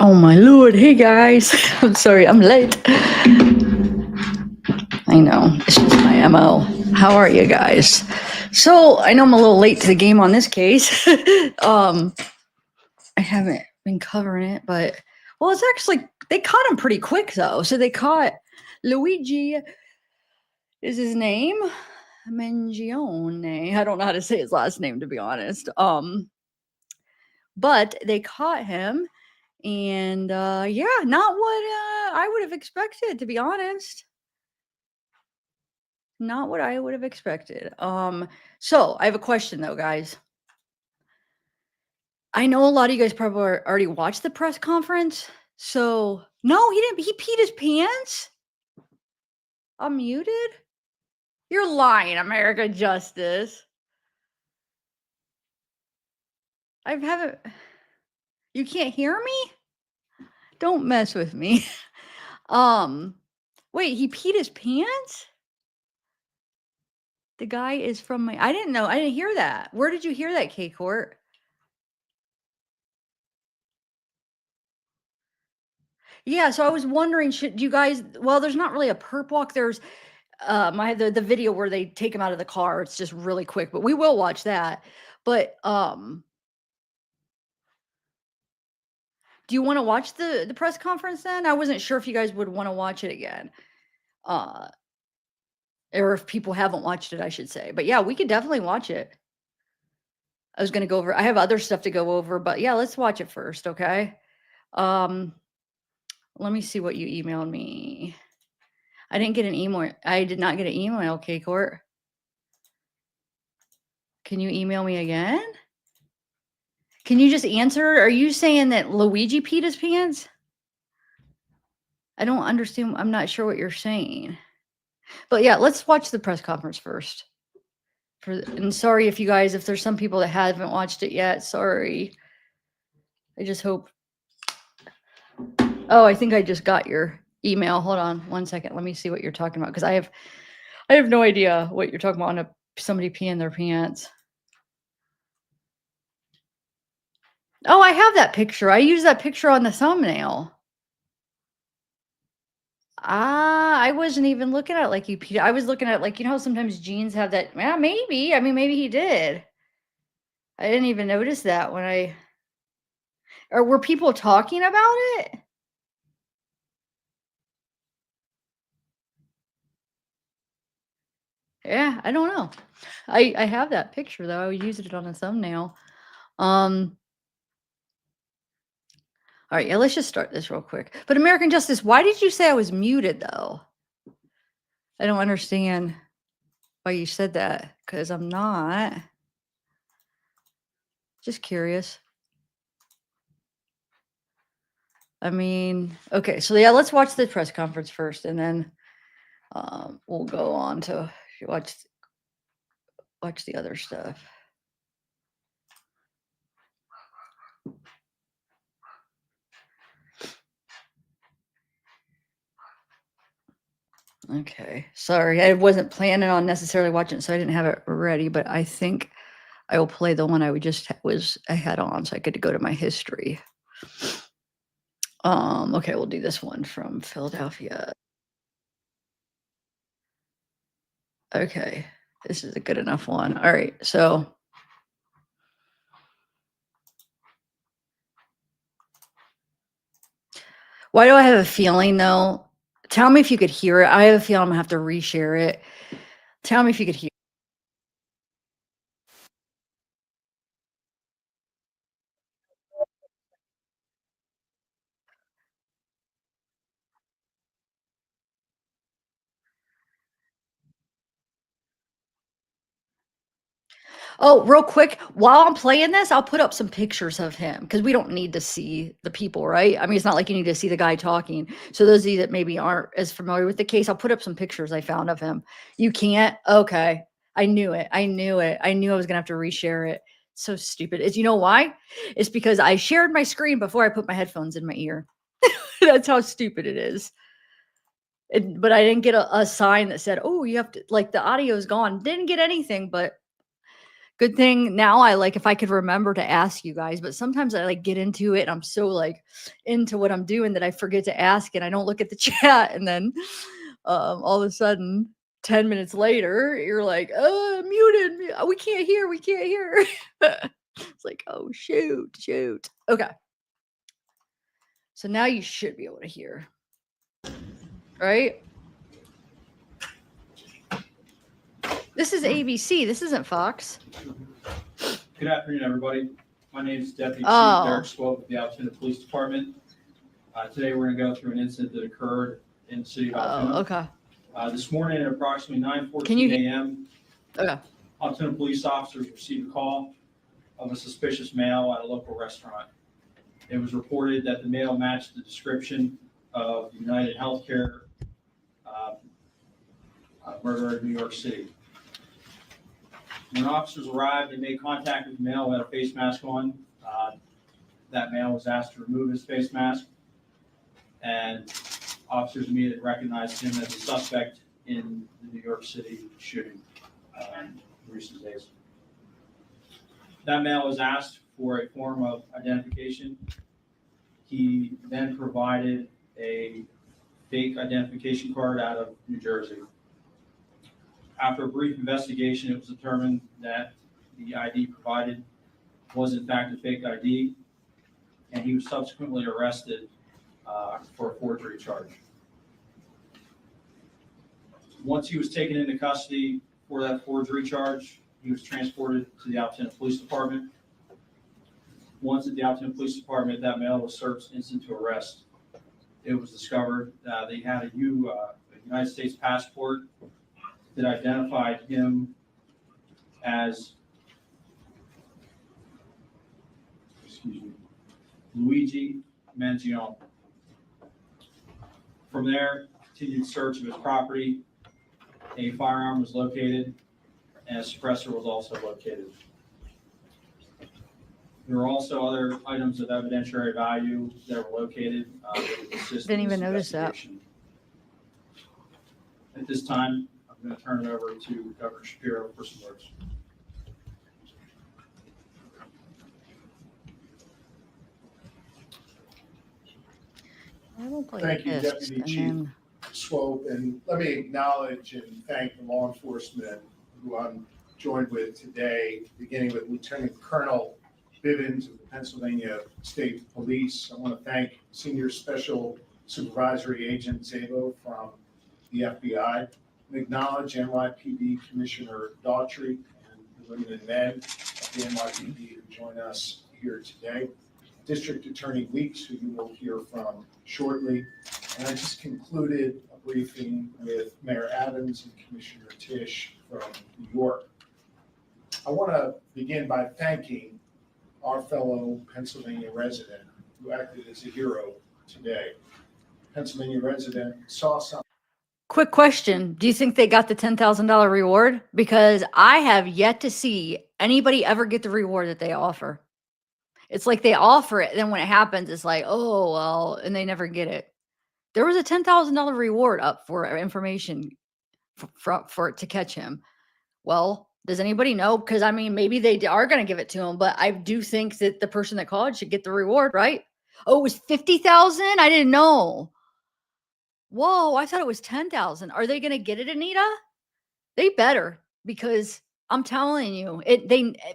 Oh my lord, hey guys. I'm sorry, I'm late. I know, it's just my MO. How are you guys? So, I know I'm a little late to the game on this case. I haven't been covering it, but, well, it's actually, they caught him pretty quick though. So they caught Luigi, is his name? Mangione. I don't know how to say his last name, to be honest. But they caught him. And yeah, not what I would have expected, to be honest. Not what I would have expected. So I have a question though, guys. I know a lot of you guys probably already watched the press conference. So no, he didn't. He peed his pants. I'm muted. You're lying, America Justice. I haven't. You can't hear me? Don't mess with me. Wait, he peed his pants? The guy is from my. I didn't know. I didn't hear that. Where did you hear that, K Court? Yeah, so I was wondering, should you guys? Well, there's not really a perp walk. There's the video where they take him out of the car. It's just really quick, but we will watch that. But do you want to watch the press conference then? I wasn't sure if you guys would want to watch it again. Or if people haven't watched it, I should say. But yeah, we could definitely watch it. I was gonna go over. I have other stuff to go over, but yeah, let's watch it first, okay? Let me see what you emailed me. I didn't get an email. I did not get an email, K Court. Can you email me again? Can you just answer? Are you saying that Luigi peed his pants? I don't understand. I'm not sure what you're saying. But yeah, let's watch the press conference first. And sorry if you guys, if there's some people that haven't watched it yet, sorry. I just hope. Oh, I think I just got your email. Hold on one second. Let me see what you're talking about, because I have no idea what you're talking about on somebody peeing their pants. Oh, I have that picture. I use that picture on the thumbnail. I wasn't even looking at like you, Peter. I was looking at like, you know how sometimes jeans have that. Yeah, maybe. I mean, maybe he did. I didn't even notice that when I. Or were people talking about it? Yeah, I don't know. I have that picture though. I used it on a thumbnail. All right, yeah, let's just start this real quick. But American Justice, why did you say I was muted though? I don't understand why you said that, because I'm not. Just curious. I mean, okay, so yeah, let's watch the press conference first, and then we'll go on to watch the other stuff. Okay, sorry, I wasn't planning on necessarily watching it, so I didn't have it ready, but I think I will play the one I had on, so I get to go to my history. Okay, we'll do this one from Philadelphia. Okay, this is a good enough one. All right, so why do I have a feeling though? Tell me if you could hear it. I have a feeling I'm gonna have to reshare it. Tell me if you could hear. Oh, real quick, while I'm playing this, I'll put up some pictures of him, because we don't need to see the people, right? I mean, it's not like you need to see the guy talking. So those of you that maybe aren't as familiar with the case, I'll put up some pictures I found of him. You can't? Okay. I knew it. I knew it. I knew I was gonna have to reshare it. So stupid. Is you know why? It's because I shared my screen before I put my headphones in my ear. That's how stupid it is. But I didn't get a sign that said, "Oh, you have to," like the audio's gone. Didn't get anything, but Good thing now I like if I could remember to ask you guys, but sometimes I like get into it and I'm so like into what I'm doing that I forget to ask and I don't look at the chat and then all of a sudden 10 minutes later you're like, muted me. We can't hear. It's like, oh shoot. Okay. So now you should be able to hear. Right? This is ABC. This isn't Fox. Good afternoon, everybody. My name is Deputy Chief Derek Swope of the Altoona Police Department. Today we're going to go through an incident that occurred in the city of Altoona. Okay. This morning at approximately 9:14 a.m., Altoona police officers received a call of a suspicious male at a local restaurant. It was reported that the male matched the description of United Healthcare murderer in New York City. When officers arrived, they made contact with the male who had a face mask on. That male was asked to remove his face mask, and officers immediately recognized him as a suspect in the New York City shooting in recent days. That male was asked for a form of identification. He then provided a fake identification card out of New Jersey. After a brief investigation, it was determined that the ID provided was in fact a fake ID, and he was subsequently arrested for a forgery charge. Once he was taken into custody for that forgery charge, he was transported to the Altoona Police Department. Once at the Altoona Police Department, that male was searched instant to arrest. It was discovered they had a United States passport that identified him as Luigi Mangione. From there, continued search of his property. A firearm was located, and a suppressor was also located. There were also other items of evidentiary value that were located. Didn't even notice that. At this time, I'm going to turn it over to Governor Shapiro for some words. Thank you, Deputy Chief Swope, and let me acknowledge and thank the law enforcement who I'm joined with today, beginning with Lieutenant Colonel Bivens of the Pennsylvania State Police. I want to thank Senior Special Supervisory Agent Zabo from the FBI, and acknowledge NYPD Commissioner Daughtry and the women and men of the NYPD who join us here today. District Attorney Weeks, who you will hear from shortly. And I just concluded a briefing with Mayor Adams and Commissioner Tisch from New York. I want to begin by thanking our fellow Pennsylvania resident who acted as a hero today. Pennsylvania resident saw something. Quick question. Do you think they got the $10,000 reward? Because I have yet to see anybody ever get the reward that they offer. It's like they offer it, then when it happens, it's like, oh, well, and they never get it. There was a $10,000 reward up for information for it to catch him. Well, does anybody know? Because, I mean, maybe they are going to give it to him, but I do think that the person that called should get the reward, right? Oh, it was 50,000? I didn't know. Whoa, I thought it was 10,000. Are they going to get it, Anita? They better, because I'm telling you,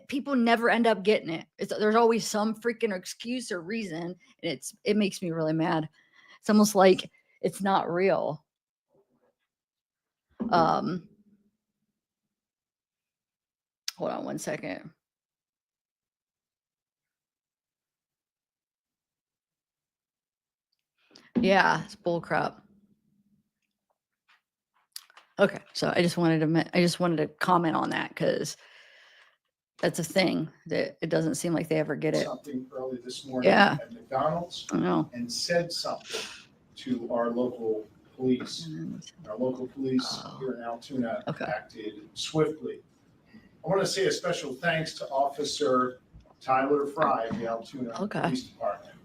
people never end up getting it. There's always some freaking excuse or reason, and it makes me really mad. It's almost like it's not real. Hold on one second. Yeah, it's bullcrap. Okay, so I just wanted to comment on that because that's a thing that it doesn't seem like they ever get it. Something early this morning at McDonald's and said something to our local police. Our local police here in Altoona acted swiftly. I want to say a special thanks to Officer Tyler Fry of the Altoona Police Department.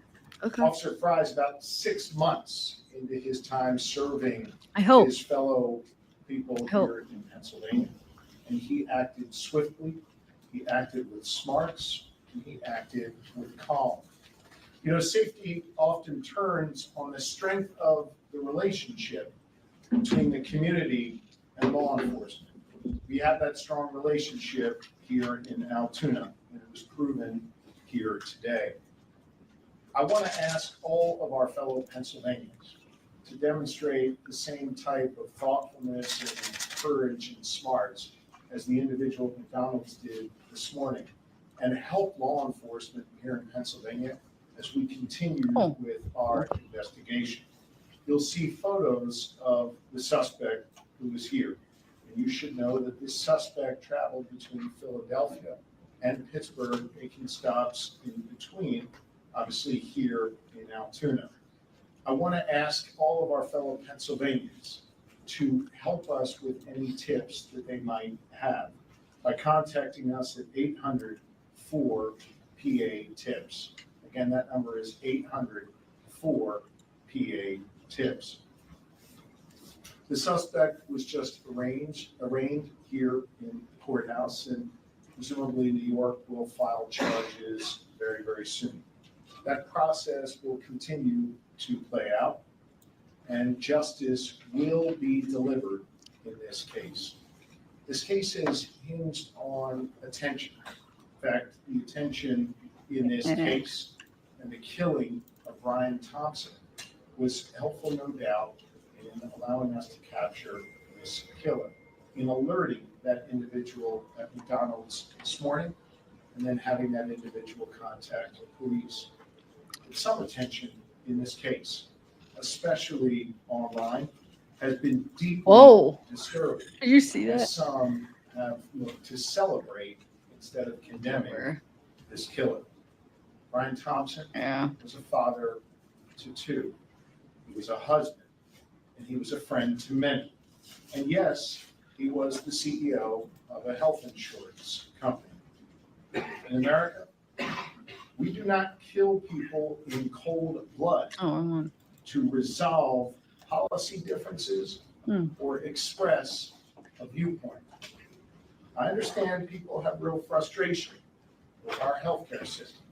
Officer Fry is about 6 months into his time serving his fellow people here in Pennsylvania, and he acted swiftly. he acted with smarts, and he acted with calm. You know, safety often turns on the strength of the relationship between the community and law enforcement. We have that strong relationship here in Altoona, and it was proven here today. I want to ask all of our fellow Pennsylvanians to demonstrate the same type of thoughtfulness and courage and smarts as the individual at McDonald's did this morning, and help law enforcement here in Pennsylvania as we continue with our investigation. You'll see photos of the suspect who was here. And you should know that this suspect traveled between Philadelphia and Pittsburgh, making stops in between, obviously here in Altoona. I want to ask all of our fellow Pennsylvanians to help us with any tips that they might have by contacting us at 800-4PA-TIPS. Again, that number is 800-4PA-TIPS. The suspect was just arraigned here in the courthouse, and presumably New York will file charges very, very soon. That process will continue to play out, and justice will be delivered in this case. This case is hinged on attention. In fact, the attention in this case and the killing of Ryan Thompson was helpful, no doubt, in allowing us to capture this killer, in alerting that individual at McDonald's this morning, and then having that individual contact the police. Some attention in this case, especially online, has been deeply disturbing. Did you see that? Some have looked to celebrate instead of condemning this killer. Ryan Thompson was a father to two. He was a husband, and he was a friend to many. And yes, he was the CEO of a health insurance company. In America, we do not kill people in cold blood to resolve policy differences or express a viewpoint. I understand people have real frustration with our healthcare system,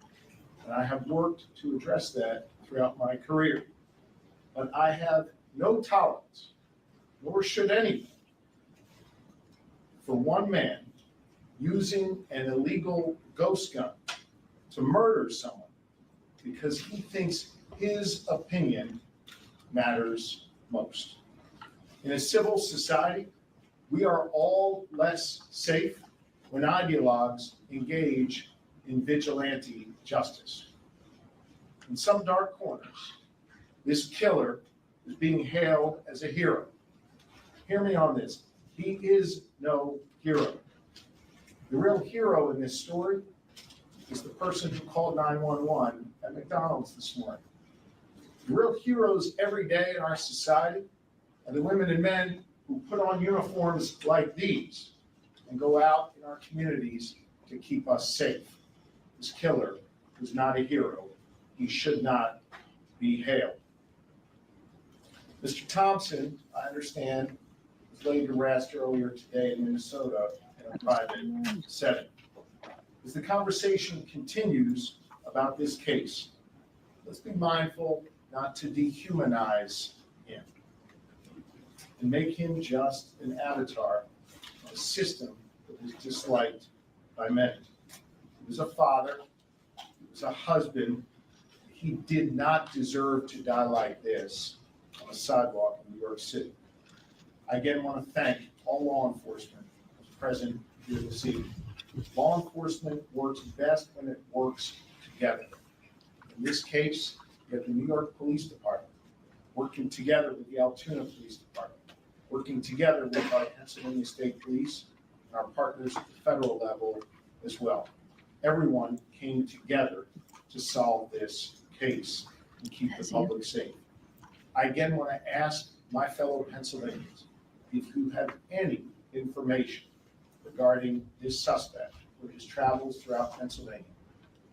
and I have worked to address that throughout my career. But I have no tolerance, nor should anyone, for one man using an illegal ghost gun to murder someone because he thinks his opinion matters most. In a civil society, we are all less safe when ideologues engage in vigilante justice. In some dark corners, this killer is being hailed as a hero. Hear me on this. He is no hero. The real hero in this story is the person who called 911 at McDonald's this morning. The real heroes every day in our society are the women and men who put on uniforms like these and go out in our communities to keep us safe. This killer was not a hero. He should not be hailed. Mr. Thompson, I understand, was laid to rest earlier today in Minnesota in a private setting. As the conversation continues about this case, let's be mindful not to dehumanize him and make him just an avatar of a system that was disliked by many. He was a father, he was a husband. He did not deserve to die like this on a sidewalk in New York City. I again want to thank all law enforcement who's present here this evening. Law enforcement works best when it works together. In this case, you have the New York Police Department working together with the Altoona Police Department, working together with our Pennsylvania State Police and our partners at the federal level as well. Everyone came together to solve this case and keep the public safe. I again want to ask my fellow Pennsylvanians, if you have any information regarding this suspect or his travels throughout Pennsylvania,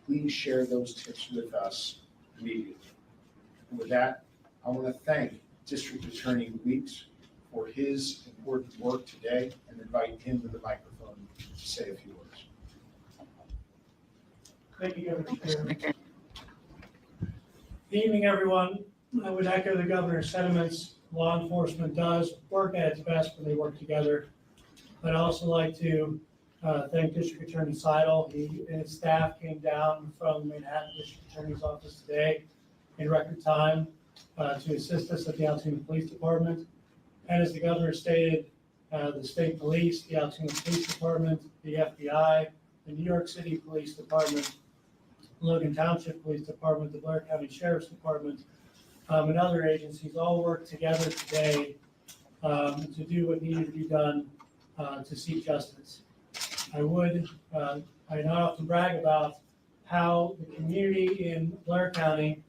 please share those tips with us immediately. And with that, I want to thank District Attorney Weeks for his important work today and invite him to the microphone to say a few words. Thank you, Governor Chair. Good evening, everyone. I would echo the governor's sentiments. Law enforcement does work at its best when they work together. I'd also like to thank District Attorney Seidel. He and his staff came down from the Manhattan District Attorney's Office today in record time to assist us at the Altoona Police Department. And as the governor stated, the state police, the Altoona Police Department, the FBI, the New York City Police Department, Logan Township Police Department, the Blair County Sheriff's Department, and other agencies all work together today to do what needed to be done to seek justice. I not often brag about how the community in Blair County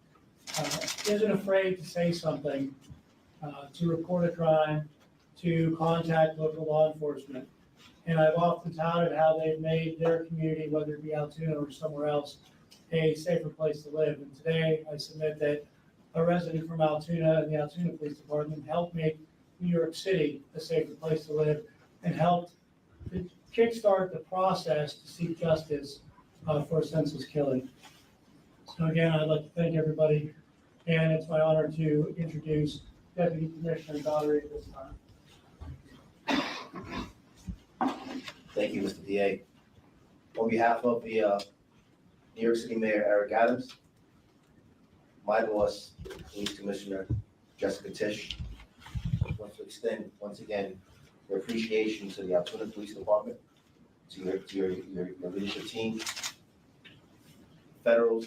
isn't afraid to say something, to report a crime, to contact local law enforcement. And I've often touted how they've made their community, whether it be Altoona or somewhere else, a safer place to live. And today I submit that a resident from Altoona and the Altoona Police Department helped make New York City a safer place to live and helped to kickstart the process to seek justice for a senseless killing. So again, I'd like to thank everybody, and it's my honor to introduce Deputy Commissioner Daugherty at this time. Thank you, Mr. DA. On behalf of the New York City Mayor Eric Adams, my boss, Police Commissioner Jessica Tisch, want to extend once again your appreciation to the Altoona Police Department, to your leadership team, federal,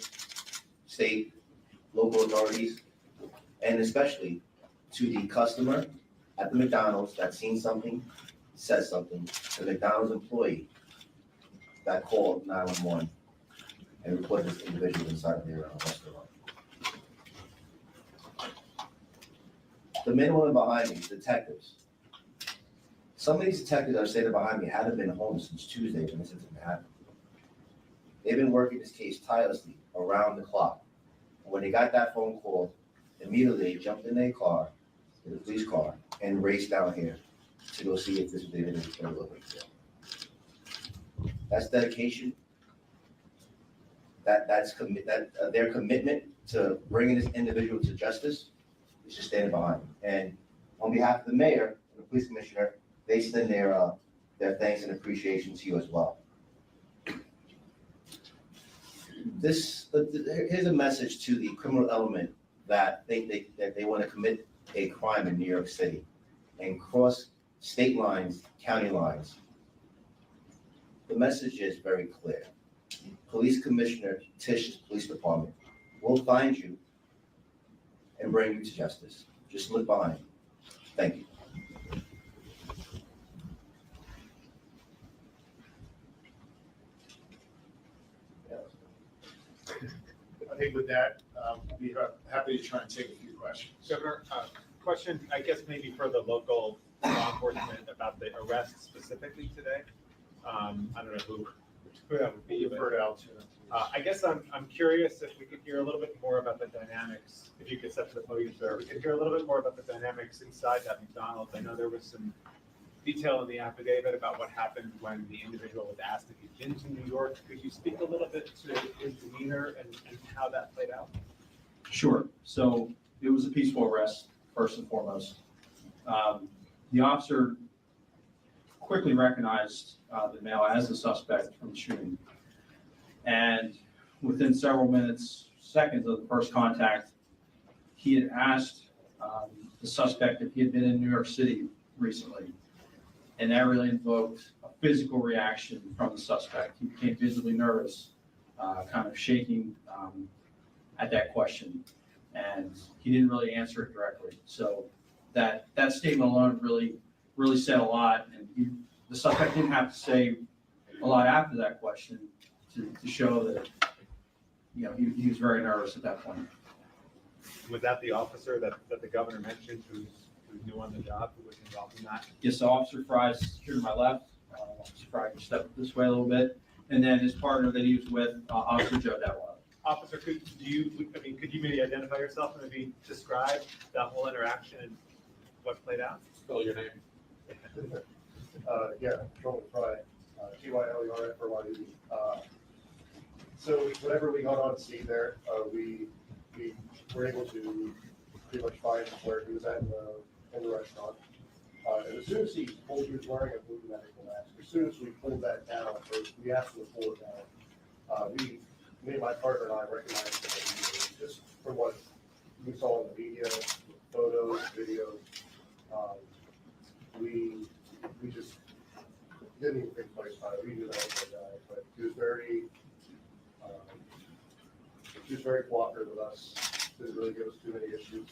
state, local authorities, and especially to the customer at the McDonald's that seen something, said something, the McDonald's employee that called 911 and reported this individual inside of their restaurant. The men and women behind me, detectives. Some of these detectives that are standing behind me haven't been home since Tuesday when this incident happened. They've been working this case tirelessly around the clock. When they got that phone call, immediately they jumped in their car, in the police car, and raced down here to go see if this was the individual looking for. That's dedication. That's their commitment to bringing this individual to justice is just standing behind them. And on behalf of the mayor and the police commissioner, they extend their thanks and appreciation to you as well. Here's a message to the criminal element that they want to commit a crime in New York City and cross state lines, county lines. The message is very clear. Police Commissioner Tisch's police department will find you and bring you to justice. Just look behind. Thank you. I think with that, I'll be happy to try and take a few questions. Governor, question, I guess maybe for the local law enforcement about the arrest specifically today. I don't know who that would be, but I guess I'm curious if we could hear a little bit more about the dynamics, if you could step to the podium, sir. We could hear a little bit more about the dynamics inside that McDonald's. I know there was some detail in the affidavit about what happened when the individual was asked if he'd been to New York. Could you speak a little bit to his demeanor and how that played out? Sure. So it was a peaceful arrest, first and foremost. The officer quickly recognized the male as the suspect from the shooting. And within several minutes, seconds of the first contact, he had asked the suspect if he had been in New York City recently. And that really invoked a physical reaction from the suspect. He became visibly nervous, kind of shaking at that question. And he didn't really answer it directly. So that statement alone really said a lot. And the suspect didn't have to say a lot after that question to show that, he was very nervous at that point. Was that the officer that the governor mentioned who's new on the job, who was involved in that? Yes, so Officer Fry's here to my left. Officer Fry can step this way a little bit. And then his partner that he was with, Officer Joe Detweiler. Officer, could you maybe identify yourself and maybe describe that whole interaction and what played out? Spell your name. Yeah, Joel Fry, Tylerfrye. So whenever we got on scene there, we were able to pretty much find where he was at in the restaurant. And as soon as he was wearing a blue medical mask, as soon as we pulled that down, or we asked him to pull it down, me and my partner and I recognized that just from what we saw in the media, photos, videos, we just didn't even think twice about it. We knew that was our guy, but he was very cooperative with us. Didn't really give us too many issues.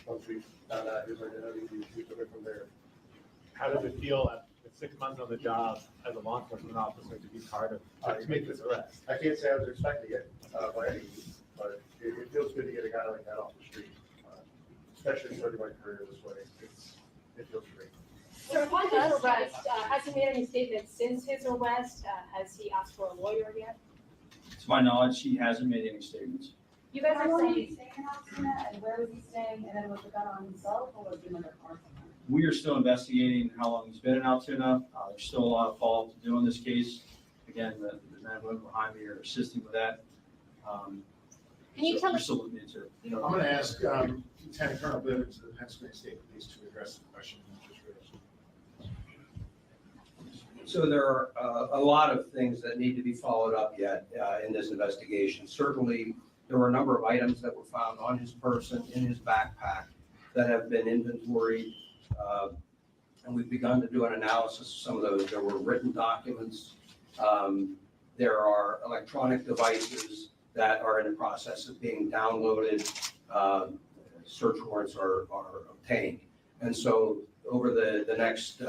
Once we found out his identity, we took it from there. How does it feel with 6 months on the job as a law enforcement officer to be part of, to make this arrest? I can't say I was expecting it by any means, but it feels good to get a guy like that off the street, especially starting my career this way. It feels great. So upon his arrest, has he made any statements since his arrest? Has he asked for a lawyer yet? To my knowledge, he hasn't made any statements. You guys How are long was saying, he staying in Altoona, and where was he staying, and then was the gun on himself, or was he in another car somewhere? We are still investigating how long he's been in Altoona. There's still a lot of follow-up to do on this case. Again, the men and women behind me are assisting with that. Can you So tell we're us- still looking into it. I'm going to ask Lieutenant Colonel Bivens of the Pennsylvania State Police to address the question you just raised. So there are a lot of things that need to be followed up yet in this investigation. Certainly, there were a number of items that were found on his person, in his backpack, that have been inventoried. And we've begun to do an analysis of some of those. There were written documents. There are electronic devices that are in the process of being downloaded. Search warrants are obtained. And so over the next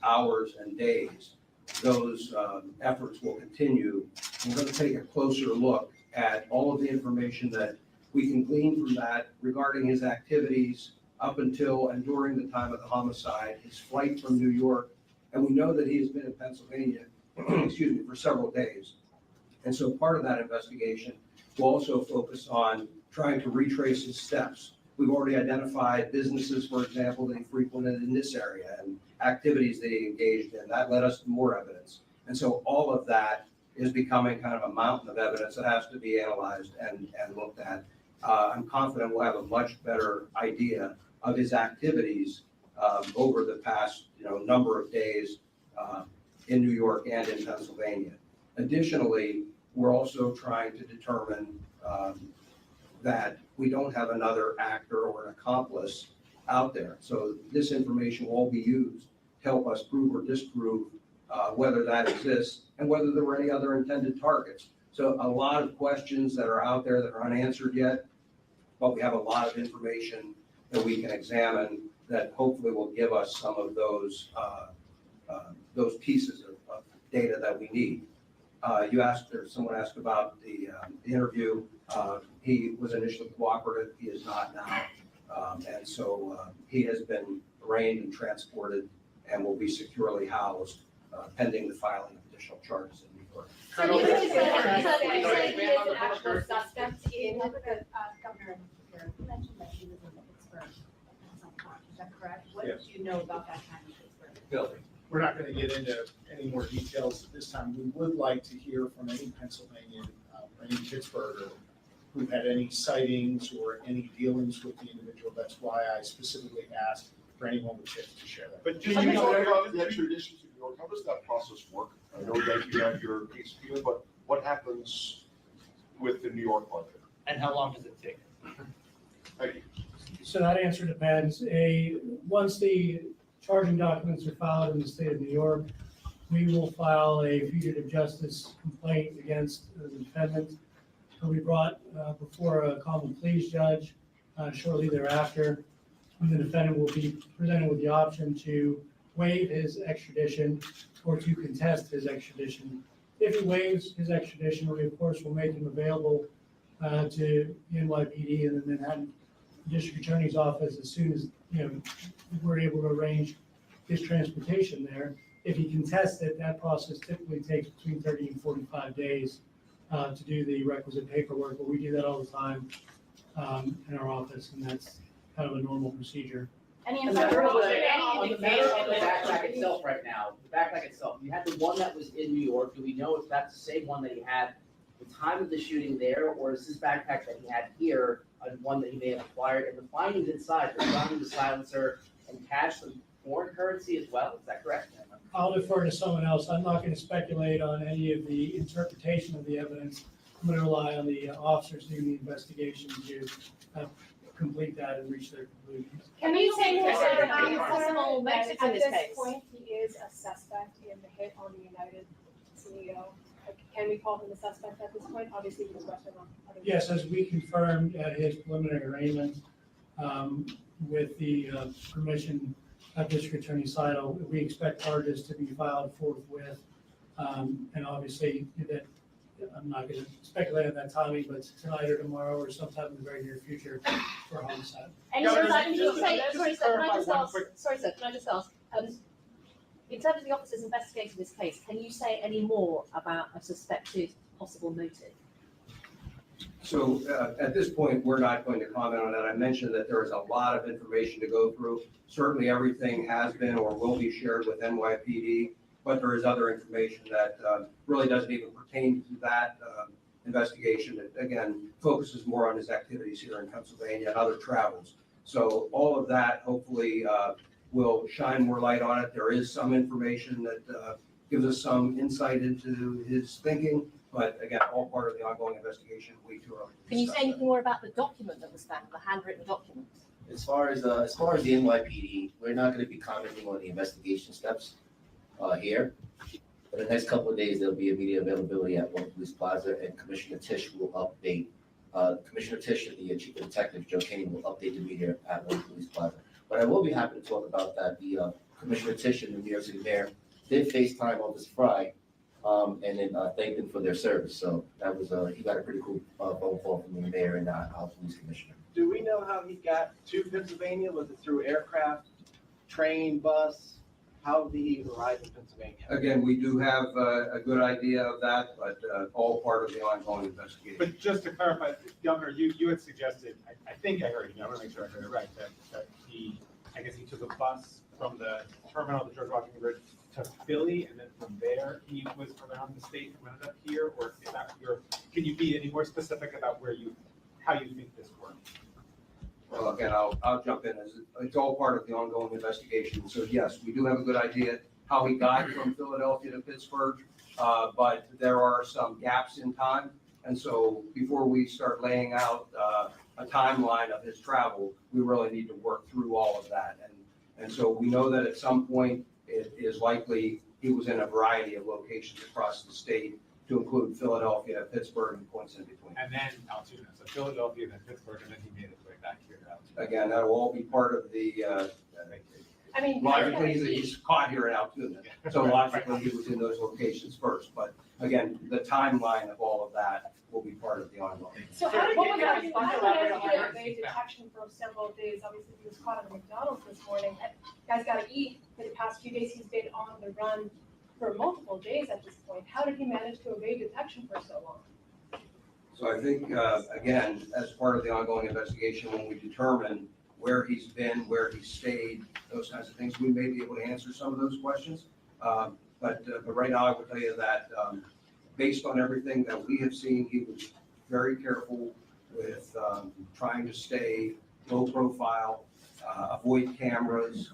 hours and days, those efforts will continue. We're going to take a closer look at all of the information that we can glean from that regarding his activities up until and during the time of the homicide, his flight from New York. And we know that he has been in Pennsylvania, excuse me, for several days. And so part of that investigation will also focus on trying to retrace his steps. We've already identified businesses, for example, that he frequented in this area and activities that he engaged in. That led us to more evidence. And so all of that is becoming kind of a mountain of evidence that has to be analyzed and looked at. I'm confident we'll have a much better idea of his activities over the past number of days in New York and in Pennsylvania. Additionally, we're also trying to determine that we don't have another actor or an accomplice out there. So this information will all be used to help us prove or disprove whether that exists and whether there were any other intended targets. So a lot of questions that are out there that are unanswered yet, but we have a lot of information that we can examine that hopefully will give us some of those pieces of data that we need. You asked, or someone asked about the interview. He was initially cooperative. He is not now. And so he has been arraigned and transported and will be securely housed pending the filing of additional charges in New York. So you said he is an actual suspect in the, Governor, you mentioned that he was in Pittsburgh at some point, is that correct? What Yes. do you know about that time in Pittsburgh? We're not going to get into any more details at this time. We would like to hear from any Pennsylvania or any Pittsburgher who've had any sightings or any dealings with the individual. That's why I specifically asked for anyone with tips to share that. But Can you talk about the extradition to New York? How does that process work? I know that you have your case here, but what happens with the New York one? And how long does it take? Thank you. So that answer depends. Once the charging documents are filed in the state of New York, we will file a fugitive justice complaint against the defendant. He'll be brought before a common pleas judge shortly thereafter. And the defendant will be presented with the option to waive his extradition or to contest his extradition. If he waives his extradition, we of course will make him available to NYPD and the Manhattan District Attorney's Office as soon as we're able to arrange his transportation there. If he contests it, that process typically takes between 30 and 45 days to do the requisite paperwork, but we do that all the time in our office, and that's kind of a normal procedure. Any On the matter of interpretation? the backpack itself right now, the backpack itself, you had the one that was in New York, do we know if that's the same one that he had the time of the shooting there, or is this backpack that he had here, one that he may have acquired, and the findings inside, they're finding the silencer and cash, some foreign currency as well, is that correct? I'll defer to someone else. I'm not going to speculate on any of the interpretation of the evidence. I'm going to rely on the officers doing the investigation to complete that and reach their conclusions. Can we say more Consider about any possible that motives in at this this case? point, he is a suspect in the hit on the United CEO? Like, can we call him a suspect at this point? Obviously, he was arrested on other. Yes, as we confirmed at his preliminary arraignment, with the permission of District Attorney Seidel, we expect charges to be filed forthwith. And obviously, that I'm not going to speculate on that timing, but tonight or tomorrow or sometime in the very near future for homicide. Any Governor, insight into just to- say, just to sorry, sir, can I clarify just one ask, quick- sorry, sir, can I just ask, in terms of the officers investigating this case, can you say any more about a suspected possible motive? So at this point, we're not going to comment on that. I mentioned that there is a lot of information to go through. Certainly, everything has been or will be shared with NYPD, but there is other information that really doesn't even pertain to that investigation. It, again, focuses more on his activities here in Pennsylvania and other travels. So all of that hopefully will shine more light on it. There is some information that gives us some insight into his thinking, but again, all part of the ongoing investigation, way too early. to Can you say discuss anything more about the document that was found, the handwritten document? As far as the NYPD, we're not gonna be commenting on the investigation steps, here. For the next couple of days, there'll be immediate availability at One Police Plaza, and Commissioner Tisch will update, Commissioner Tisch and the Chief of Detectives, Joe Kenny, will update the media at One Police Plaza. But I will be happy to talk about that. The, Commissioner Tisch and the New York City Mayor did FaceTime Officer Fry, and then, thanked him for their service. So that was, he got a pretty cool, phone call from the mayor and, our police commissioner. Do we know how he got to Pennsylvania? Was it through aircraft, train, bus? How did he arrive in Pennsylvania? Again, we do have a good idea of that, but all part of the ongoing investigation. But just to clarify, Governor, you had suggested, I think I heard you, I want to make sure I heard it right, that he, I guess he took a bus from the terminal, the George Washington Bridge, to Philly, and then from there, he was around the state and ended up here, or is that can you be any more specific about how you think this worked? Well, again, I'll jump in, as it's all part of the ongoing investigation. So yes, we do have a good idea how he got from Philadelphia to Pittsburgh, but there are some gaps in time. And so before we start laying out a timeline of his travel, we really need to work through all of that. And so we know that at some point, it is likely he was in a variety of locations across the state, to include Philadelphia, Pittsburgh, and points in between. And then Altoona, so Philadelphia, then Pittsburgh, and then he made his way back here to Altoona. Again, that'll all be part of the, I mean. logically, he's caught here in Altoona. So logically, he was in those locations first. But again, the timeline of all of that will be part of the ongoing. So how did What you was guys that? evade detection for several days? Obviously, he was caught at a McDonald's this morning. Guys gotta eat. For the past few days, he's been on the run for multiple days at this point. How did he manage to evade detection for so long? So I think, again, as part of the ongoing investigation, when we determine where he's been, where he stayed, those kinds of things, we may be able to answer some of those questions. But right now, I will tell you that based on everything that we have seen, he was very careful with trying to stay low profile, avoid cameras,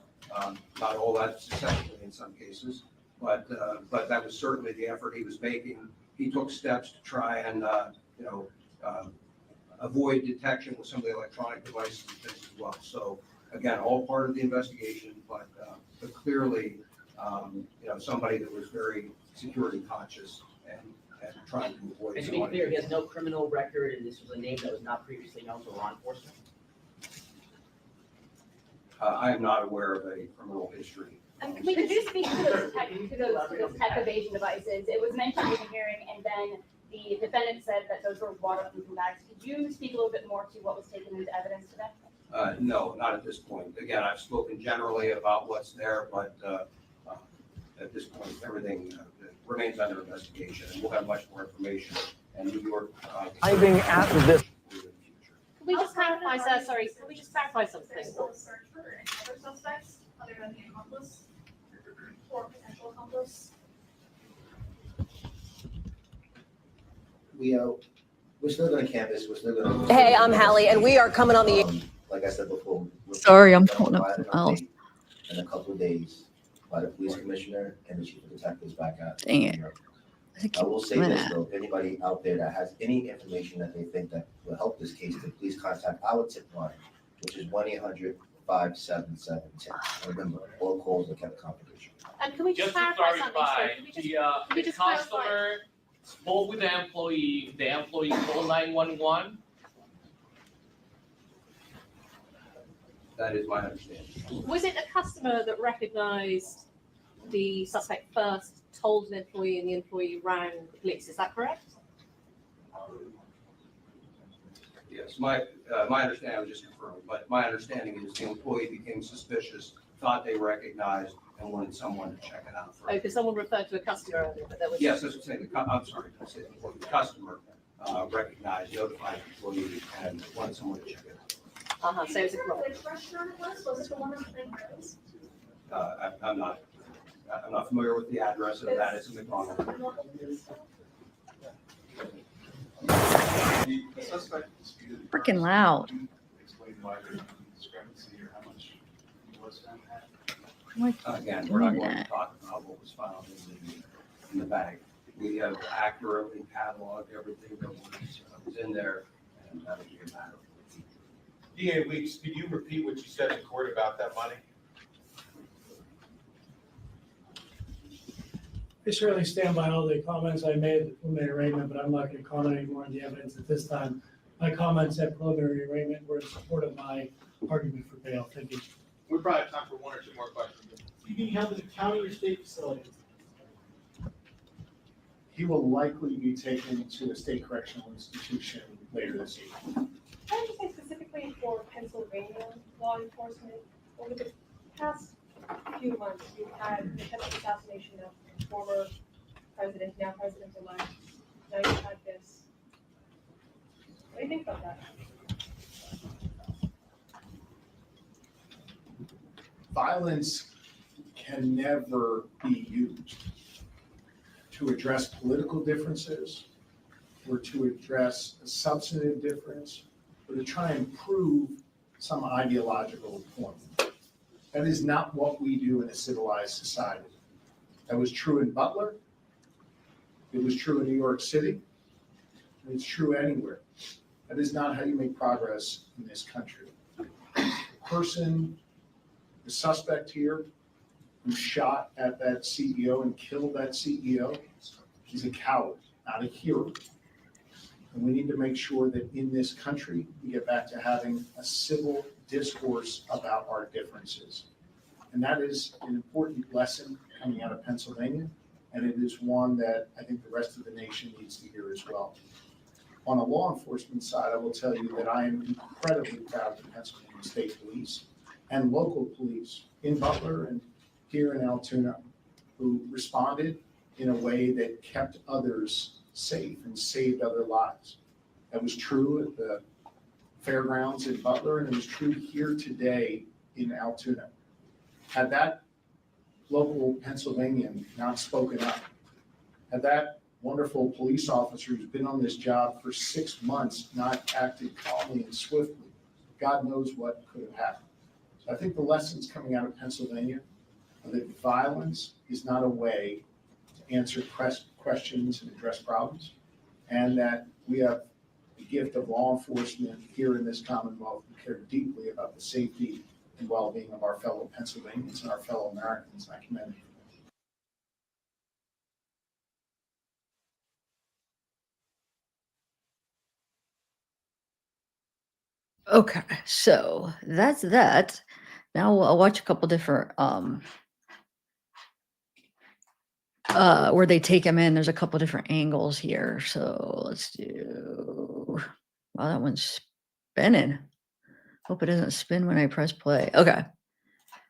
not all that successfully in some cases. But that was certainly the effort he was making. He took steps to try and, avoid detection with some of the electronic devices and things as well. So again, all part of the investigation, but clearly, somebody that was very security conscious and trying to avoid. And to be clear, he has no criminal record, and this was a name that was not previously known to law enforcement? I am not aware of a criminal history. Could you speak to those tech evasion devices? It was mentioned in the hearing, and then the defendant said that those were waterproof bags. Could you speak a little bit more to what was taken into evidence today? No, not at this point. Again, I've spoken generally about what's there, but at this point, everything remains under investigation, and we'll have much more information. And New York. Arriving at this. we just clarify, sir, sorry, can we just clarify something? There's still a search for any other suspects other than the accomplice or potential accomplice. We're still gonna canvass, we're still gonna. Hey, I'm Hallie, and we are coming on the. Like I said before. we're Sorry, I'm gonna pulling up provide an something else. update In a couple of days by the police commissioner and the chief of detectives back at. Dang it. I will say doing this that. though, if anybody out there that has any information that they think that will help this case, then please contact our tip line, which is 1-800-577-10. Remember, all calls are kept confidential. And can we just Just to clarify something, clarify, sir? Can we just, the we just clarify? customer spoke with the employee called 911. That is my understanding. Was it a customer that recognized the suspect first, told an employee, and the employee rang the police? Is that correct? Yes, my understanding, I was just confirming, but my understanding is the employee became suspicious, thought they recognized, and wanted someone to check it out Oh, first. because someone referred to a customer earlier, but there was. Yes, that's what I'm saying, I'm sorry, I said the customer recognized, notified the employee, and wanted someone to check it out. So it's a crime. Which restaurant it was it the one in Mangione? I'm not familiar with the address of that, it's a McDonald's. The suspect disputed. Freaking loud. Explain why there's discrepancy or how much he was found at. Again, we're not going to talk about what was found in the bag. We have accurately cataloged everything that was in there, and that'll be a matter of. DA Weeks, could you repeat what you said in court about that money? I certainly stand by all the comments I made at the preliminary arraignment, but I'm not going to comment anymore on the evidence at this time. My comments at preliminary arraignment were in support of my argument for bail. Thank you. We probably have time for one or two more questions. You being held at a county or state facility? He will likely be taken to a state correctional institution later this year. Can I just say specifically for Pennsylvania law enforcement, over the past few months, we've had the attempted assassination of former president, now president-elect. Now you've had this. What do you think about that? Violence can never be used to address political differences or to address a substantive difference or to try and prove some ideological point. That is not what we do in a civilized society. That was true in Butler. It was true in New York City. And it's true anywhere. That is not how you make progress in this country. The suspect here who shot at that CEO and killed that CEO is a coward, not a hero. And we need to make sure that in this country, we get back to having a civil discourse about our differences. And that is an important lesson coming out of Pennsylvania, and it is one that I think the rest of the nation needs to hear as well. On a law enforcement side, I will tell you that I am incredibly proud of the Pennsylvania State Police and local police in Butler and here in Altoona, who responded in a way that kept others safe and saved other lives. That was true at the fairgrounds in Butler, and it was true here today in Altoona. Had that local Pennsylvanian not spoken up, had that wonderful police officer who's been on this job for 6 months not acted calmly and swiftly, God knows what could have happened. So I think the lessons coming out of Pennsylvania are that violence is not a way to answer questions and address problems, and that we have the gift of law enforcement here in this Commonwealth who care deeply about the safety and well-being of our fellow Pennsylvanians and our fellow Americans. And I commend you. Okay, so that's that. Now I'll watch a couple different where they take him in. There's a couple different angles here. So let's do, wow, that one's spinning. Hope it doesn't spin when I press play. Okay.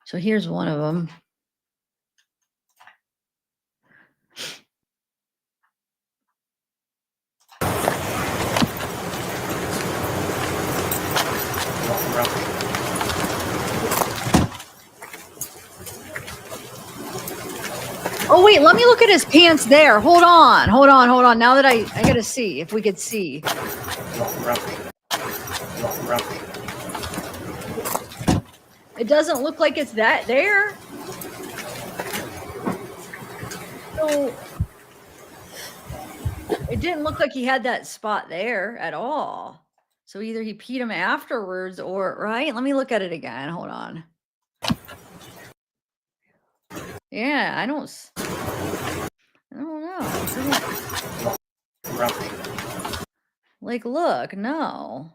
So here's one of them. Wait, let me look at his pants there. Hold on. Now that I gotta see if we could see. It doesn't look like it's that there. So it didn't look like he had that spot there at all. So either he peed him afterwards or, right? Let me look at it again. Hold on. Yeah, I don't know. Like, look, no.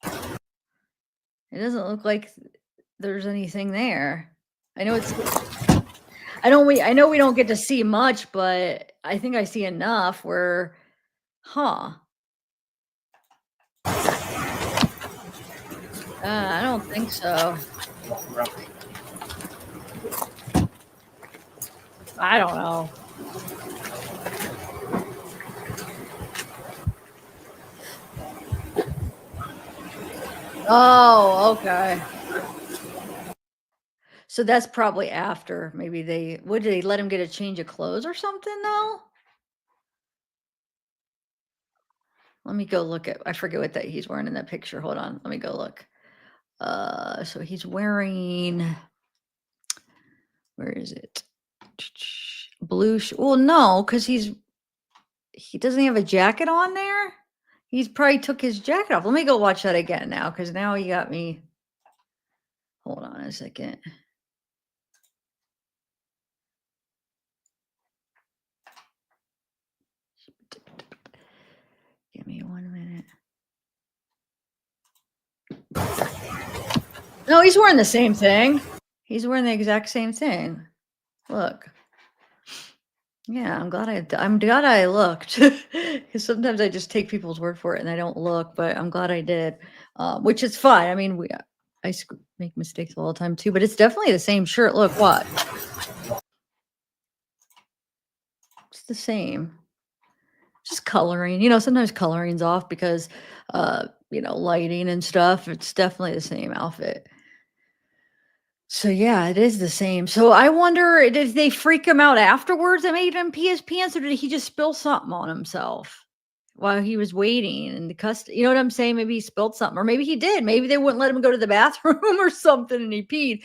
It doesn't look like there's anything there. I know we don't get to see much, but I think I see enough where, I don't think so. I don't know. Oh, okay. So that's probably after. Maybe did they let him get a change of clothes or something though? Let me go look at, I forget what that he's wearing in that picture. Hold on. Let me go look. So he's wearing, where is it? Blue. Well, no, because he doesn't have a jacket on there. He's probably took his jacket off. Let me go watch that again now, because now you got me. Hold on a second. Give me 1 minute. No, he's wearing the same thing. He's wearing the exact same thing. Look. Yeah, I'm glad I looked, because sometimes I just take people's word for it and I don't look, but I'm glad I did, which is fine. I mean, I make mistakes all the time too, but it's definitely the same shirt. Look, what? It's the same. Just coloring, sometimes coloring's off because, lighting and stuff. It's definitely the same outfit. So yeah, it is the same. So I wonder, did they freak him out afterwards that made him pee his pants, or did he just spill something on himself while he was waiting in the custody? You know what I'm saying? Maybe he spilled something, or maybe he did. Maybe they wouldn't let him go to the bathroom or something and he peed.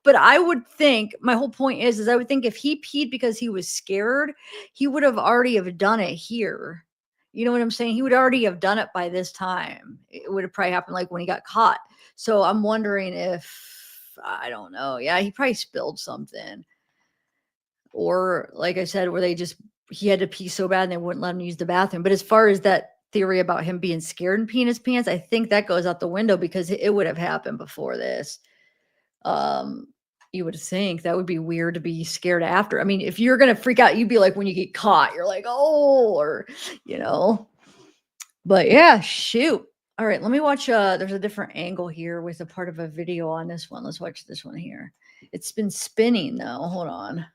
But I would think, my whole point is I would think if he peed because he was scared, he would have already have done it here. You know what I'm saying? He would already have done it by this time. It would have probably happened like when he got caught. So I'm wondering if, I don't know. Yeah, he probably spilled something. Or like I said, where he had to pee so bad and they wouldn't let him use the bathroom. But as far as that theory about him being scared and peeing his pants, I think that goes out the window, because it would have happened before this. You would think that would be weird to be scared after. I mean, if you're going to freak out, you'd be like, when you get caught, you're like, oh, or, but yeah, shoot. All right, let me watch. There's a different angle here with a part of a video on this one. Let's watch this one here. It's been spinning though. Hold on.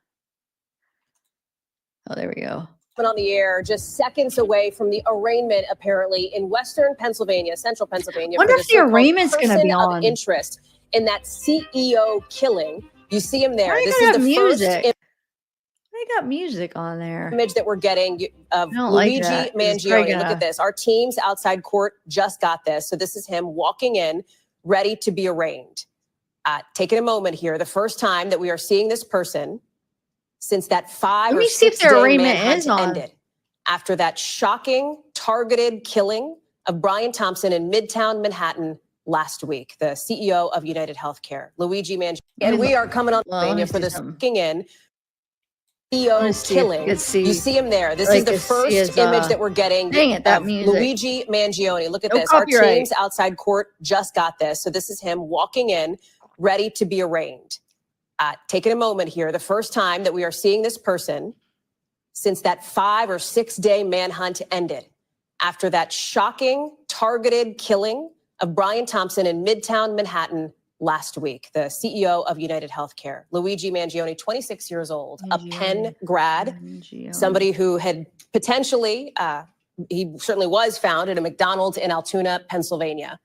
Oh, there we go. On the air, just seconds away from the arraignment, apparently in Western Pennsylvania, Central Pennsylvania. Wonder if the arraignment's going to be on. Of interest in that CEO killing. You see him there. This is the music. They got music on there. Image that we're getting of Luigi Mangione. Look at this. Our teams outside court just got this. So this is him walking in, ready to be arraigned. Taking a moment here. The first time that we are seeing this person since that 5 or 6 day manhunt ended. After that shocking, targeted killing of Brian Thompson in Midtown Manhattan last week, the CEO of United Healthcare, Luigi Mangione. And we are coming on for this looking in. CEO killing. You see him there. This is the first image that we're getting of Luigi Mangione. Look at this. Our teams outside court just got this. So this is him walking in, ready to be arraigned. Taking a moment here. The first time that we are seeing this person since that 5 or 6 day manhunt ended. After that shocking, targeted killing of Brian Thompson in Midtown Manhattan last week, the CEO of United Healthcare, Luigi Mangione, 26 years old, a Penn grad, somebody who had potentially, he certainly was found at a McDonald's in Altoona, Pennsylvania.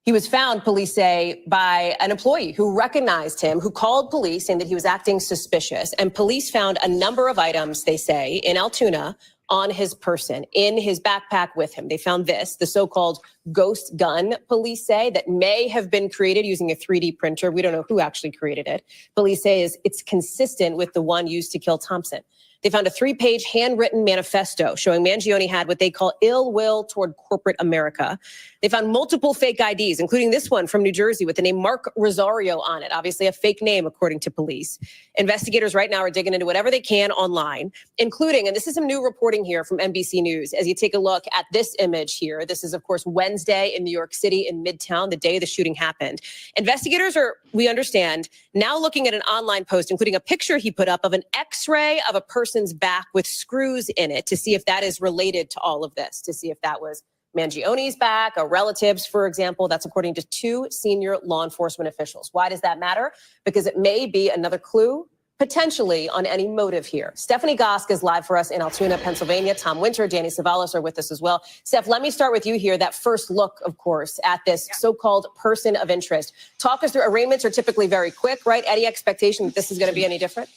He was found, police say, by an employee who recognized him, who called police saying that he was acting suspicious. And police found a number of items, they say, in Altoona on his person, in his backpack with him. They found this, the so-called ghost gun, police say, that may have been created using a 3D printer. We don't know who actually created it. Police say it's consistent with the one used to kill Thompson. They found a 3-page handwritten manifesto showing Mangione had what they call ill will toward corporate America. They found multiple fake IDs, including this one from New Jersey with the name Mark Rosario on it, obviously a fake name, according to police. Investigators right now are digging into whatever they can online, including, and this is some new reporting here from NBC News, as you take a look at this image here. This is, of course, Wednesday in New York City in Midtown, the day the shooting happened. Investigators are, we understand, now looking at an online post, including a picture he put up of an X-ray of a person's back with screws in it to see if that is related to all of this, to see if that was Mangione's back, a relative's, for example. That's according to 2 senior law enforcement officials. Why does that matter? Because it may be another clue, potentially, on any motive here. Stephanie Gosk is live for us in Altoona, Pennsylvania. Tom Winter, Danny Savalas are with us as well. Steph, let me start with you here. That first look, of course, at this so-called person of interest. Talk us through. Arraignments are typically very quick, right? Any expectation that this is going to be any different?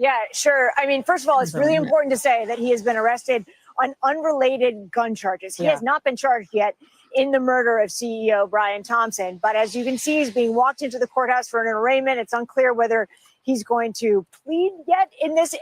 Yeah, sure. I mean, first of all, it's really important to say that he has been arrested on unrelated gun charges. He has not been charged yet in the murder of CEO Brian Thompson. But as you can see, he's being walked into the courthouse for an arraignment. It's unclear whether he's going to plead yet in this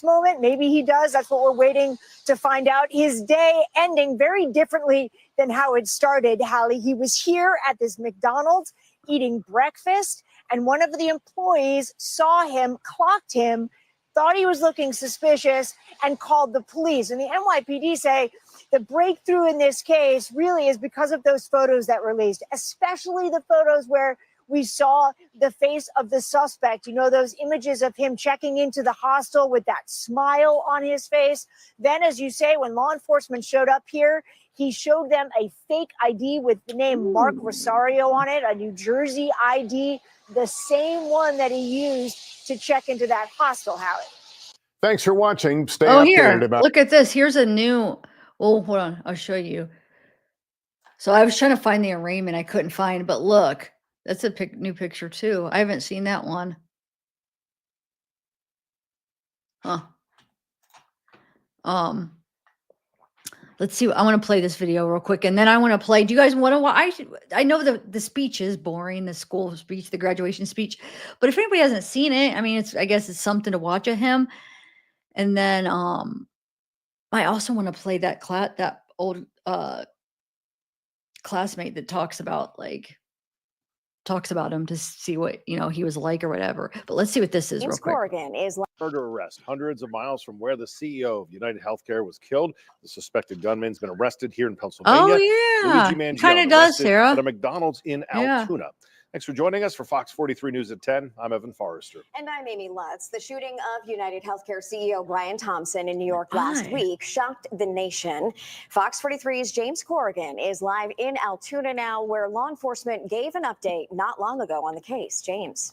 moment. Maybe he does. That's what we're waiting to find out. His day ending very differently than how it started, Hallie. He was here at this McDonald's eating breakfast, and one of the employees saw him, clocked him, thought he was looking suspicious, and called the police. And the NYPD say the breakthrough in this case really is because of those photos that were released, especially the photos where we saw the face of the suspect. You know, those images of him checking into the hostel with that smile on his face. Then, as you say, when law enforcement showed up here, he showed them a fake ID with the name Mark Rosario on it, a New Jersey ID, the same one that he used to check into that hostel, Howard. Thanks for watching. Stay Oh, updated here, about. look at this. Here's a new, well, hold on, I'll show you. So I was trying to find the arraignment. I couldn't find, but look, that's a new picture too. I haven't seen that one. Huh. Let's see. I want to play this video real quick, and then I want to play. Do you guys want to watch? I know the speech is boring, the school speech, the graduation speech, but if anybody hasn't seen it, I mean, I guess it's something to watch of him. And then I also want to play that old classmate that talks about him to see what he was like or whatever. But let's see what this is real quick. Corrigan is murder arrest hundreds of miles from where the CEO of United Healthcare was killed. The suspected gunman's been arrested here in Pennsylvania. Oh yeah, Luigi Mangione kind of does, arrested Sarah. at a McDonald's in Altoona. Thanks for joining us for Fox 43 News at 10. I'm Evan Forrester. And I'm Amy Lutz. The shooting of United Healthcare CEO Brian Thompson in New York last week shocked the nation. Fox 43's James Corrigan is live in Altoona now, where law enforcement gave an update not long ago on the case. James.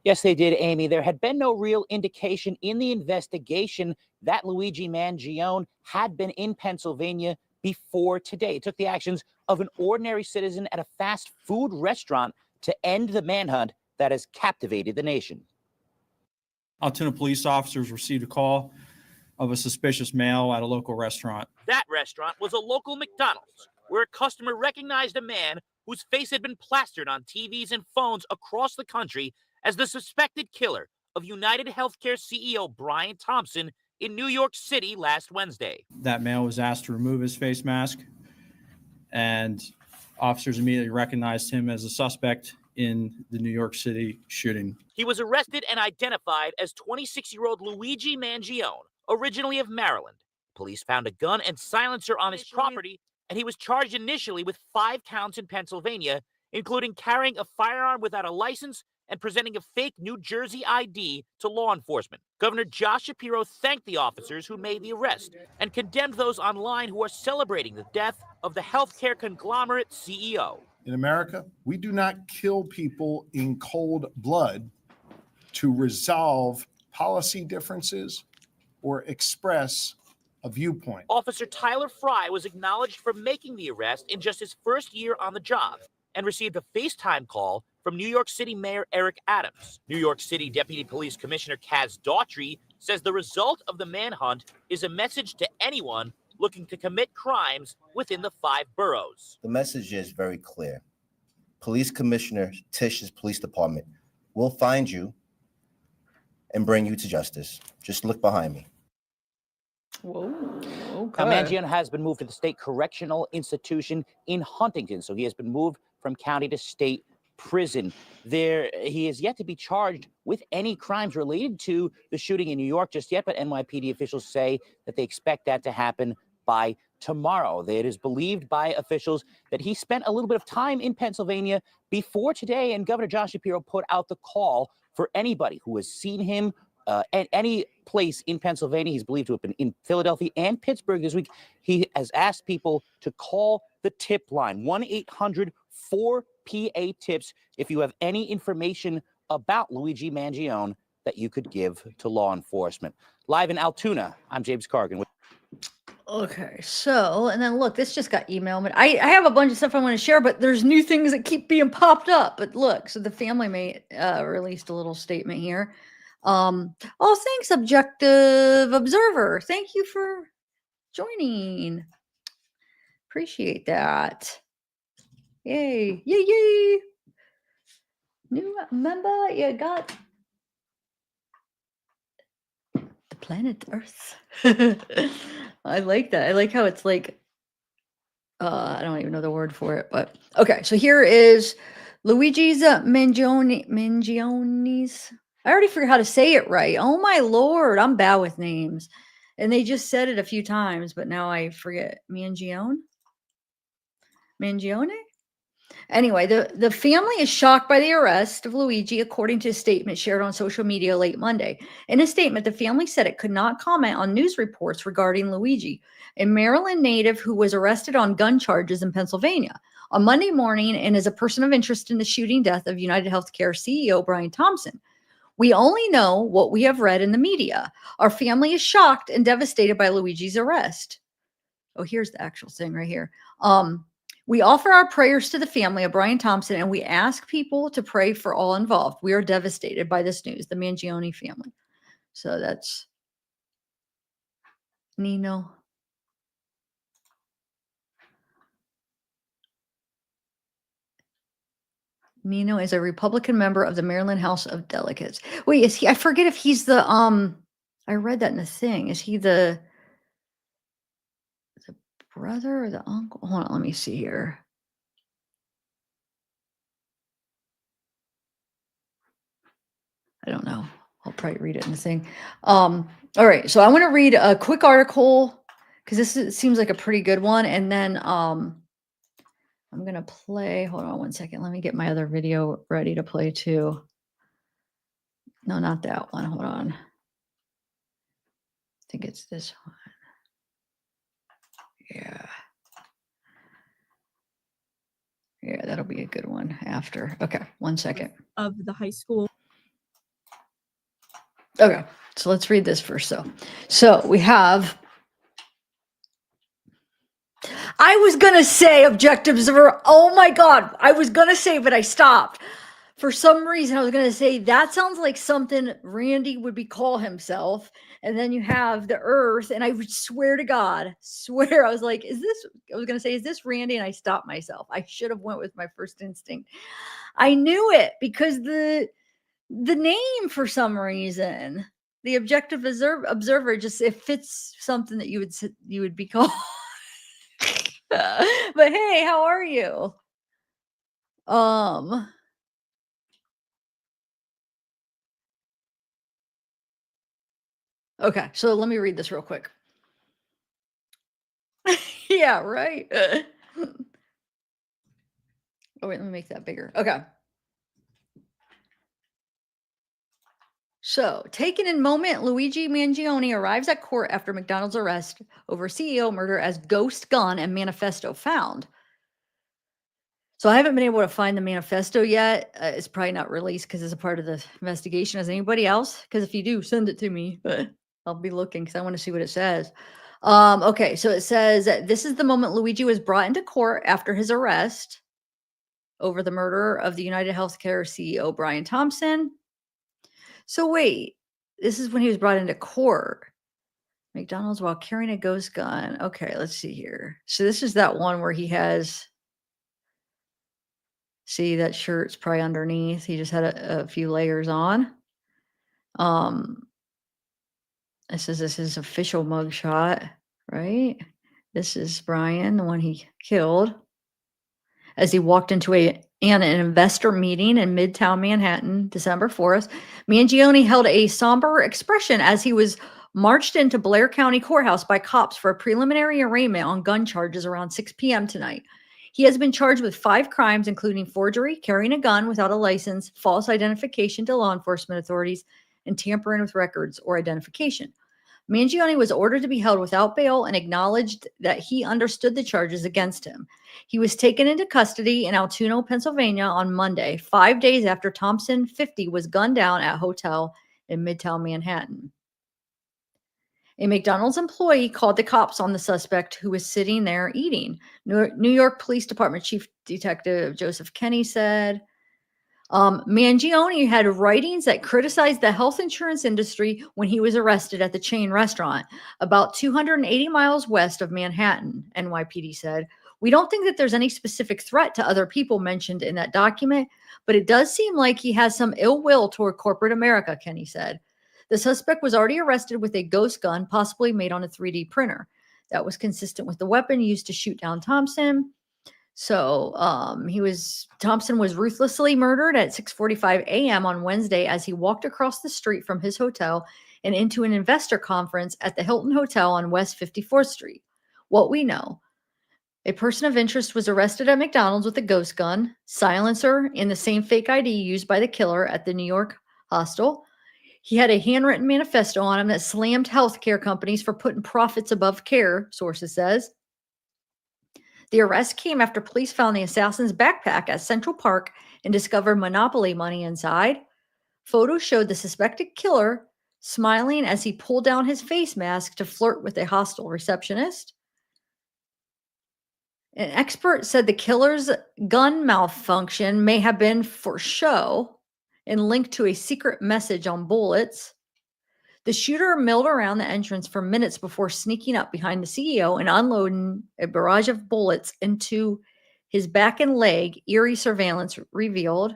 Yes, they did, Amy. There had been no real indication in the investigation that Luigi Mangione had been in Pennsylvania before today. It took the actions of an ordinary citizen at a fast food restaurant to end the manhunt that has captivated the nation. Altoona police officers received a call of a suspicious male at a local restaurant. That restaurant was a local McDonald's, where a customer recognized a man whose face had been plastered on TVs and phones across the country as the suspected killer of United Healthcare CEO Brian Thompson in New York City last Wednesday. That male was asked to remove his face mask, and officers immediately recognized him as a suspect in the New York City shooting. He was arrested and identified as 26-year-old Luigi Mangione, originally of Maryland. Police found a gun and silencer on his property, and he was charged initially with 5 counts in Pennsylvania, including carrying a firearm without a license and presenting a fake New Jersey ID to law enforcement. Governor Josh Shapiro thanked the officers who made the arrest and condemned those online who are celebrating the death of the healthcare conglomerate CEO. In America, we do not kill people in cold blood to resolve policy differences or express a viewpoint. Officer Tyler Fry was acknowledged for making the arrest in just his first year on the job and received a FaceTime call from New York City Mayor Eric Adams. New York City Deputy Police Commissioner Kaz Daughtry says the result of the manhunt is a message to anyone looking to commit crimes within the 5 boroughs. The message is very clear. Police Commissioner Tish's police department will find you and bring you to justice. Just look behind me. Whoa. Now, Mangione has been moved to the state correctional institution in Huntington, so he has been moved from county to state prison. He is yet to be charged with any crimes related to the shooting in New York just yet, but NYPD officials say that they expect that to happen by tomorrow. It is believed by officials that he spent a little bit of time in Pennsylvania before today, and Governor Josh Shapiro put out the call for anybody who has seen him at any place in Pennsylvania. He's believed to have been in Philadelphia and Pittsburgh this week. He has asked people to call the tip line, 1-800-4PA-TIPS, if you have any information about Luigi Mangione that you could give to law enforcement. Live in Altoona, I'm James Cargan. Okay, so, and then look, this just got emailed. I have a bunch of stuff I want to share, but there's new things that keep being popped up. But look, so the family mate released a little statement here. Oh, thanks, Objective Observer. Thank you for joining. Appreciate that. Yay, yay, yay. New member, you got the planet Earth. I like that. I like how it's like, I don't even know the word for it, but okay. So here is Luigi's Mangione's. I already forgot how to say it right. Oh my Lord, I'm bad with names. And they just said it a few times, but now I forget. Mangione? Anyway, the family is shocked by the arrest of Luigi, according to a statement shared on social media late Monday. In a statement, the family said it could not comment on news reports regarding Luigi, a Maryland native who was arrested on gun charges in Pennsylvania on Monday morning and is a person of interest in the shooting death of United Healthcare CEO Brian Thompson. We only know what we have read in the media. Our family is shocked and devastated by Luigi's arrest. Oh, here's the actual thing right here. We offer our prayers to the family of Brian Thompson, and we ask people to pray for all involved. We are devastated by this news, the Mangione family. So that's Nino. Nino is a Republican member of the Maryland House of Delegates. Wait, is he? I forget if he's the I read that in the thing. Is he the brother or the uncle? Hold on, let me see here. I don't know. I'll probably read it in the thing. All right, so I want to read a quick article because this seems like a pretty good one, and then I'm gonna play. Hold on one second. Let me get my other video ready to play too. No, not that one. Hold on. I think it's this one. Yeah. Yeah, that'll be a good one after. Okay, one second. Of the high school. Okay, so let's read this first. So we have. I was gonna say Objective Observer. Oh my God, I was gonna say, but I stopped. For some reason, I was gonna say that sounds like something Randy would call himself. And then you have the Earth, and I would swear to God, I was like, is this Randy? And I stopped myself. I should have went with my first instinct. I knew it because the name, for some reason, the Objective Observer, just it fits something that you would be called. But hey, how are you? Okay, so let me read this real quick. Yeah, right. Oh, wait, let me make that bigger. Okay. So, taken in moment, Luigi Mangione arrives at court after McDonald's arrest over CEO murder as ghost gun and manifesto found. So I haven't been able to find the manifesto yet. It's probably not released because it's a part of the investigation. As anybody else? Because if you do, send it to me. But I'll be looking because I want to see what it says. Okay, so it says that this is the moment Luigi was brought into court after his arrest over the murder of the United Healthcare CEO Brian Thompson. So wait, this is when he was brought into court. McDonald's while carrying a ghost gun. Okay, let's see here. So this is that one where he has, see that shirt's probably underneath. He just had a few layers on. It says this is official mugshot, right? This is Brian, the one he killed, as he walked into an investor meeting in Midtown Manhattan, December 4th. Mangione held a somber expression as he was marched into Blair County Courthouse by cops for a preliminary arraignment on gun charges around 6 p.m. tonight. He has been charged with 5 crimes, including forgery, carrying a gun without a license, false identification to law enforcement authorities, and tampering with records or identification. Mangione was ordered to be held without bail and acknowledged that he understood the charges against him. He was taken into custody in Altoona, Pennsylvania on Monday, 5 days after Thompson, 50, was gunned down at a hotel in Midtown Manhattan. A McDonald's employee called the cops on the suspect who was sitting there eating. New York Police Department Chief Detective Joseph Kenney said, Mangione had writings that criticized the health insurance industry when he was arrested at the chain restaurant about 280 miles west of Manhattan, NYPD said. We don't think that there's any specific threat to other people mentioned in that document, but it does seem like he has some ill will toward corporate America, Kenney said. The suspect was already arrested with a ghost gun, possibly made on a 3D printer. That was consistent with the weapon used to shoot down Thompson. So Thompson was ruthlessly murdered at 6:45 a.m. on Wednesday as he walked across the street from his hotel and into an investor conference at the Hilton Hotel on West 54th Street. What we know, a person of interest was arrested at McDonald's with a ghost gun, silencer, and the same fake ID used by the killer at the New York hostel. He had a handwritten manifesto on him that slammed healthcare companies for putting profits above care, sources says. The arrest came after police found the assassin's backpack at Central Park and discovered Monopoly money inside. Photos showed the suspected killer smiling as he pulled down his face mask to flirt with a hostile receptionist. An expert said the killer's gun malfunction may have been for show and linked to a secret message on bullets. The shooter milled around the entrance for minutes before sneaking up behind the CEO and unloading a barrage of bullets into his back and leg, eerie surveillance revealed.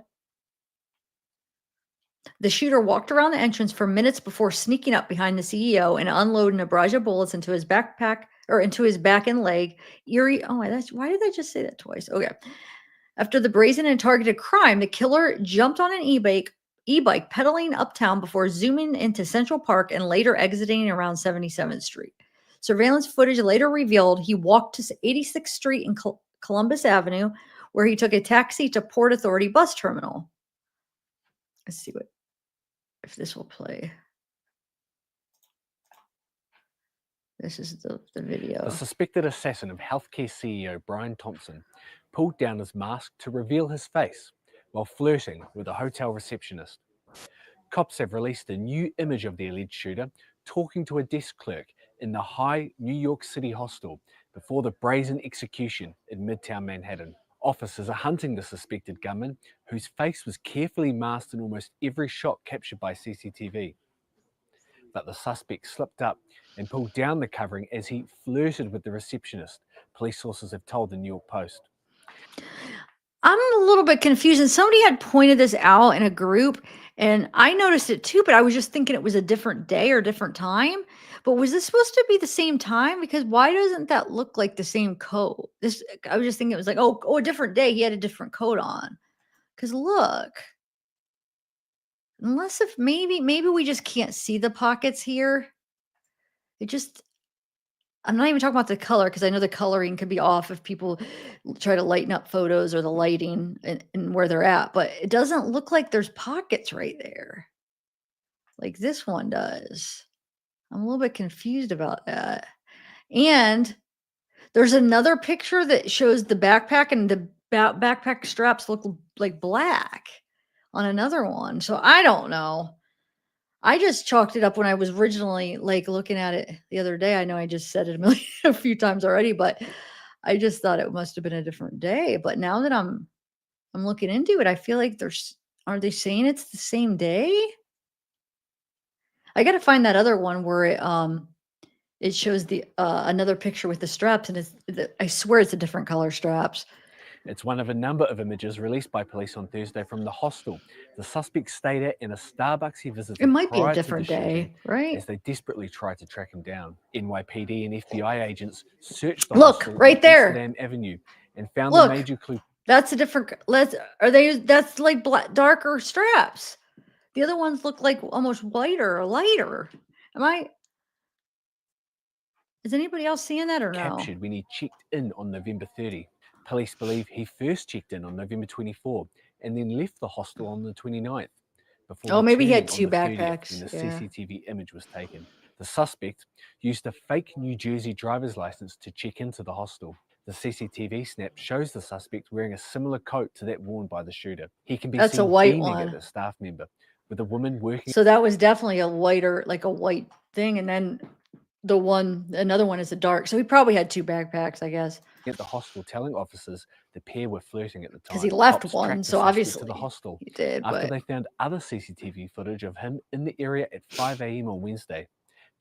The shooter walked around the entrance for minutes before sneaking up behind the CEO and unloading a barrage of bullets into his backpack or into his back and leg. Eerie. Oh, why did I just say that twice? Okay. After the brazen and targeted crime, the killer jumped on an e-bike pedaling uptown before zooming into Central Park and later exiting around 77th Street. Surveillance footage later revealed he walked to 86th Street and Columbus Avenue, where he took a taxi to Port Authority bus terminal. Let's see if this will play. This is the video. The suspected assassin of healthcare CEO Brian Thompson pulled down his mask to reveal his face while flirting with a hotel receptionist. Cops have released a new image of the alleged shooter talking to a desk clerk in the high New York City hostel before the brazen execution in Midtown Manhattan. Officers are hunting the suspected gunman, whose face was carefully masked in almost every shot captured by CCTV. But the suspect slipped up and pulled down the covering as he flirted with the receptionist, police sources have told the New York Post. I'm a little bit confused, and somebody had pointed this out in a group, and I noticed it too, but I was just thinking it was a different day or different time. But was this supposed to be the same time? Because why doesn't that look like the same coat? I was just thinking it was like, oh, a different day. He had a different coat on. Because look, unless if maybe we just can't see the pockets here. I'm not even talking about the color, because I know the coloring could be off if people try to lighten up photos or the lighting and where they're at, but it doesn't look like there's pockets right there like this one does. I'm a little bit confused about that. And there's another picture that shows the backpack, and the backpack straps look like black on another one. So I don't know. I just chalked it up when I was originally like looking at it the other day. I know I just said it a few times already, but I just thought it must have been a different day. But now that I'm looking into it, I feel like are they saying it's the same day? I got to find that other one where it shows the another picture with the straps, and I swear it's a different color straps. It's one of a number of images released by police on Thursday from the hostel the suspect stayed at in a Starbucks he visited. It might be a prior to the different day, shooting, right? As they desperately tried to track him down. NYPD and FBI agents searched the Look, hostel right on there. Amsterdam Avenue and found Look, the major clue. That's a different. That's like darker straps. The other ones look like almost whiter or lighter. Is anybody else seeing that or no? Captured when he checked in on November 30. Police believe he first checked in on November 24 and then left the hostel on the 29th. Before maybe he had returning two on the 30th backpacks. when the Yeah. CCTV image was taken. The suspect used a fake New Jersey driver's license to check into the hostel. The CCTV snap shows the suspect wearing a similar coat to that worn by the shooter. He can be That's a seen white beaming one. at the staff member with a woman working. So that was definitely a whiter, like a white thing, and then another one is a dark. So he probably had two backpacks, I guess. At the hostel, telling officers the pair were flirting at the time. Because he left Cops one, tracked the so suspect obviously to the hostel he did. after But they found other CCTV footage of him in the area at 5 a.m. on Wednesday,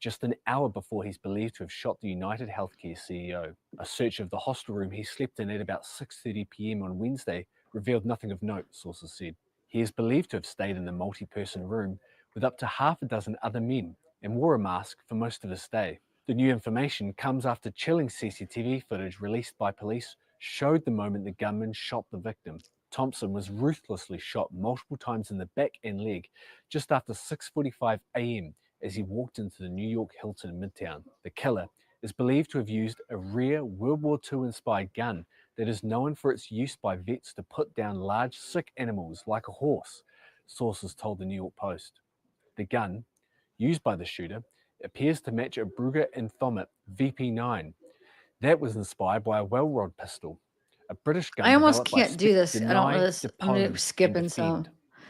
just an hour before he's believed to have shot the United Healthcare CEO. A search of the hostel room he slept in at about 6:30 p.m. on Wednesday revealed nothing of note, sources said. He is believed to have stayed in the multi-person room with up to half a dozen other men and wore a mask for most of his stay. The new information comes after chilling CCTV footage released by police showed the moment the gunman shot the victim. Thompson was ruthlessly shot multiple times in the back and leg just after 6:45 a.m. as he walked into the New York Hilton in Midtown. The killer is believed to have used a rare World War II inspired gun that is known for its use by vets to put down large sick animals like a horse, sources told the New York Post. The gun, used by the shooter, appears to match a Brugger and Thomet VP9. That was inspired by a well-rod pistol, a British gun. I almost developed by can't do this. I don't know this. I'm skipping some.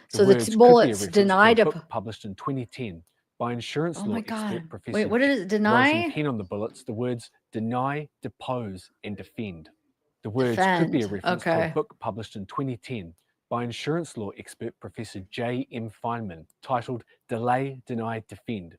So the bullets denied a book published in 2010 by insurance law expert Professor. Wait, what did it deny? Writing pen on the bullets, the words deny, depose, and defend. The words could be a reference to a book published in 2010 by insurance law expert Professor J.M. Feynman titled Delay, Deny, Defend: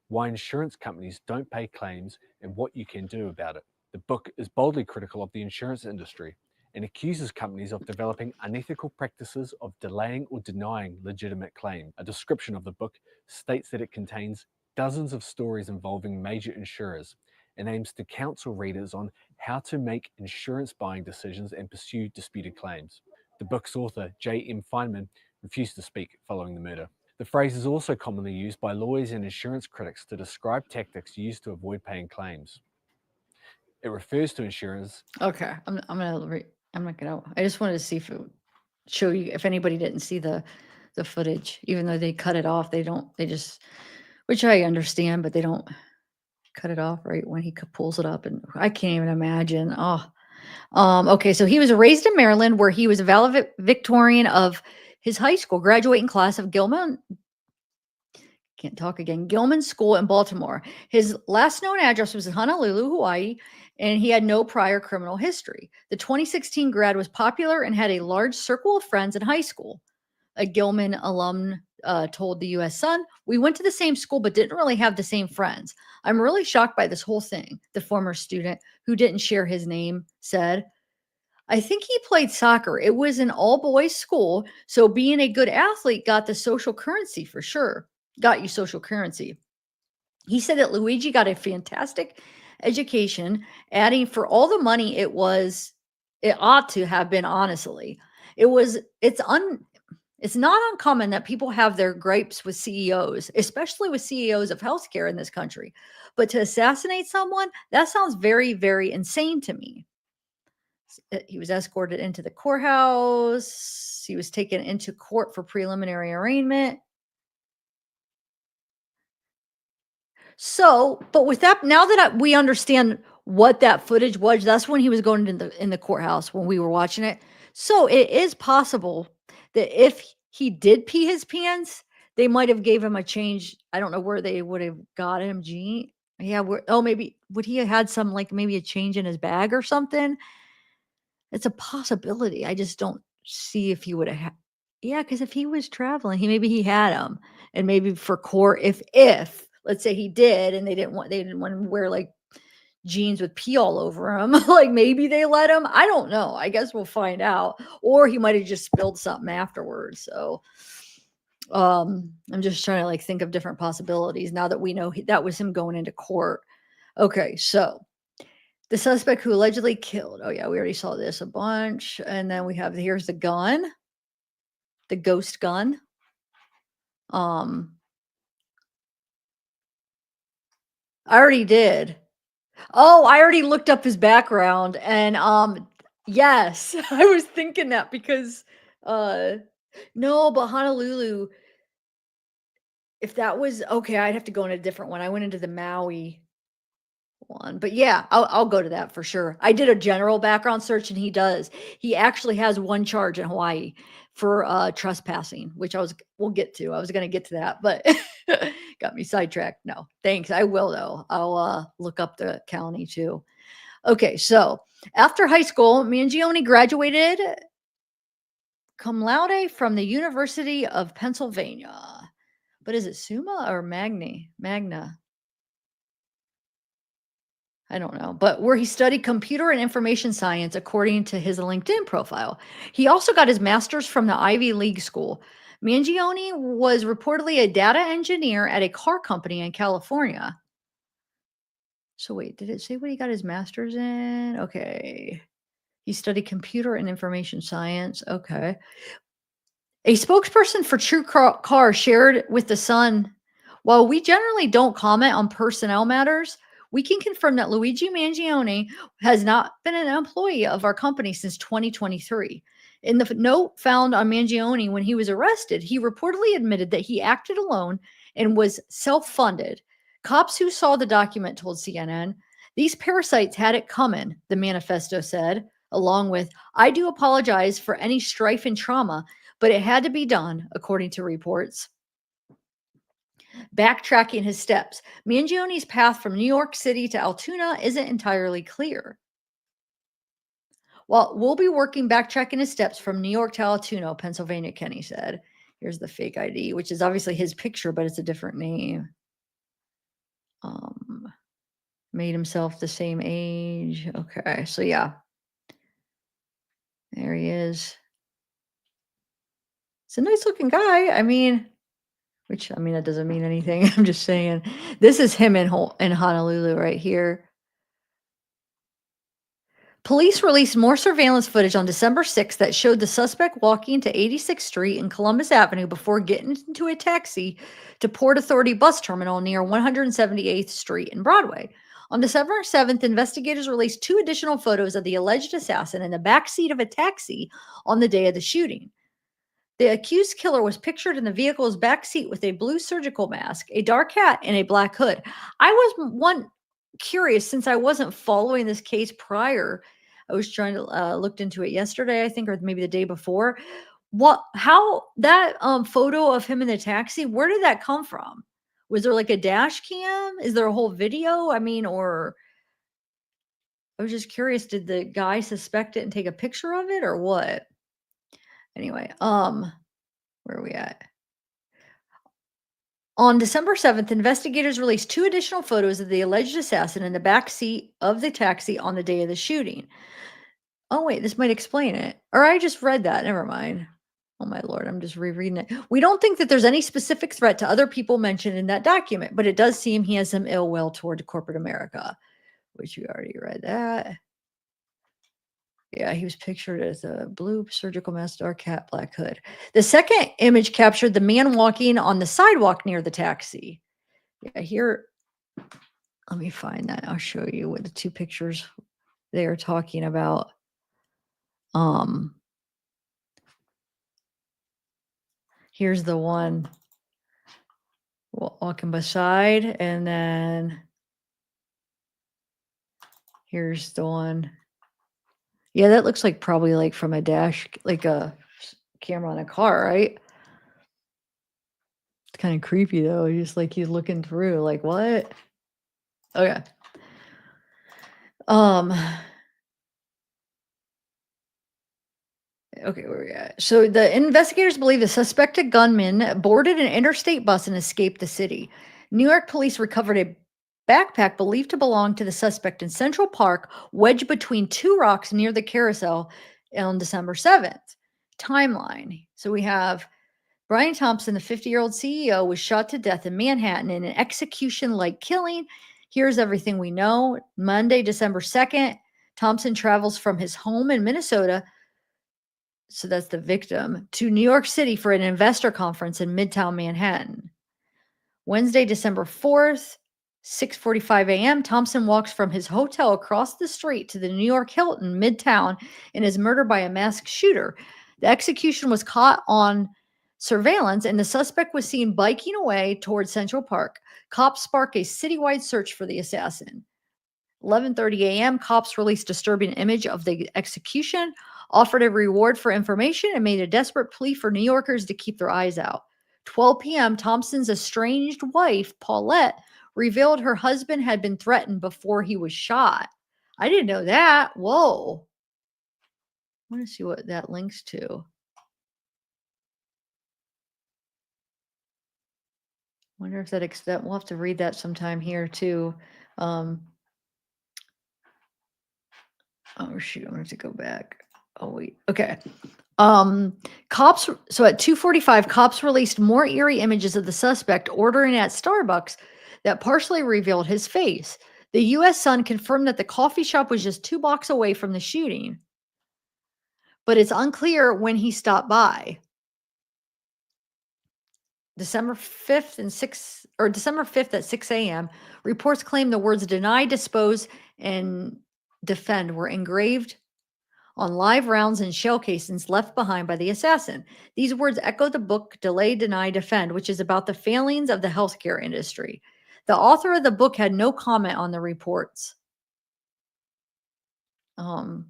Why Insurance Companies Don't Pay Claims and What You Can Do About It. The book is boldly critical of the insurance industry and accuses companies of developing unethical practices of delaying or denying legitimate claims. A description of the book states that it contains dozens of stories involving major insurers and aims to counsel readers on how to make insurance buying decisions and pursue disputed claims. The book's author, J.M. Feynman, refused to speak following the murder. The phrase is also commonly used by lawyers and insurance critics to describe tactics used to avoid paying claims. It refers to insurers. Okay, I'm not gonna. I just wanted to see if it would show you if anybody didn't see the footage, even though they cut it off. They don't. They just, which I understand, but they don't cut it off right when he pulls it up, and I can't even imagine. Okay, so he was raised in Maryland, where he was a valedictorian of his high school, graduating class of Gilman School in Baltimore. His last known address was in Honolulu, Hawaii, and he had no prior criminal history. The 2016 grad was popular and had a large circle of friends in high school. A Gilman alum told the U.S. Sun, "We went to the same school but didn't really have the same friends. I'm really shocked by this whole thing," the former student, who didn't share his name, said. I think he played soccer. It was an all-boys school, so being a good athlete got the social currency for sure. Got you social currency. He said that Luigi got a fantastic education, adding for all the money it ought to have been, honestly. It's not uncommon that people have their gripes with CEOs, especially with CEOs of healthcare in this country. But to assassinate someone, that sounds very, very insane to me. He was escorted into the courthouse. He was taken into court for preliminary arraignment. So, but with that, now that we understand what that footage was, that's when he was going in the courthouse when we were watching it. So it is possible that if he did pee his pants, they might have gave him a change. I don't know where they would have got him. Gene. Yeah. Maybe would he have had some, like maybe a change in his bag or something? It's a possibility. I just don't see if he would have. Yeah, because if he was traveling, maybe he had them, and maybe for court, if let's say he did, and they didn't want to wear like jeans with pee all over him, like maybe they let him. I don't know. I guess we'll find out, or he might have just spilled something afterwards. So, I'm just trying to like think of different possibilities now that we know that was him going into court. Okay, so the suspect who allegedly killed. Oh yeah, we already saw this a bunch, and then we have here's the gun, the ghost gun. I already did. Oh, I already looked up his background, and yes, I was thinking that because no, but Honolulu. If that was okay, I'd have to go in a different one. I went into the Maui one, but yeah, I'll go to that for sure. I did a general background search, and he actually has one charge in Hawaii for trespassing, which we'll get to. I was going to get to that, but got me sidetracked. No, thanks. I will though. I'll look up the county too. Okay, so after high school, Mangione graduated cum laude from the University of Pennsylvania. But is it Summa or Magna? I don't know, but where he studied computer and information science, according to his LinkedIn profile. He also got his master's from the Ivy League school. Mangione was reportedly a data engineer at a car company in California. So wait, did it say what he got his master's in? Okay. He studied computer and information science. Okay. A spokesperson for True Car shared with The Sun, while we generally don't comment on personnel matters, we can confirm that Luigi Mangione has not been an employee of our company since 2023. In the note found on Mangione when he was arrested, he reportedly admitted that he acted alone and was self-funded. Cops who saw the document told CNN, "These parasites had it coming," the manifesto said, along with, "I do apologize for any strife and trauma, but it had to be done," according to reports. Backtracking his steps, Mangione's path from New York City to Altoona isn't entirely clear. Well, we'll be backtracking his steps from New York to Altoona, Pennsylvania, Kenny said. Here's the fake ID, which is obviously his picture, but it's a different name. Made himself the same age. Okay, so yeah. There he is. It's a nice looking guy. That doesn't mean anything. I'm just saying. This is him in Honolulu right here. Police released more surveillance footage on December 6th that showed the suspect walking to 86th Street and Columbus Avenue before getting into a taxi to Port Authority bus terminal near 178th Street and Broadway. On December 7th, investigators released 2 additional photos of the alleged assassin in the backseat of a taxi on the day of the shooting. The accused killer was pictured in the vehicle's backseat with a blue surgical mask, a dark hat, and a black hood. I was curious, since I wasn't following this case prior. I was trying to looked into it yesterday, I think, or maybe the day before. How that photo of him in the taxi, where did that come from? Was there like a dash cam? Is there a whole video? Or I was just curious, did the guy suspect it and take a picture of it or what? Anyway, where are we at? On December 7th, investigators released 2 additional photos of the alleged assassin in the back seat of the taxi on the day of the shooting. Oh, wait, this might explain it. Or I just read that. Never mind. Oh, my Lord, I'm just rereading it. We don't think that there's any specific threat to other people mentioned in that document, but it does seem he has some ill will toward corporate America, which we already read that. Yeah, he was pictured as a blue surgical mask, dark hat, black hood. The second image captured the man walking on the sidewalk near the taxi. Yeah, here, let me find that. I'll show you what the 2 pictures they are talking about. Here's the one walking beside, and then here's the one. Yeah, that looks like probably like from a dash, like a camera on a car, right? It's kind of creepy though. Just like he's looking through, like what? Okay. Okay, where we at? So the investigators believe the suspected gunman boarded an interstate bus and escaped the city. New York police recovered a backpack believed to belong to the suspect in Central Park, wedged between two rocks near the carousel on December 7th. Timeline. So we have Brian Thompson, the 50-year-old CEO, was shot to death in Manhattan in an execution-like killing. Here's everything we know. Monday, December 2nd, Thompson travels from his home in Minnesota, so that's the victim, to New York City for an investor conference in Midtown Manhattan. Wednesday, December 4th, 6:45 a.m., Thompson walks from his hotel across the street to the New York Hilton Midtown and is murdered by a masked shooter. The execution was caught on surveillance, and the suspect was seen biking away towards Central Park. Cops spark a citywide search for the assassin. 11:30 a.m., cops released disturbing image of the execution, offered a reward for information, and made a desperate plea for New Yorkers to keep their eyes out. 12 p.m., Thompson's estranged wife, Paulette, revealed her husband had been threatened before he was shot. I didn't know that. Whoa. I want to see what that links to. Wonder if that we'll have to read that sometime here too. Oh shoot, I wanted to go back. Oh wait, okay. Cops, so at 2:45, cops released more eerie images of the suspect ordering at Starbucks that partially revealed his face. The U.S. Sun confirmed that the coffee shop was just 2 blocks away from the shooting, but it's unclear when he stopped by. December 5th at 6 a.m., reports claim the words deny, dispose, and defend were engraved on live rounds and shell casings left behind by the assassin. These words echo the book Delay, Deny, Defend, which is about the failings of the healthcare industry. The author of the book had no comment on the reports. 8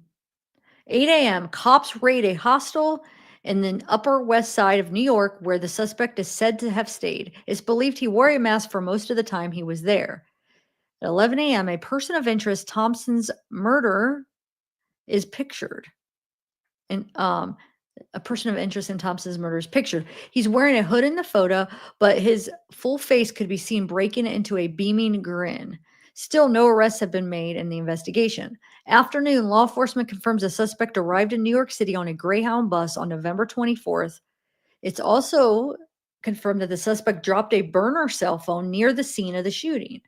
a.m., cops raid a hostel in the Upper West Side of New York where the suspect is said to have stayed. It's believed he wore a mask for most of the time he was there. At 11 a.m., a person of interest, Thompson's murderer, is pictured. And a person of interest in Thompson's murder is pictured. He's wearing a hood in the photo, but his full face could be seen breaking into a beaming grin. Still, no arrests have been made in the investigation. Afternoon, law enforcement confirms a suspect arrived in New York City on a Greyhound bus on November 24th. It's also confirmed that the suspect dropped a burner cell phone near the scene of the shooting.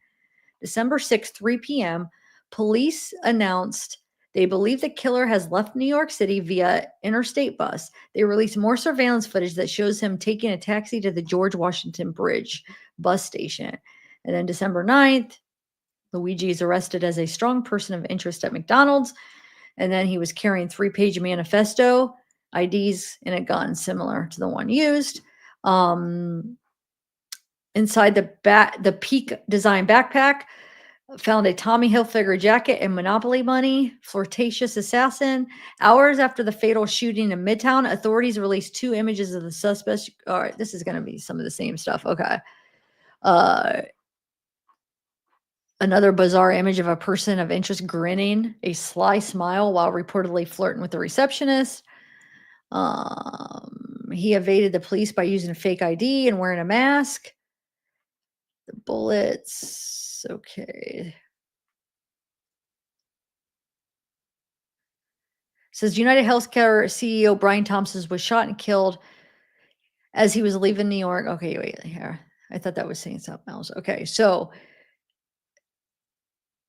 December 6th, 3 p.m., police announced they believe the killer has left New York City via interstate bus. They released more surveillance footage that shows him taking a taxi to the George Washington Bridge bus station. And then December 9th, Luigi is arrested as a strong person of interest at McDonald's. And then he was carrying 3-page manifesto, IDs, and a gun similar to the one used. Inside the Peak design backpack, found a Tommy Hilfiger jacket and Monopoly money. Flirtatious assassin. Hours after the fatal shooting in Midtown, authorities released 2 images of the suspect. All right, this is going to be some of the same stuff. Okay. Another bizarre image of a person of interest grinning, a sly smile while reportedly flirting with the receptionist. He evaded the police by using a fake ID and wearing a mask. The bullets. Okay. Says United Healthcare CEO Brian Thompson was shot and killed as he was leaving New York. Okay, wait here. I thought that was saying something else. Okay, so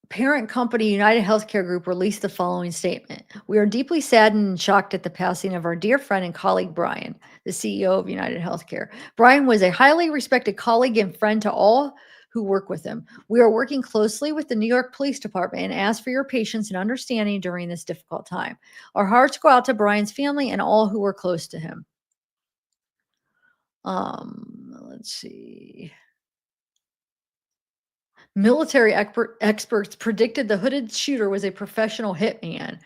parent company United Healthcare Group released the following statement. We are deeply saddened and shocked at the passing of our dear friend and colleague, Brian, the CEO of United Healthcare. Brian was a highly respected colleague and friend to all who work with him. We are working closely with the New York Police Department and ask for your patience and understanding during this difficult time. Our hearts go out to Brian's family and all who were close to him. Let's see. Military experts predicted the hooded shooter was a professional hitman.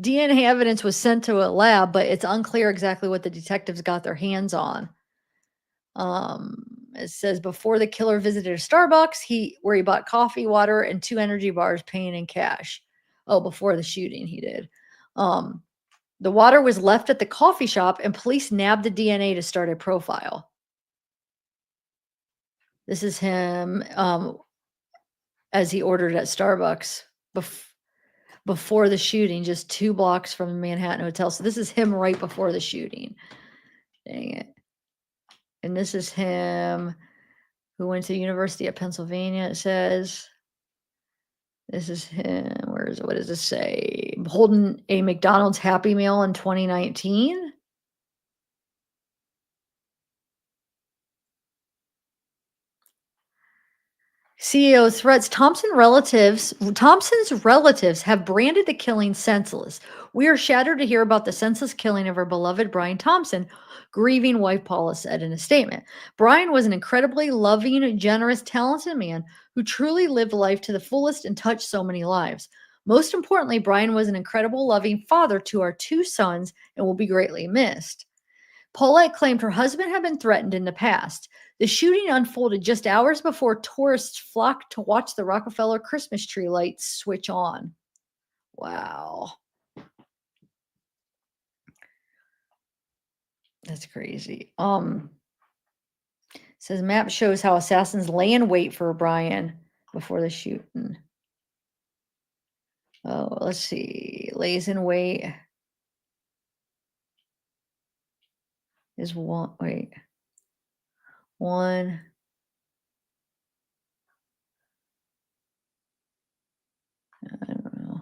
DNA evidence was sent to a lab, but it's unclear exactly what the detectives got their hands on. It says before the killer visited a Starbucks, where he bought coffee, water, and 2 energy bars, paying in cash. Oh, before the shooting, he did. The water was left at the coffee shop, and police nabbed the DNA to start a profile. This is him as he ordered at Starbucks before the shooting, just 2 blocks from the Manhattan Hotel. So this is him right before the shooting. Dang it. And this is him who went to the University of Pennsylvania, it says. This is him. Where is it? What does it say? Holding a McDonald's Happy Meal in 2019. CEO threats. Thompson's relatives have branded the killing senseless. We are shattered to hear about the senseless killing of our beloved Brian Thompson, grieving wife Paula said in a statement. Brian was an incredibly loving, generous, talented man who truly lived life to the fullest and touched so many lives. Most importantly, Brian was an incredible, loving father to our 2 sons and will be greatly missed. Paulette claimed her husband had been threatened in the past. The shooting unfolded just hours before tourists flocked to watch the Rockefeller Christmas tree lights switch on. Wow. That's crazy. Says map shows how assassins lay in wait for Brian before the shooting. Oh, let's see. Lays in wait is one. Wait. 1. I don't know.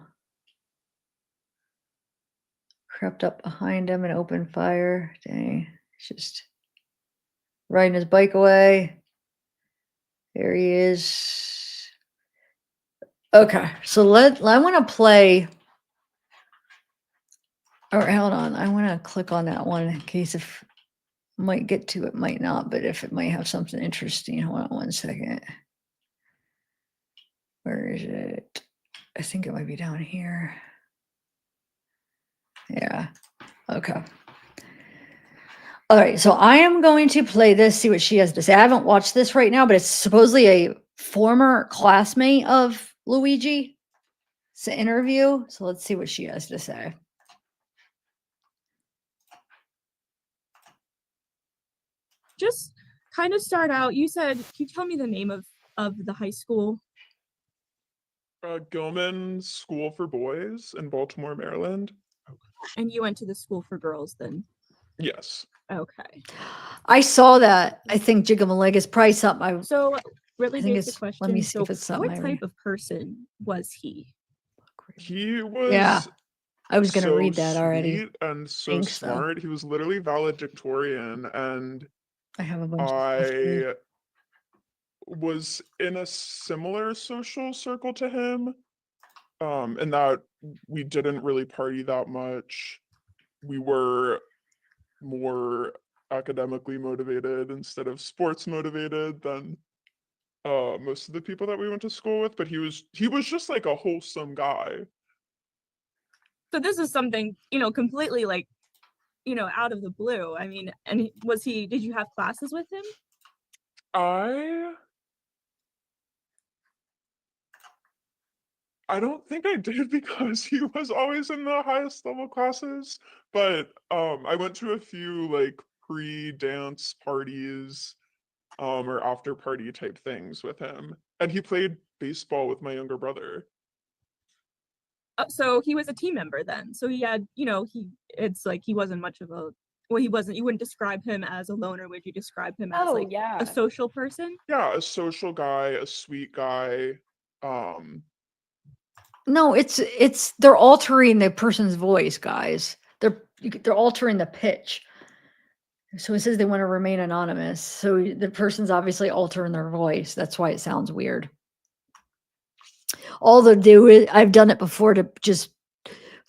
Crept up behind him and opened fire. Dang. It's just riding his bike away. There he is. Okay. So I want to play. Or hold on. I want to click on that one in case if might get to it, might not, but if it might have something interesting. Hold on 1 second. Where is it? I think it might be down here. Yeah. Okay. All right. So I am going to play this, see what she has to say. I haven't watched this right now, but it's supposedly a former classmate of Luigi. It's an interview. So let's see what she has to say. Just kind of start out. You said, can you tell me the name of the high school? Gilman School for Boys in Baltimore, Maryland. And you went to the school for girls then? Yes. Okay. I saw that. I think Jigamaleg is probably something. So really I think basic it's, question. let me see So if it's something. what type of person was he? He was Yeah. I was going to so read that already. sweet and so Think so. smart. He was literally valedictorian, and I have a bunch of stuff too. I was in a similar social circle to him, in that we didn't really party that much. We were more academically motivated instead of sports motivated than most of the people that we went to school with, but he was just like a wholesome guy. So this is something, completely like, out of the blue. I mean, and did you have classes with him? I don't think I did because he was always in the highest level classes, but I went to a few like pre-dance parties or after party type things with him, and he played baseball with my younger brother. So he was a team member then. So he had, it's like he wasn't much of a, well, you wouldn't describe him as a loner. Would you describe him as a social person? Yeah, a social guy, a sweet guy. No, they're altering the person's voice, guys. They're altering the pitch. So it says they want to remain anonymous. So the person's obviously altering their voice. That's why it sounds weird. All they do is, I've done it before to just,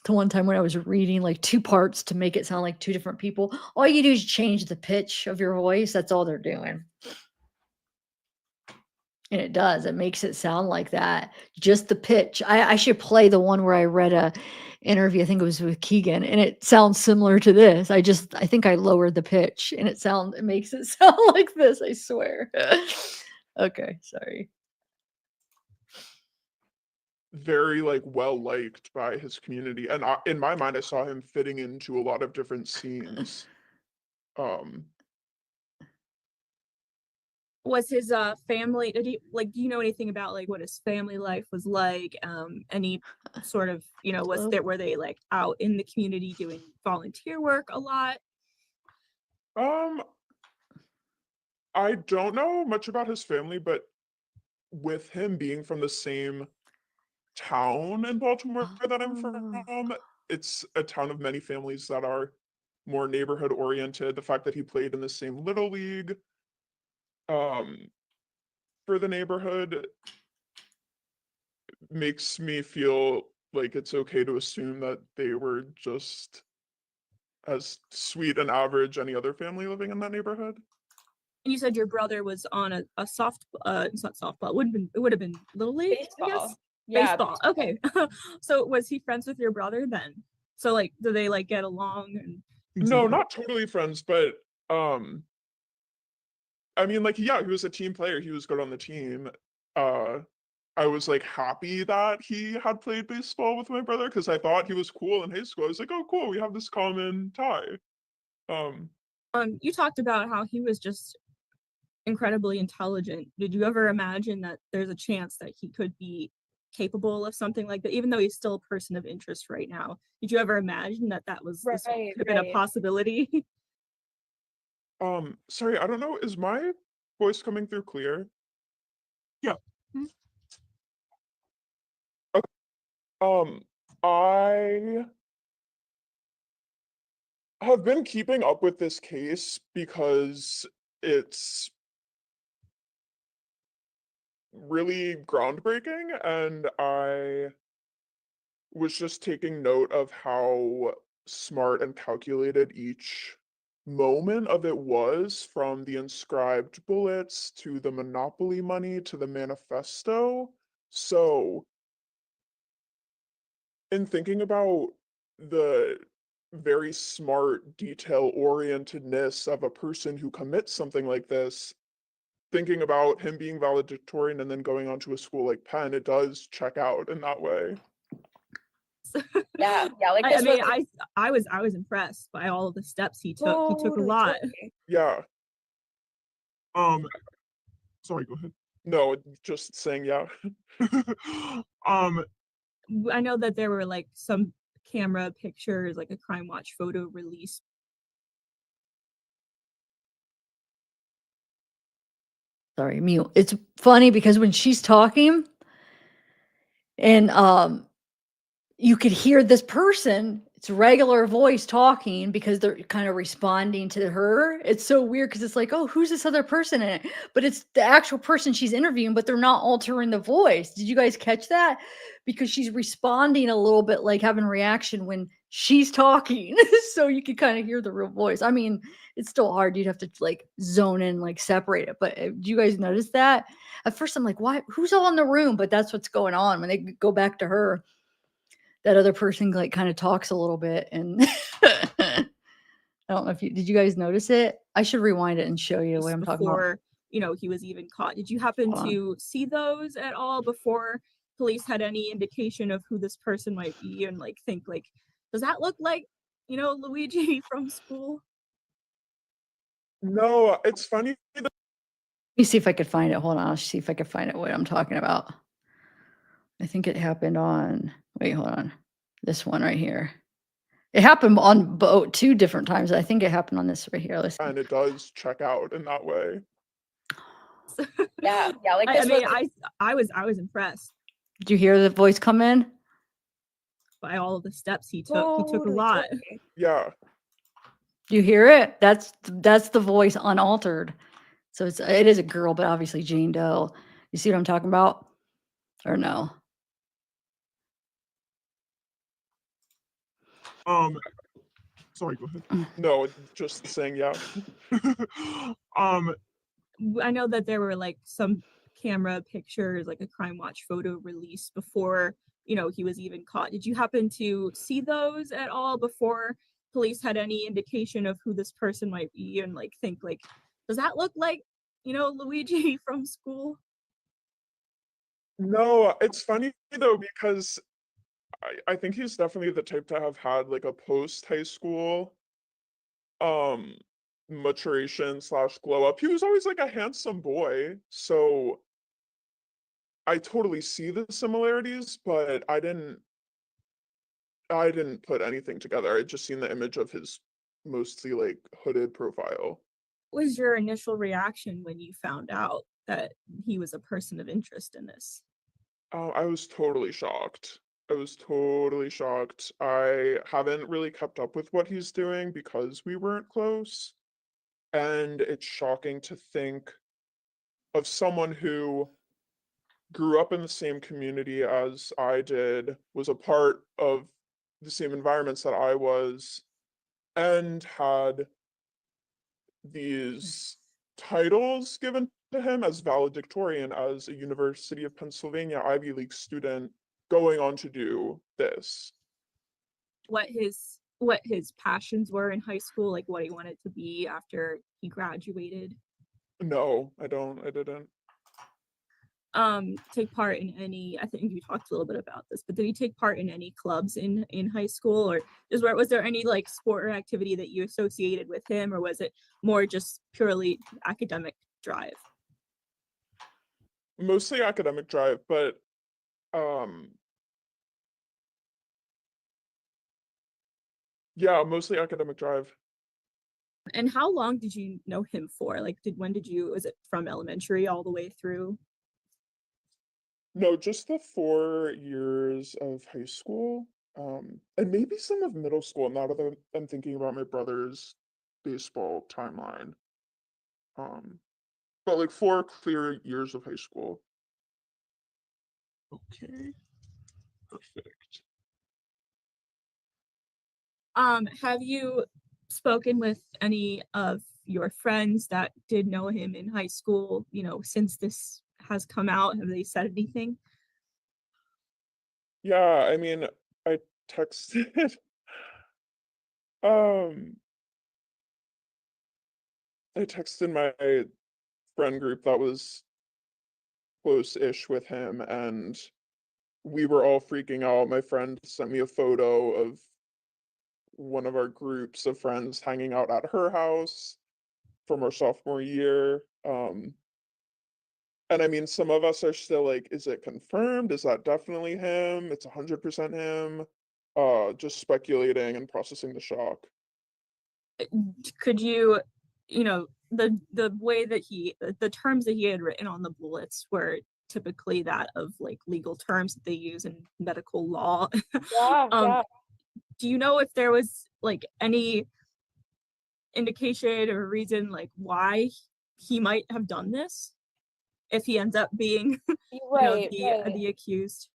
the one time when I was reading like 2 parts to make it sound like 2 different people. All you do is change the pitch of your voice. That's all they're doing. And it does. It makes it sound like that. Just the pitch. I should play the one where I read a interview, I think it was with Keegan, and it sounds similar to this. I think I lowered the pitch and it makes it sound like this, I swear. Okay, sorry. Very like well liked by his community, and in my mind I saw him fitting into a lot of different scenes. Was his family, did he like, do you know anything about like what his family life was like? Any sort of, you know, were they like out in the community doing volunteer work a lot? I don't know much about his family, but with him being from the same town in Baltimore that I'm from, it's a town of many families that are more neighborhood oriented. The fact that he played in the same little league for the neighborhood makes me feel like it's okay to assume that they were just as sweet and average any other family living in that neighborhood. And you said your brother was on a soft, it's not softball, it would have been Little League, I guess? Yeah, Baseball, okay. So was he friends with your brother then? So like, do they like get along? And No, not totally friends, but I mean, like, yeah, he was a team player. He was good on the team. I was like happy that he had played baseball with my brother because I thought he was cool in high school. I was like, oh, cool, we have this common tie. You talked about how he was just incredibly intelligent. Did you ever imagine that there's a chance that he could be capable of something like that, even though he's still a person of interest right now? Did you ever imagine that this could have been a possibility? Sorry, I don't know. Is my voice coming through clear? Yeah. Okay. I have been keeping up with this case because it's really groundbreaking, and I was just taking note of how smart and calculated each moment of it was, from the inscribed bullets to the Monopoly money to the Manifesto. So, in thinking about the very smart detail-orientedness of a person who commits something like this, thinking about him being valedictorian and then going on to a school like Penn, it does check out in that way. Yeah, like I was impressed by all of the steps he took. He took a lot. Yeah. Sorry, go ahead. No, just saying, yeah. I know that there were like some camera pictures, like a Crime Watch photo release. Sorry, mute. It's funny because when she's talking and you could hear this person, it's regular voice talking because they're kind of responding to her. It's so weird because it's like, oh, who's this other person in it? But it's the actual person she's interviewing, but they're not altering the voice. Did you guys catch that? Because she's responding a little bit, like having reaction when she's talking. So you could kind of hear the real voice. I mean, it's still hard. You'd have to like zone in, like separate it. But do you guys notice that? At first I'm like, why? Who's all in the room? But that's what's going on when they go back to her. That other person like kind of talks a little bit, and I don't know if did you guys notice it? I should rewind it and show you what I'm talking about. Before, you know, he was even caught. Did you happen to see those at all before police had any indication of who this person might be, and like think like, does that look like, you know, Luigi from school? No, it's funny. Let me see if I could find it. Hold on, I'll see if I could find it. What I'm talking about. I think it happened on. Wait, hold on. This one right here. It happened on both 2 different times. I think it happened on this right here. Listen. And it does check out in that way. Yeah, like I was impressed. Did you hear the voice come in? By all of the steps he took. He took a lot. Yeah. Do you hear it? That's the voice unaltered. So it is a girl, but obviously Jane Doe. You see what I'm talking about? Or no? Sorry, go ahead. No, just saying, yeah. I know that there were like some camera pictures, like a Crime Watch photo release before, he was even caught. Did you happen to see those at all before police had any indication of who this person might be and like think like, does that look like, Luigi from school? No, it's funny though, because I think he's definitely the type to have had like a post high school maturation / glow up. He was always like a handsome boy, so I totally see the similarities, but I didn't put anything together. I just seen the image of his mostly like hooded profile. What was your initial reaction when you found out that he was a person of interest in this? I was totally shocked. I haven't really kept up with what he's doing because we weren't close. And it's shocking to think of someone who grew up in the same community as I did, was a part of the same environments that I was, and had these titles given to him as valedictorian, as a University of Pennsylvania Ivy League student, going on to do this. What his passions were in high school, like what he wanted to be after he graduated? No, I didn't. Take part in any, I think you talked a little bit about this, but did he take part in any clubs in high school, or was there any like sport or activity that you associated with him, or was it more just purely academic drive? Mostly academic drive, but yeah, mostly academic drive. And how long did you know him for? Like, was it from elementary all the way through? No, just the 4 years of high school, and maybe some of middle school, now that I'm thinking about my brother's baseball timeline. But like 4 clear years of high school. Okay, perfect. Have you spoken with any of your friends that did know him in high school, since this has come out? Have they said anything? Yeah, I mean, I texted um I texted my friend group that was close-ish with him, and we were all freaking out. My friend sent me a photo of one of our groups of friends hanging out at her house from our sophomore year. And I mean, some of us are still like, is it confirmed? Is that definitely him? It's 100% him. Just speculating and processing the shock. Could you, the way that the terms that he had written on the bullets were typically that of like legal terms that they use in medical law. Yeah. Do you know if there was like any indication or reason like why he might have done this if he ends up being the accused?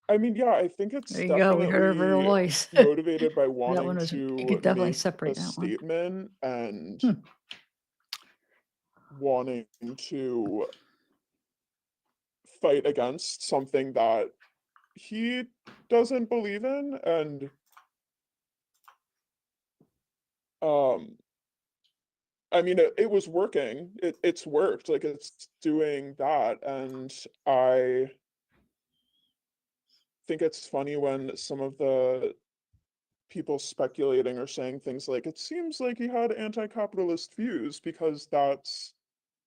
I mean, yeah, I think it's There you go. We heard her definitely voice. motivated by That one wanting was, to you could definitely make separate a that one. statement and wanting to fight against something that he doesn't believe in. And I mean, it was working. It's worked. Like, it's doing that. And I think it's funny when some of the people speculating are saying things like, it seems like he had anti-capitalist views, because that's,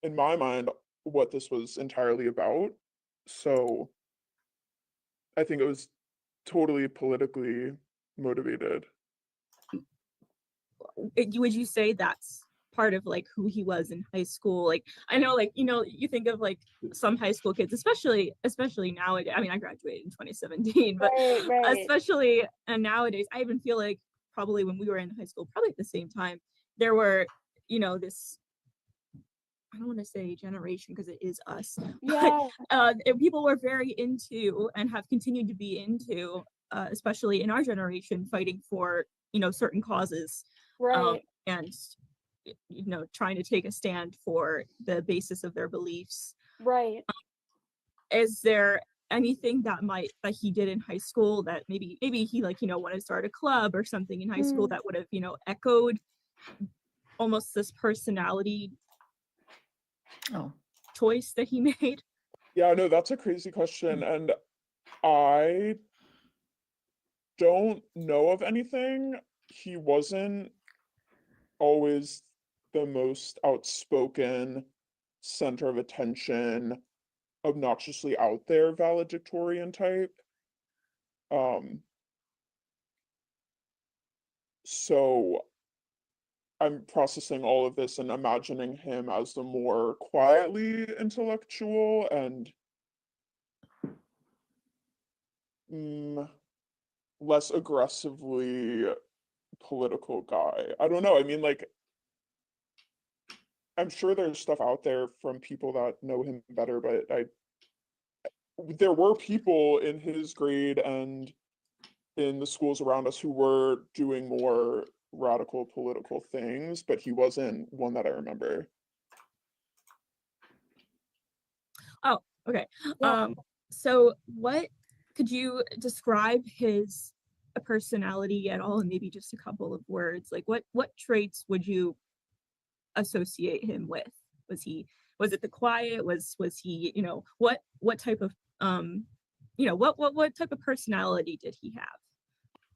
in my mind, what this was entirely about. So I think it was totally politically motivated. Would you say that's part of like who he was in high school? Like, I know, like, you think of like some high school kids, especially nowadays. I mean, I graduated in 2017, but Right. especially nowadays, I even feel like probably when we were in high school, probably at the same time, there were, this, I don't want to say generation because it is us, Yeah. but people were very into and have continued to be into, especially in our generation, fighting for, certain causes. Right. And trying to take a stand for the basis of their beliefs. Right. Is there anything that he did in high school that maybe he wanted to start a club or something in high school that would have echoed almost this personality choice that he made? Yeah, no, that's a crazy question, and I don't know of anything. He wasn't always the most outspoken, center of attention, obnoxiously out there valedictorian type. So I'm processing all of this and imagining him as the more quietly intellectual and less aggressively political guy. I don't know. I mean, like, I'm sure there's stuff out there from people that know him better, but there were people in his grade and in the schools around us who were doing more radical political things, but he wasn't one that I remember. Oh, okay. So what could you describe his personality at all in maybe just a couple of words? Like what traits would you associate him with? Was it the quiet? Was he, what type of what type of personality did he have?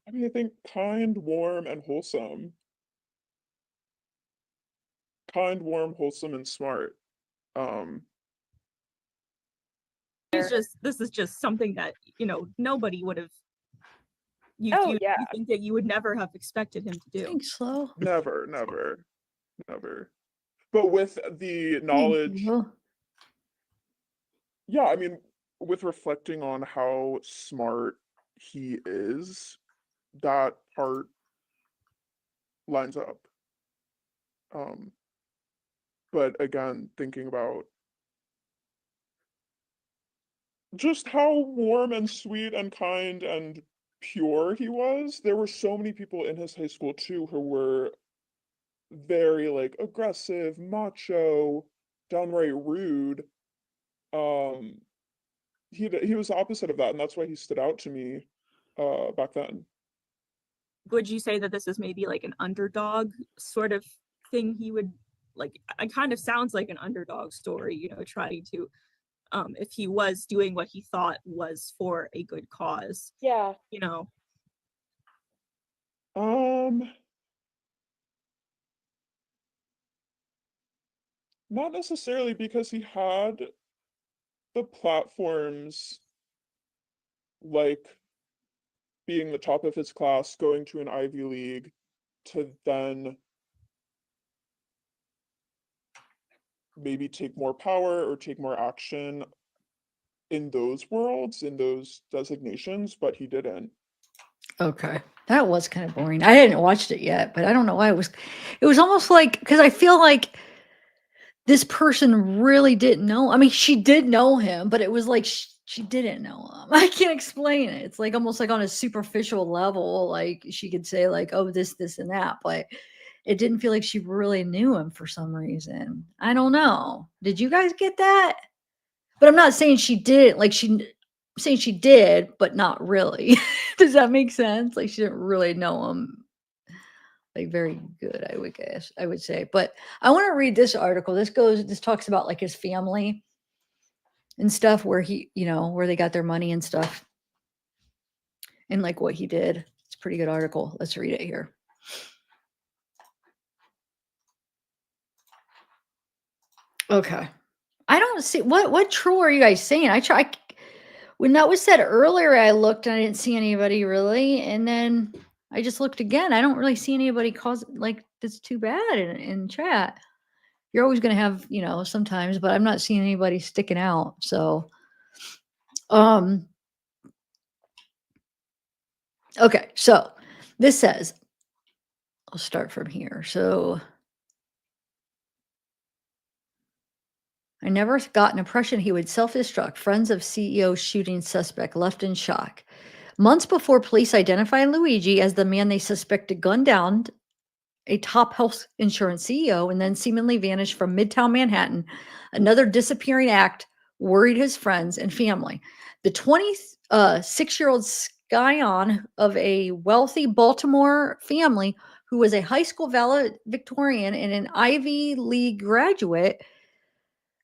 I mean, I think kind, warm, and wholesome. Kind, warm, wholesome, and smart. This is just something that nobody would have. You think that you would never have expected him to do? I think so. Never. But with the knowledge, yeah, I mean, with reflecting on how smart he is, that part lines up. But again, thinking about just how warm and sweet and kind and pure he was. There were so many people in his high school too who were very like aggressive, macho, downright rude. He was the opposite of that, and that's why he stood out to me back then. Would you say that this is maybe like an underdog sort of thing? He would it kind of sounds like an underdog story, trying to if he was doing what he thought was for a good cause. Yeah. Not necessarily, because he had the platforms, like being the top of his class, going to an Ivy League, to then maybe take more power or take more action in those worlds, in those designations, but he didn't. Okay. That was kind of boring. I hadn't watched it yet, but I don't know why it was almost like, because I feel like this person really didn't know. I mean, she did know him, but it was like she didn't know him. I can't explain it. It's like almost like on a superficial level, like she could say like, oh, this, and that, but it didn't feel like she really knew him for some reason. I don't know. Did you guys get that? But I'm not saying she didn't. Like I'm saying she did, but not really. Does that make sense? Like she didn't really know him like very good, I would say. But I want to read this article. This talks about like his family and stuff, where he, where they got their money and stuff, and like what he did. It's a pretty good article. Let's read it here. Okay. I don't see what troll are you guys saying? When that was said earlier, I looked and I didn't see anybody really, and then I just looked again. I don't really see anybody cause like that's too bad in chat. You're always going to have, sometimes, but I'm not seeing anybody sticking out. So, okay. So this says, I'll start from here. So I never got an impression he would self-destruct. Friends of CEO shooting suspect left in shock. Months before police identified Luigi as the man they suspected gunned down a top health insurance CEO and then seemingly vanished from Midtown Manhattan, another disappearing act worried his friends and family. The 26-year-old scion of a wealthy Baltimore family who was a high school valedictorian and an Ivy League graduate,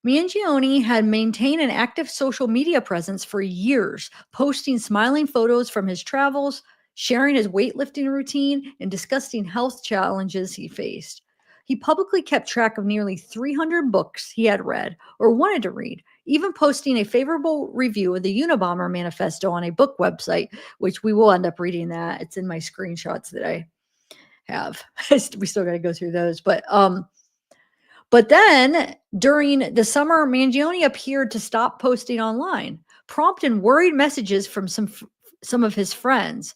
Mangione had maintained an active social media presence for years, posting smiling photos from his travels, sharing his weightlifting routine, and discussing health challenges he faced. He publicly kept track of nearly 300 books he had read or wanted to read, even posting a favorable review of the Unabomber Manifesto on a book website, which we will end up reading that. It's in my screenshots that I have. We still got to go through those. But then during the summer, Mangione appeared to stop posting online, prompting worried messages from some of his friends.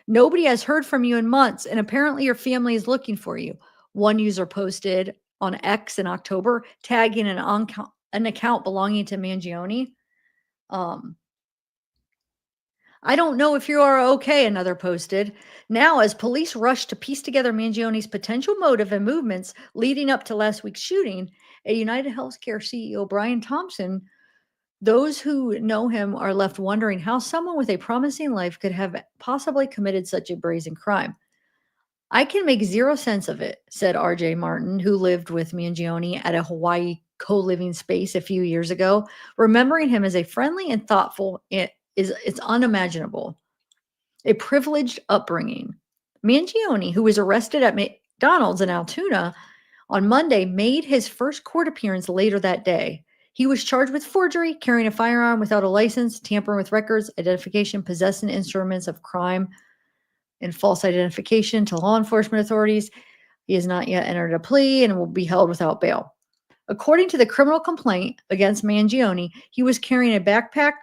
Nobody has heard from you in months, and apparently your family is looking for you. One user posted on X in October, tagging an account belonging to Mangione. I don't know if you are okay, another posted. Now, as police rush to piece together Mangione's potential motive and movements leading up to last week's shooting, a United Healthcare CEO, Brian Thompson, those who know him are left wondering how someone with a promising life could have possibly committed such a brazen crime. I can make zero sense of it, said RJ Martin, who lived with Mangione at a Hawaii co-living space a few years ago. Remembering him as a friendly and thoughtful, it's unimaginable. A privileged upbringing. Mangione, who was arrested at McDonald's in Altoona on Monday, made his first court appearance later that day. He was charged with forgery, carrying a firearm without a license, tampering with records, identification, possessing instruments of crime, and false identification to law enforcement authorities. He has not yet entered a plea and will be held without bail. According to the criminal complaint against Mangione, he was carrying a backpack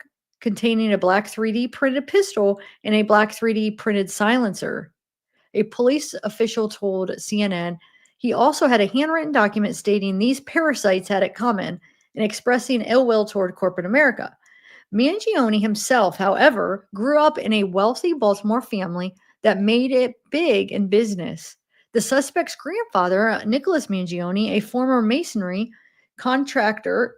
containing a black 3D printed pistol and a black 3D printed silencer. A police official told CNN he also had a handwritten document stating these parasites had it coming and expressing ill will toward corporate America. Mangione himself, however, grew up in a wealthy Baltimore family that made it big in business. The suspect's grandfather, Nicholas Mangione, a former masonry contractor,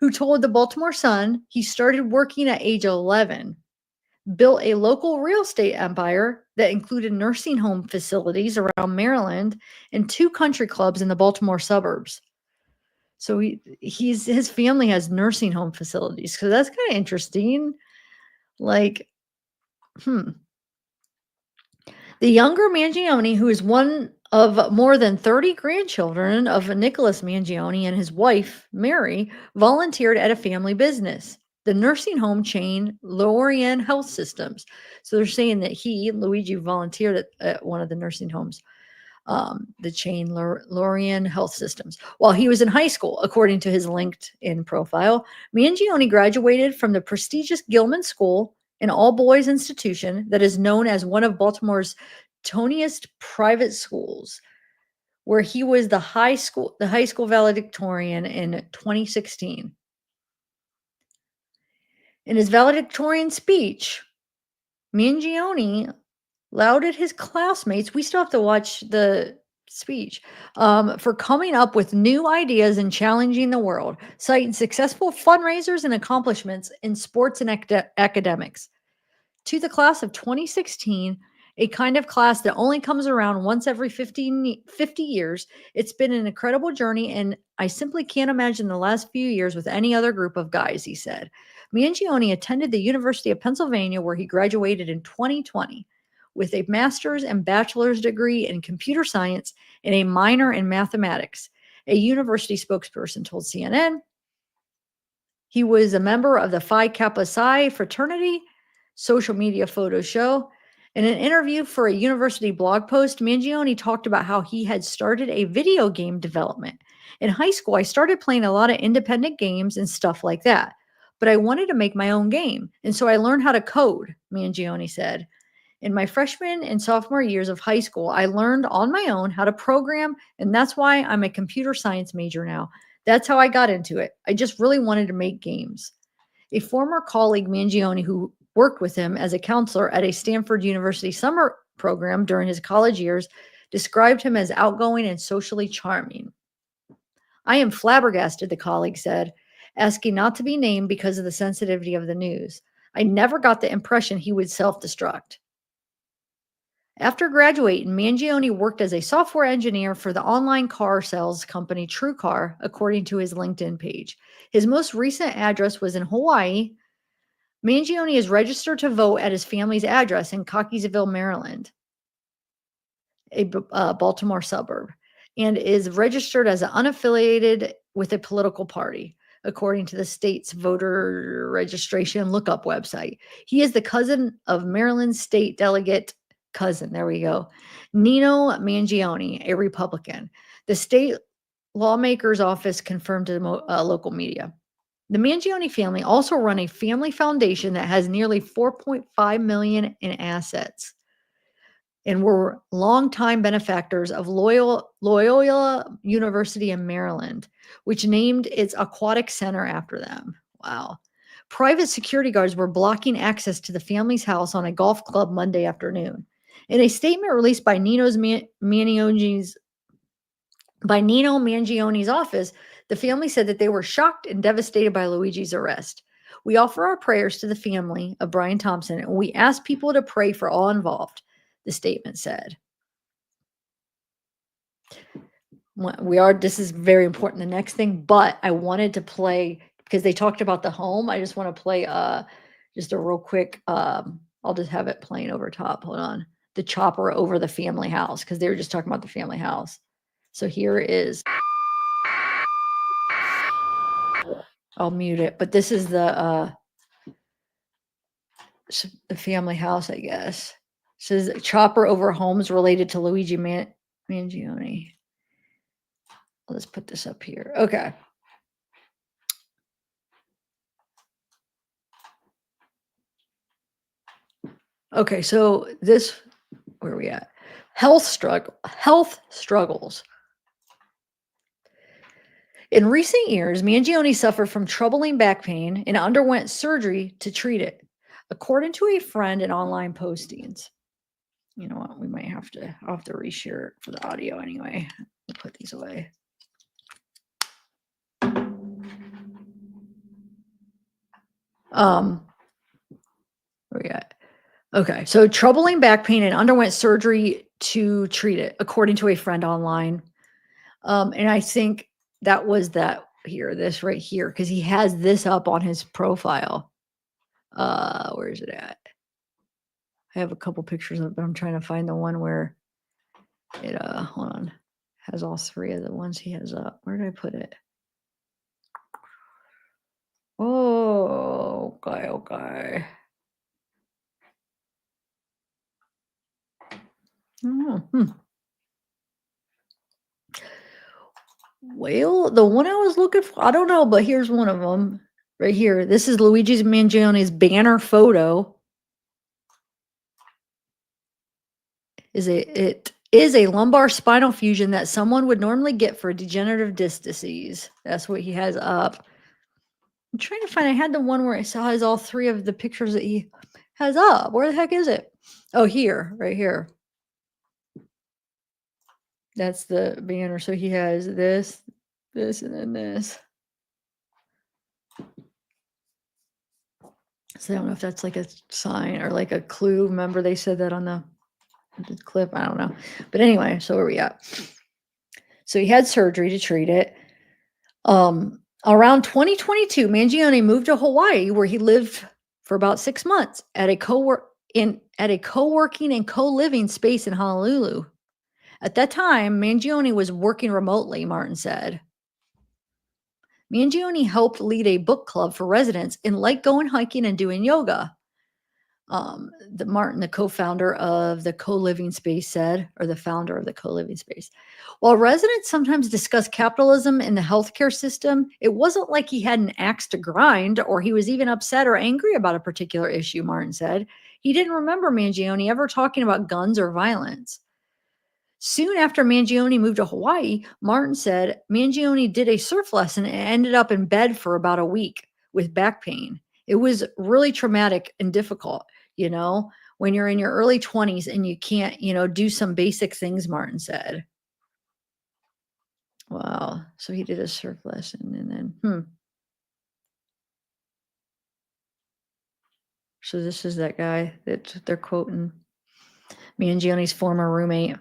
who told the Baltimore Sun he started working at age 11, built a local real estate empire that included nursing home facilities around Maryland and 2 country clubs in the Baltimore suburbs. So his family has nursing home facilities. So that's kind of interesting. Like, The younger Mangione, who is one of more than 30 grandchildren of Nicholas Mangione and his wife, Mary, volunteered at a family business, the nursing home chain Lorien Health Systems. So they're saying that Luigi, volunteered at one of the nursing homes, the chain Lorien Health Systems, while he was in high school, according to his LinkedIn profile. Mangione graduated from the prestigious Gilman School, an all-boys institution that is known as one of Baltimore's toniest private schools, where he was the high school valedictorian in 2016. In his valedictorian speech, Mangione lauded his classmates. We still have to watch the speech for coming up with new ideas and challenging the world, citing successful fundraisers and accomplishments in sports and academics. To the class of 2016, a kind of class that only comes around once every 50 years, it's been an incredible journey, and I simply can't imagine the last few years with any other group of guys, he said. Mangione attended the University of Pennsylvania, where he graduated in 2020 with a master's and bachelor's degree in computer science and a minor in mathematics. A university spokesperson told CNN he was a member of the Phi Kappa Psi fraternity. Social media photos show. In an interview for a university blog post, Mangione talked about how he had started a video game development. In high school, I started playing a lot of independent games and stuff like that, but I wanted to make my own game, and so I learned how to code, Mangione said. In my freshman and sophomore years of high school, I learned on my own how to program, and that's why I'm a computer science major now. That's how I got into it. I just really wanted to make games. A former colleague, Mangione, who worked with him as a counselor at a Stanford University summer program during his college years, described him as outgoing and socially charming. I am flabbergasted, the colleague said. asking not to be named because of the sensitivity of the news. I never got the impression he would self-destruct. After graduating, Mangione worked as a software engineer for the online car sales company TrueCar, according to his LinkedIn page. His most recent address was in Hawaii. Mangione is registered to vote at his family's address in Cockeysville, Maryland, a Baltimore suburb, and is registered as unaffiliated with a political party, according to the state's voter registration lookup website. He is the cousin of Maryland State Delegate there we go, Nino Mangione, a Republican. The state lawmaker's office confirmed to local media. The Mangione family also run a family foundation that has nearly $4.5 million in assets and were longtime benefactors of Loyola University in Maryland, which named its aquatic center after them. Wow. Private security guards were blocking access to the family's house on a golf club Monday afternoon. In a statement released by Nino Mangione's office, the family said that they were shocked and devastated by Luigi's arrest. We offer our prayers to the family of Brian Thompson, and we ask people to pray for all involved, the statement said. This is very important, the next thing, but I wanted to play, because they talked about the home, I just want to play just a real quick, I'll just have it playing over top, hold on, the chopper over the family house, because they were just talking about the family house. So here is, I'll mute it, but this is the family house, I guess. It says chopper over homes related to Luigi Mangione. Let's put this up here. Okay. Okay, so this, where are we at? Health struggles. In recent years, Mangione suffered from troubling back pain and underwent surgery to treat it, according to a friend in online postings. You know what? I'll have to reshare it for the audio anyway. We'll put these away. Where we at? Okay, so troubling back pain and underwent surgery to treat it, according to a friend online. And I think that was this right here, because he has this up on his profile. Where is it at? I have a couple pictures of it, but I'm trying to find the one where it, hold on, has all three of the ones he has up. Where did I put it? Oh, okay. Well, the one I was looking for, I don't know, but here's one of them right here. This is Luigi Mangione's banner photo. It is a lumbar spinal fusion that someone would normally get for a degenerative disc disease. That's what he has up. I'm trying to find, I had the one where it has all three of the pictures that he has up. Where the heck is it? Oh, here, right here. That's the banner. So he has this, and then this. So I don't know if that's like a sign or like a clue. Remember they said that on the clip? I don't know. But anyway, so where are we at? So he had surgery to treat it. Around 2022, Mangione moved to Hawaii, where he lived for about 6 months at a co-working and co-living space in Honolulu. At that time, Mangione was working remotely, Martin said. Mangione helped lead a book club for residents and liked going hiking and doing yoga. Martin, the co-founder of the co-living space, said, or the founder of the co-living space. While residents sometimes discuss capitalism in the healthcare system, it wasn't like he had an axe to grind or he was even upset or angry about a particular issue, Martin said. He didn't remember Mangione ever talking about guns or violence. Soon after Mangione moved to Hawaii, Martin said Mangione did a surf lesson and ended up in bed for about a week with back pain. It was really traumatic and difficult, when you're in your early 20s and you can't, do some basic things, Martin said. Wow. So he did a surf lesson and then, So this is that guy that they're quoting. Mangione's former roommate,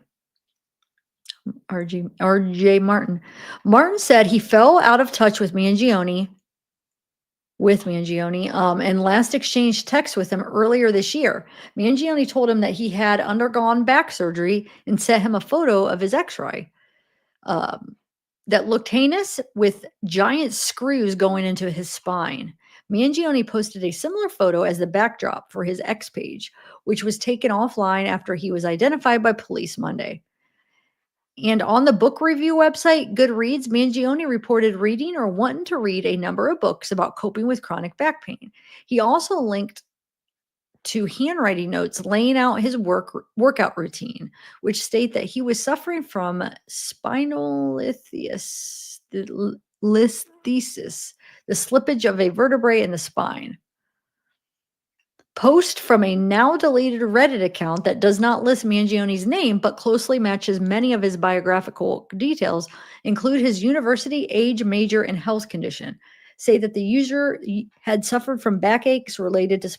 RJ Martin. Martin said he fell out of touch with Mangione, and last exchanged texts with him earlier this year. Mangione told him that he had undergone back surgery and sent him a photo of his x-ray that looked heinous, with giant screws going into his spine. Mangione posted a similar photo as the backdrop for his X page, which was taken offline after he was identified by police Monday. And on the book review website Goodreads, Mangione reported reading or wanting to read a number of books about coping with chronic back pain. He also linked to handwriting notes laying out his workout routine, which state that he was suffering from spinolithiasis, the slippage of a vertebrae in the spine. Post from a now deleted Reddit account that does not list Mangione's name but closely matches many of his biographical details include his university, age, major, and health condition. Say that the user had suffered from backaches related to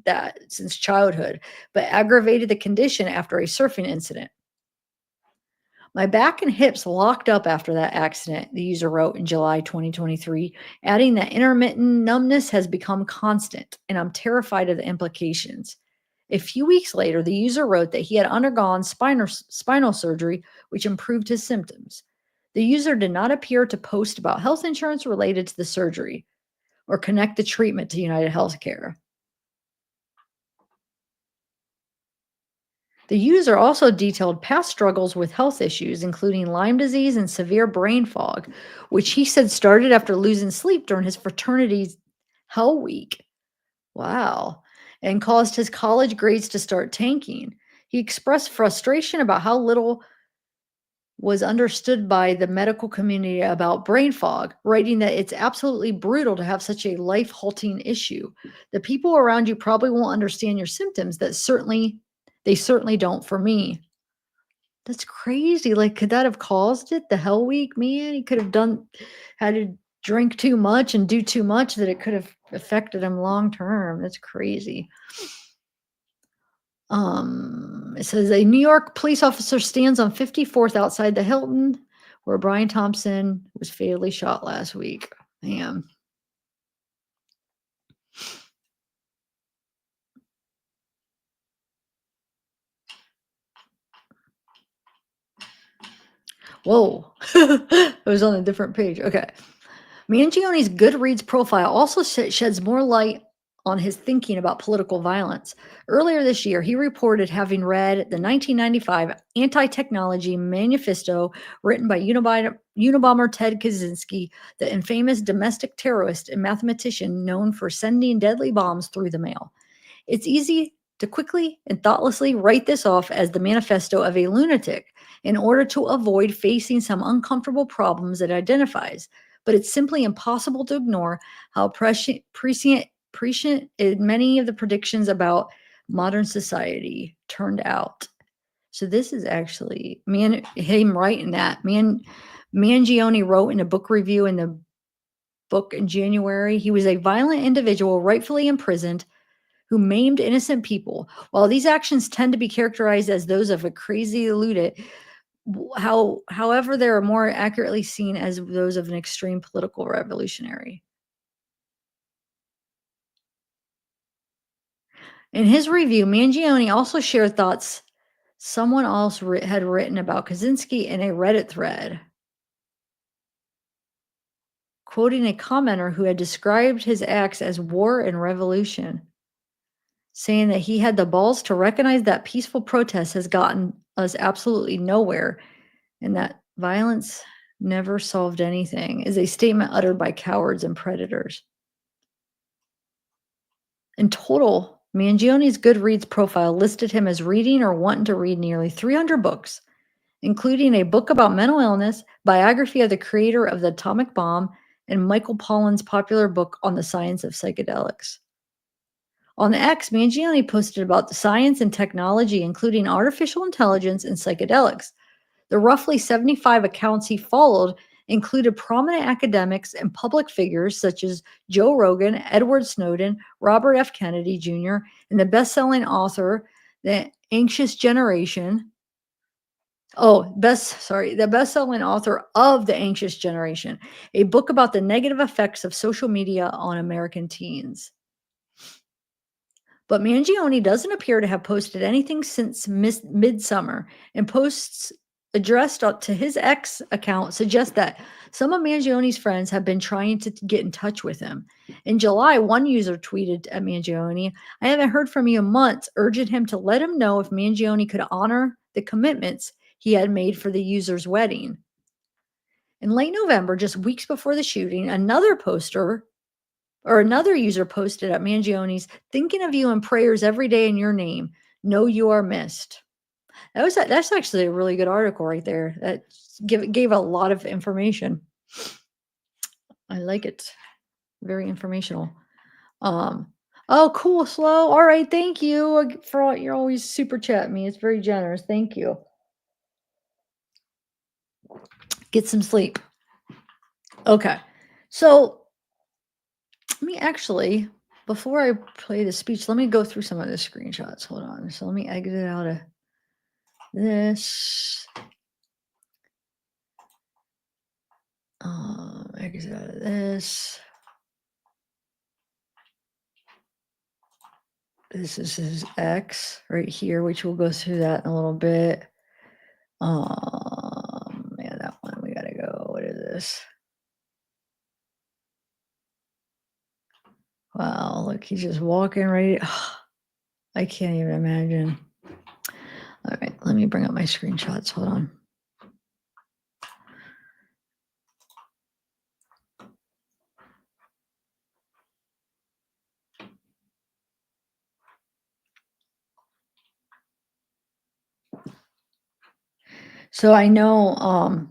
that since childhood, but aggravated the condition after a surfing incident. My back and hips locked up after that accident, the user wrote in July 2023, adding that intermittent numbness has become constant, and I'm terrified of the implications. A few weeks later, the user wrote that he had undergone spinal surgery, which improved his symptoms. The user did not appear to post about health insurance related to the surgery or connect the treatment to United Healthcare. The user also detailed past struggles with health issues, including Lyme disease and severe brain fog, which he said started after losing sleep during his fraternity's Hell Week. Wow. And caused his college grades to start tanking. He expressed frustration about how little was understood by the medical community about brain fog, writing that it's absolutely brutal to have such a life-halting issue. The people around you probably won't understand your symptoms. They certainly don't for me. That's crazy. Like, could that have caused it? The Hell Week, man? He could have had to drink too much and do too much that it could have affected him long term. That's crazy. It says a New York police officer stands on 54th outside the Hilton, where Brian Thompson was fatally shot last week. Damn. Whoa, it was on a different page. Okay. Mangione's Goodreads profile also sheds more light on his thinking about political violence. Earlier this year, he reported having read the 1995 anti-technology manifesto written by Unabomber Ted Kaczynski, the infamous domestic terrorist and mathematician known for sending deadly bombs through the mail. It's easy to quickly and thoughtlessly write this off as the manifesto of a lunatic in order to avoid facing some uncomfortable problems it identifies. But it's simply impossible to ignore how prescient many of the predictions about modern society turned out. So this is actually him writing that. Mangione wrote in a book review in the book in January, he was a violent individual rightfully imprisoned who maimed innocent people. While these actions tend to be characterized as those of a crazy lunatic, however, they are more accurately seen as those of an extreme political revolutionary. In his review, Mangione also shared thoughts someone else had written about Kaczynski in a Reddit thread, quoting a commenter who had described his acts as war and revolution, saying that he had the balls to recognize that peaceful protest has gotten us absolutely nowhere and that violence never solved anything, is a statement uttered by cowards and predators. In total, Mangione's Goodreads profile listed him as reading or wanting to read nearly 300 books, including a book about mental illness, biography of the creator of the atomic bomb, and Michael Pollan's popular book on the science of psychedelics. On X, Mangione posted about the science and technology, including artificial intelligence and psychedelics. The roughly 75 accounts he followed included prominent academics and public figures such as Joe Rogan, Edward Snowden, Robert F. Kennedy Jr., and the best-selling author, The Anxious Generation. The best-selling author of The Anxious Generation, a book about the negative effects of social media on American teens. But Mangione doesn't appear to have posted anything since midsummer, and posts addressed to his ex account suggest that some of Mangione's friends have been trying to get in touch with him. In July, one user tweeted at Mangione, "I haven't heard from you in months," urging him to let him know if Mangione could honor the commitments he had made for the user's wedding. In late November, just weeks before the shooting, another user posted at Mangione's, "Thinking of you in prayers every day in your name. Know you are missed." That's actually a really good article right there. That gave a lot of information. I like it. Very informational. Oh, cool, Slow. All right, thank you for all, you're always super chatting me. It's very generous. Thank you. Get some sleep. Okay, so let me actually, before I play the speech, let me go through some of the screenshots. Hold on. So let me exit out of this. Exit out of this. This is his ex right here, which we'll go through that in a little bit. Yeah, that one we gotta go. What is this? Wow, look, he's just walking right. I can't even imagine. All right, let me bring up my screenshots. Hold on. So I know,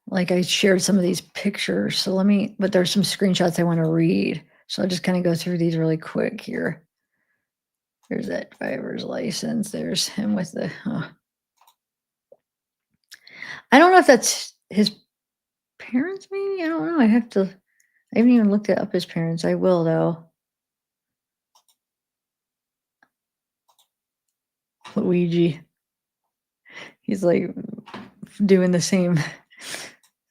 like I shared some of these pictures. So but there's some screenshots I want to read. So I'll just kind of go through these really quick here. There's that driver's license. There's him with the, I don't know if that's his parents, maybe. I don't know. I haven't even looked up his parents. I will, though. Luigi. He's like doing the same.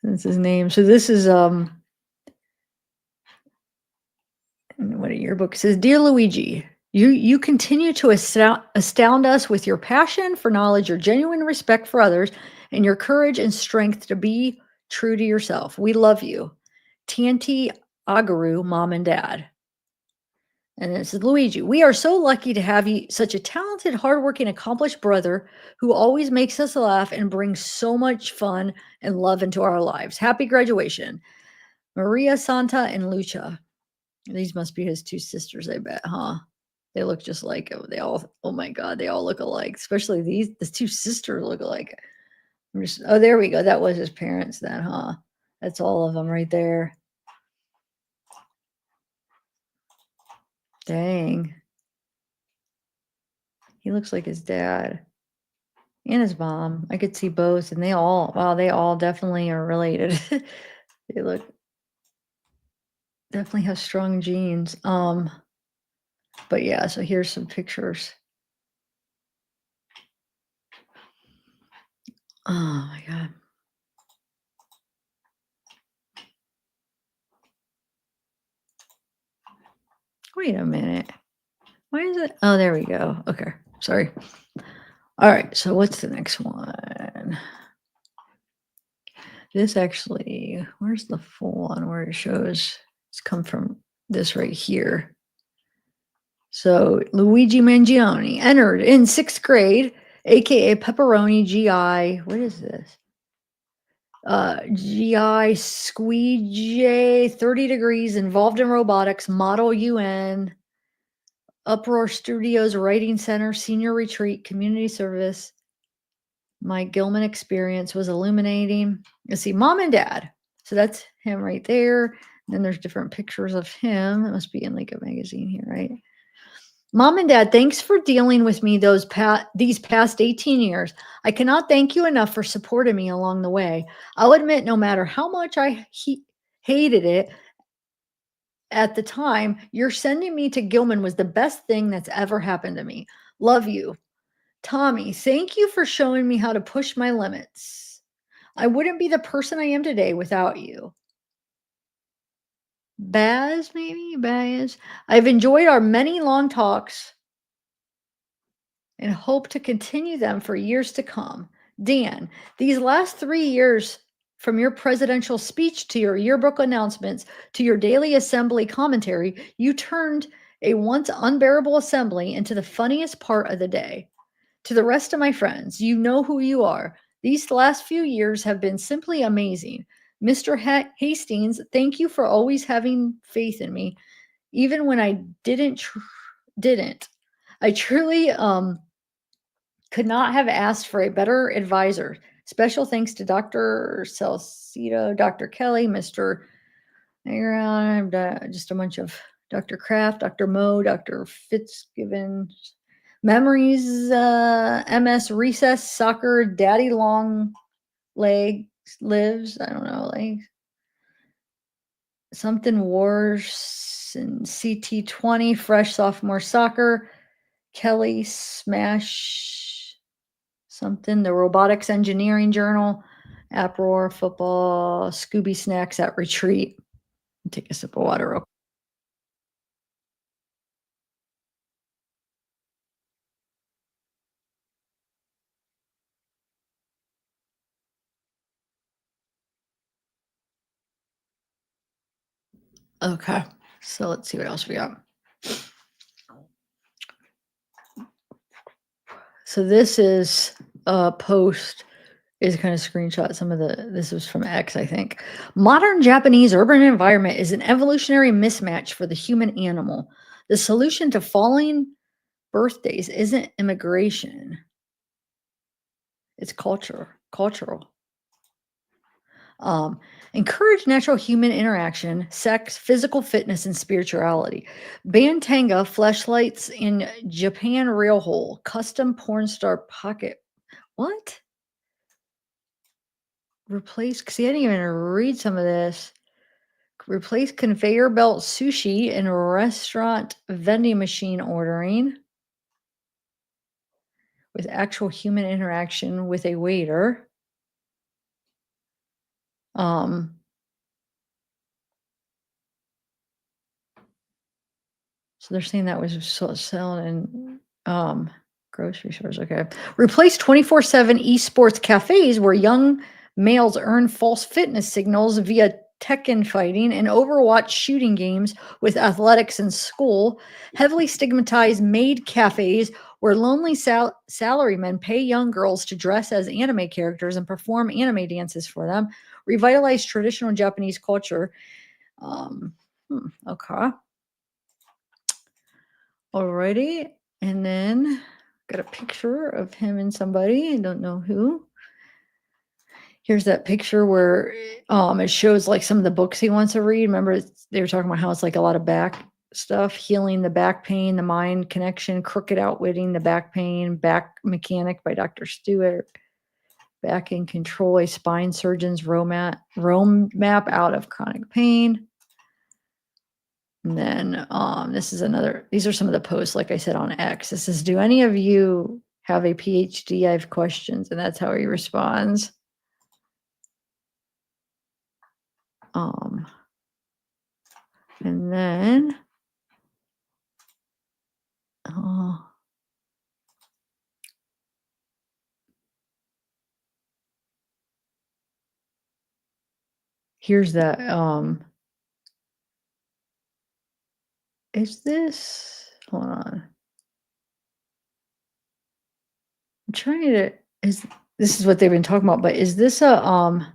That's his name. So this is, what a yearbook says. "Dear Luigi, you continue to astound us with your passion for knowledge, your genuine respect for others, and your courage and strength to be true to yourself. We love you. Tanti Agaru, Mom and Dad." And it says, "Luigi, we are so lucky to have you, such a talented, hardworking, accomplished brother who always makes us laugh and brings so much fun and love into our lives. Happy graduation. Maria, Santa, and Lucia." These must be his two sisters, I bet, huh? They look just like him. They all, oh my God, they all look alike. Especially the two sisters look alike. Oh, there we go. That was his parents then, huh? That's all of them right there. Dang. He looks like his dad and his mom. I could see both, and they all definitely are related. They definitely have strong genes. But yeah, so here's some pictures. Oh my God. Wait a minute. Why is it? Oh, there we go. Okay. Sorry. All right. So what's the next one? This actually, where's the full one where it shows it's come from this right here. So Luigi Mangione entered in 6th grade, aka Pepperoni GI. What is this? GI Squeegee, 30 degrees, involved in robotics, Model UN, Uproar Studios, Writing Center, Senior Retreat, Community Service. My Gilman experience was illuminating. Let's see, Mom and Dad. So that's him right there. And then there's different pictures of him. It must be in like a magazine here, right? Mom and Dad, thanks for dealing with me these past 18 years. I cannot thank you enough for supporting me along the way. I'll admit, no matter how much I hated it at the time, your sending me to Gilman was the best thing that's ever happened to me. Love you. Tommy, thank you for showing me how to push my limits. I wouldn't be the person I am today without you. Baz, maybe? Baz. I've enjoyed our many long talks and hope to continue them for years to come. Dan, these last 3 years, from your presidential speech to your yearbook announcements to your daily assembly commentary, you turned a once unbearable assembly into the funniest part of the day. To the rest of my friends, you know who you are. These last few years have been simply amazing. Mr. Hastings, thank you for always having faith in me, even when I didn't. I truly could not have asked for a better advisor. Special thanks to Dr. Salcido, Dr. Kelly, Mr. Just a bunch of Dr. Kraft, Dr. Moe, Dr. Fitzgibbon, Memories, MS Recess, Soccer, Daddy Long Legs Lives, I don't know, like something Wars and CT20, Fresh Sophomore Soccer, Kelly Smash, something, the Robotics Engineering Journal, Uproar, Football, Scooby Snacks at Retreat. Take a sip of water real quick. Okay, so let's see what else we got. So this is a post, is kind of screenshot some of this was from X, I think. Modern Japanese urban environment is an evolutionary mismatch for the human animal. The solution to falling birthdays isn't immigration. It's cultural. Encourage natural human interaction, sex, physical fitness, and spirituality. Ban Tanga, fleshlights in Japan Railhole, custom porn star pocket. What? Replace, because I didn't even read some of this. Replace conveyor belt sushi and restaurant vending machine ordering with actual human interaction with a waiter. So they're saying that was selling in grocery stores. Okay. Replace 24/7 esports cafes where young males earn false fitness signals via Tekken fighting and Overwatch shooting games with athletics in school. Heavily stigmatized maid cafes where lonely salarymen pay young girls to dress as anime characters and perform anime dances for them. Revitalize traditional Japanese culture. Okay. Alrighty, and then got a picture of him and somebody, I don't know who. Here's that picture where it shows like some of the books he wants to read. Remember, they were talking about how it's like a lot of back stuff, healing the back pain, the mind connection, crooked outwitting the back pain, back mechanic by Dr. Stewart, back in control, a spine surgeon's roadmap out of chronic pain. And then these are some of the posts, like I said, on X. This is, do any of you have a PhD? I have questions. And that's how he responds. And then, here's that, is this, hold on. I'm trying to, this is what they've been talking about, but is this a,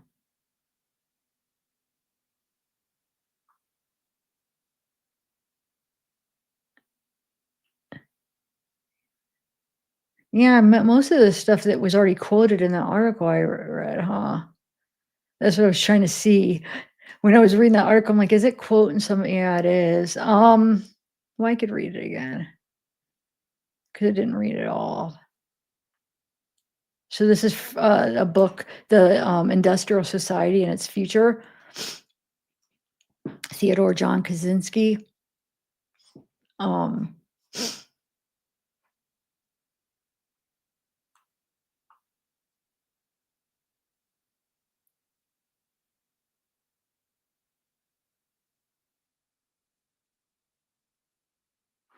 yeah, most of the stuff that was already quoted in the article I read, huh? That's what I was trying to see. When I was reading that article, I'm like, is it quoting some? Yeah, it is. Well, I could read it again. because I didn't read it all. So this is a book, The Industrial Society and Its Future. Theodore John Kaczynski.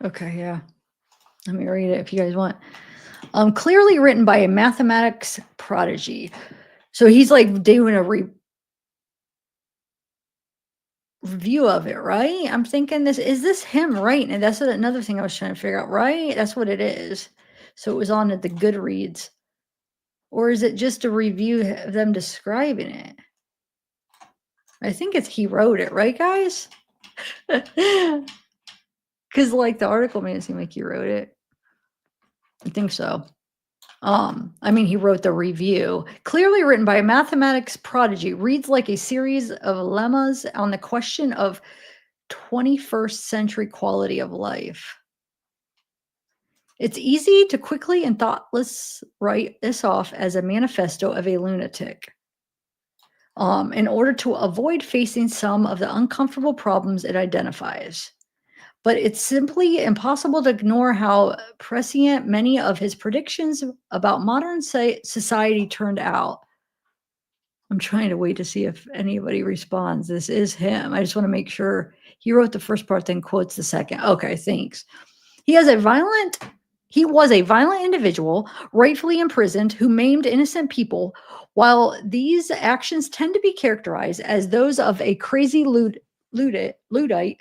Okay, yeah. Let me read it if you guys want. Clearly written by a mathematics prodigy. So he's like doing a review of it, right? I'm thinking is this him, right? And that's another thing I was trying to figure out, right? That's what it is. So it was on at the Goodreads. Or is it just a review of them describing it? I think it's he wrote it, right, guys? Because like the article made it seem like he wrote it. I think so. I mean, he wrote the review. Clearly written by a mathematics prodigy, reads like a series of lemmas on the question of 21st century quality of life. It's easy to quickly and thoughtless write this off as a manifesto of a lunatic. In order to avoid facing some of the uncomfortable problems it identifies. But it's simply impossible to ignore how prescient many of his predictions about modern society turned out. I'm trying to wait to see if anybody responds. This is him. I just want to make sure he wrote the first part, then quotes the second. Okay, thanks. He was a violent individual, rightfully imprisoned, who maimed innocent people. While these actions tend to be characterized as those of a crazy Luddite,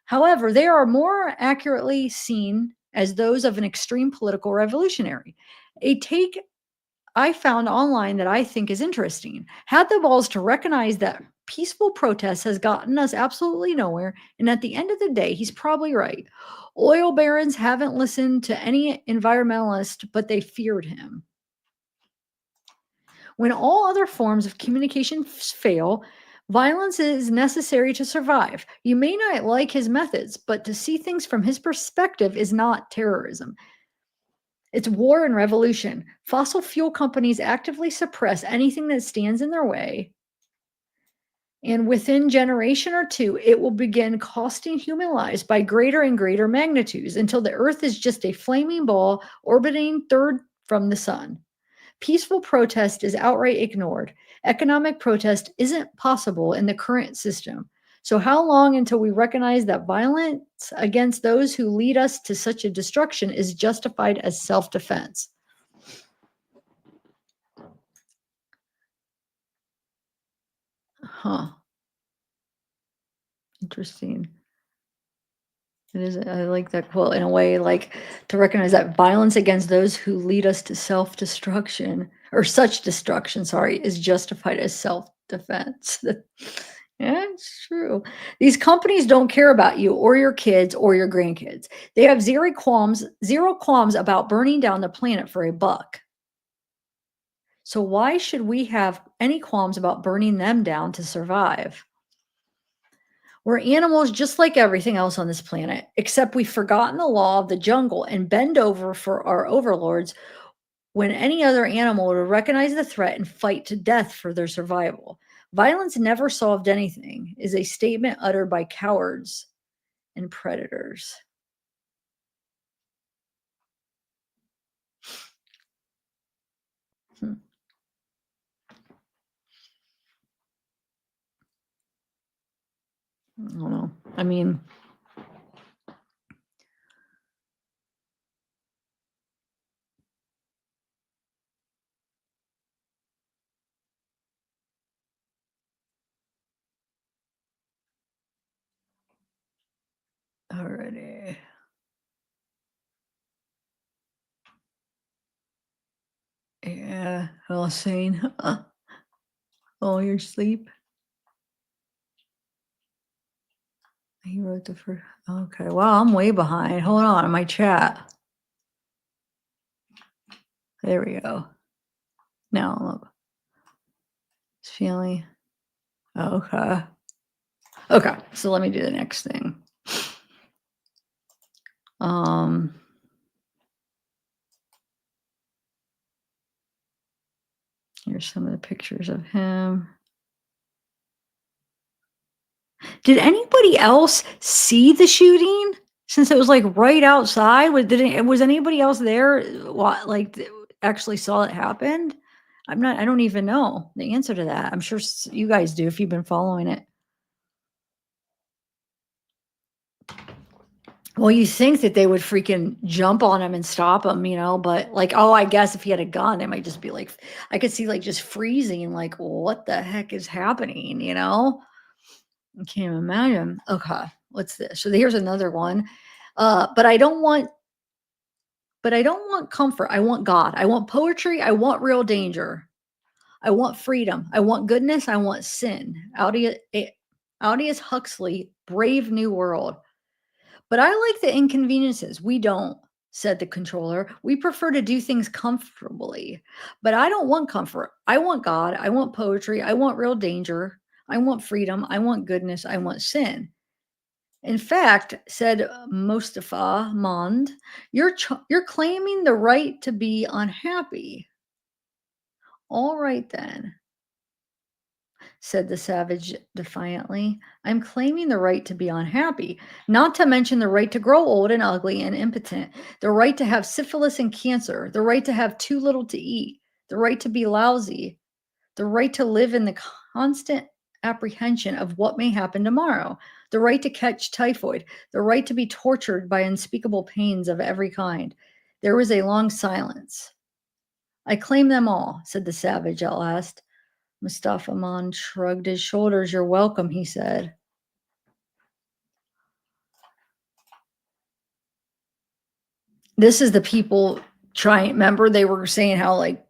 however, they are more accurately seen as those of an extreme political revolutionary. A take I found online that I think is interesting. Had the balls to recognize that peaceful protest has gotten us absolutely nowhere, and at the end of the day, he's probably right. Oil barons haven't listened to any environmentalist, but they feared him. When all other forms of communication fail, violence is necessary to survive. You may not like his methods, but to see things from his perspective is not terrorism. It's war and revolution. Fossil fuel companies actively suppress anything that stands in their way. And within generation or two, it will begin costing human lives by greater and greater magnitudes until the Earth is just a flaming ball orbiting third from the sun. Peaceful protest is outright ignored. Economic protest isn't possible in the current system. So how long until we recognize that violence against those who lead us to such a destruction is justified as self-defense? Huh. Interesting. It is. I like that quote in a way, like to recognize that violence against those who lead us to self-destruction or such destruction, is justified as self-defense. Yeah, it's true. These companies don't care about you or your kids or your grandkids. They have zero qualms about burning down the planet for a buck. So why should we have any qualms about burning them down to survive? We're animals just like everything else on this planet, except we've forgotten the law of the jungle and bend over for our overlords when any other animal would recognize the threat and fight to death for their survival. Violence never solved anything is a statement uttered by cowards and predators. I don't know. I mean, alrighty. Yeah, well, Shane. Oh, you're asleep. He wrote the first. Okay, wow, I'm way behind. Hold on, my chat. There we go. Now look. It's feeling. Okay. Okay, so let me do the next thing. Here's some of the pictures of him. Did anybody else see the shooting? Since it was like right outside, was anybody else there? Actually saw it happen? I don't even know the answer to that. I'm sure you guys do if you've been following it. Well, you think that they would freaking jump on him and stop him, but like, oh, I guess if he had a gun, they might just be like, I could see like just freezing, like, what the heck is happening, I can't imagine. Okay, what's this? So here's another one. But I don't want comfort. I want God. I want poetry. I want real danger. I want freedom. I want goodness. I want sin. Aldous Huxley, Brave New World. But I like the inconveniences. We don't, said the controller. We prefer to do things comfortably. But I don't want comfort. I want God. I want poetry. I want real danger. I want freedom. I want goodness. I want sin. In fact, said Mustafa Mond, you're claiming the right to be unhappy. All right then, said the savage defiantly. I'm claiming the right to be unhappy, not to mention the right to grow old and ugly and impotent, the right to have syphilis and cancer, the right to have too little to eat, the right to be lousy, the right to live in the constant apprehension of what may happen tomorrow, the right to catch typhoid, the right to be tortured by unspeakable pains of every kind. There was a long silence. I claim them all, said the savage at last. Mustafa Mond shrugged his shoulders. You're welcome, he said. This is the people trying, remember they were saying how like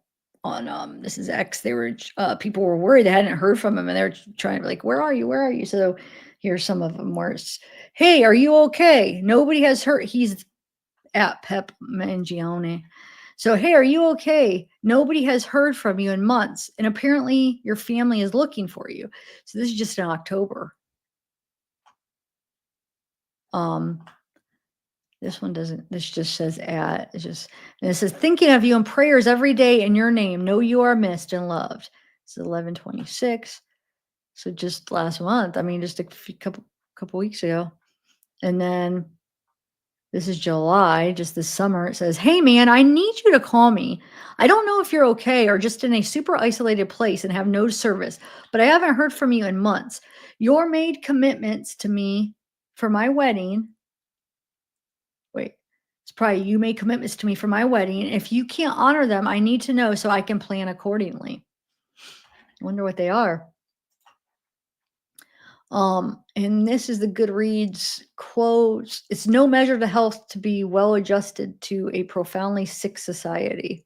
on this is X, they were people were worried they hadn't heard from him and they're trying to be like, where are you? So here's some of them where it's, hey, are you okay? Nobody has heard. He's at Pep Mangione. So, hey, are you okay? Nobody has heard from you in months. And apparently your family is looking for you. So this is just in October. This one doesn't, this just says at, and it says, thinking of you in prayers every day in your name. Know you are missed and loved. It's 11/26. So just last month, I mean, just a couple weeks ago. And then this is July, just this summer. It says, hey man, I need you to call me. I don't know if you're okay or just in a super isolated place and have no service, but I haven't heard from you in months. Your made commitments to me for my wedding. Wait, it's probably you made commitments to me for my wedding. If you can't honor them, I need to know so I can plan accordingly. I wonder what they are. And this is the Goodreads quote. It's no measure to health to be well adjusted to a profoundly sick society.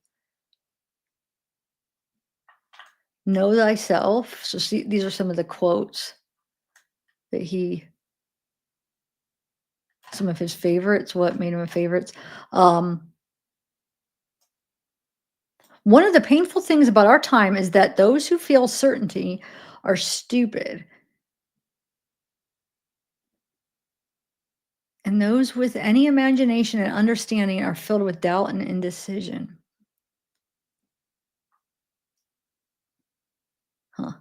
Know thyself. So see, these are some of the quotes that some of his favorites, what made him favorites. One of the painful things about our time is that those who feel certainty are stupid. And those with any imagination and understanding are filled with doubt and indecision. Huh.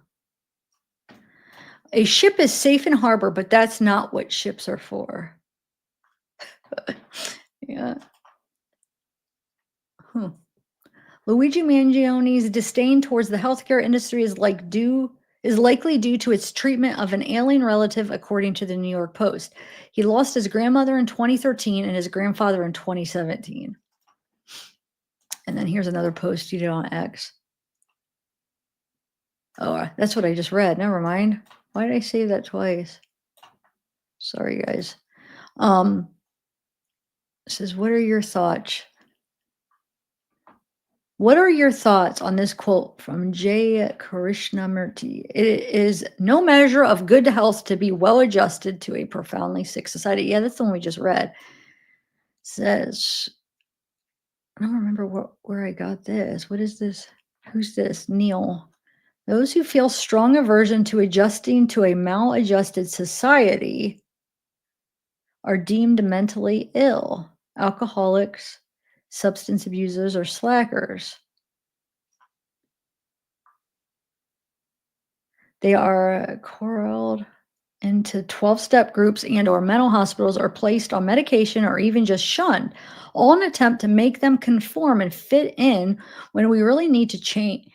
A ship is safe in harbor, but that's not what ships are for. Yeah. Luigi Mangione's disdain towards the healthcare industry is likely due to its treatment of an ailing relative, according to the New York Post. He lost his grandmother in 2013 and his grandfather in 2017. And then here's another post he did on X. Oh, that's what I just read. Never mind. Why did I save that twice? Sorry, guys. It says, what are your thoughts? What are your thoughts on this quote from J. Krishnamurti? It is no measure of good health to be well adjusted to a profoundly sick society. Yeah, that's the one we just read. It says, I don't remember where I got this. What is this? Who's this? Neil. Those who feel strong aversion to adjusting to a maladjusted society are deemed mentally ill. Alcoholics, substance abusers, or slackers. They are corralled into 12-step groups and or mental hospitals, or placed on medication, or even just shunned, all in an attempt to make them conform and fit in when we really need to change.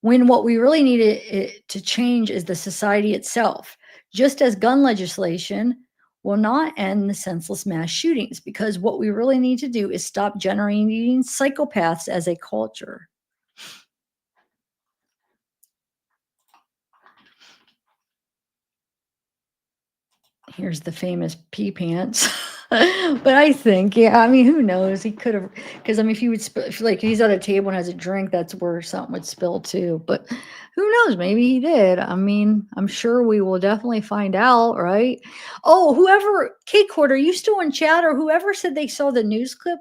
When what we really need to change is the society itself. Just as gun legislation will not end the senseless mass shootings, because what we really need to do is stop generating psychopaths as a culture. Here's the famous pee pants. But I think, yeah, I mean, who knows? He could have, because I mean, if he would spill, if like he's at a table and has a drink, that's where something would spill too. But who knows? Maybe he did. I mean, I'm sure we will definitely find out, right? Oh, whoever, Kate Quarter, you still in chat, or whoever said they saw the news clip?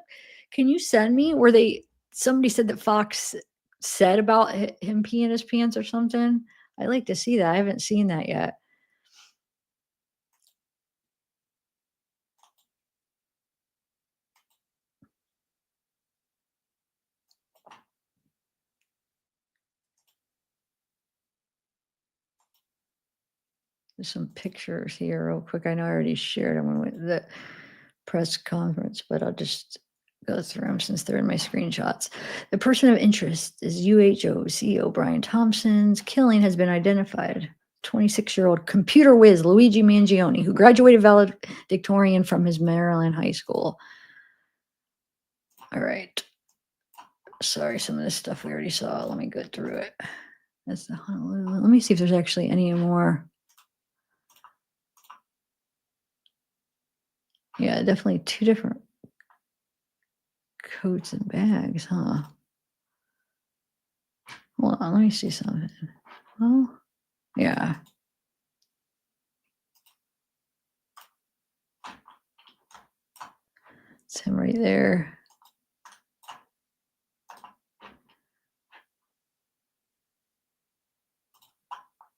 Can you send me where somebody said that Fox said about him peeing his pants or something? I'd like to see that. I haven't seen that yet. There's some pictures here real quick. I know I already shared them with the press conference, but I'll just go through them since they're in my screenshots. The person of interest is UHO CEO Brian Thompson's killing has been identified. 26-year-old computer whiz Luigi Mangione, who graduated valedictorian from his Maryland high school. All right. Sorry, some of this stuff we already saw. Let me go through it. That's the Honolulu. Let me see if there's actually any more. Yeah, definitely two different coats and bags, huh? Hold on, let me see something. Oh, yeah. It's him right there.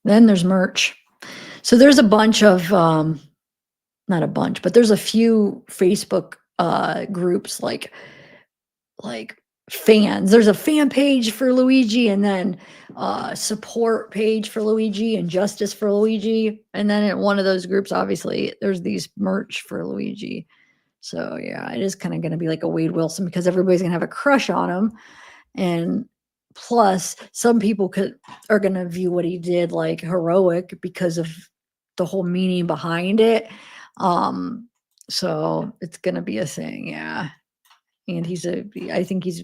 Then there's merch. So there's a bunch of, not a bunch, but there's a few Facebook groups like fans. There's a fan page for Luigi, and then support page for Luigi, and justice for Luigi. And then in one of those groups, obviously, there's these merch for Luigi. So yeah, it is kind of going to be like a Wade Wilson, because everybody's going to have a crush on him. And plus, some people are going to view what he did like heroic because of the whole meaning behind it. So it's going to be a thing, yeah. And I think he's,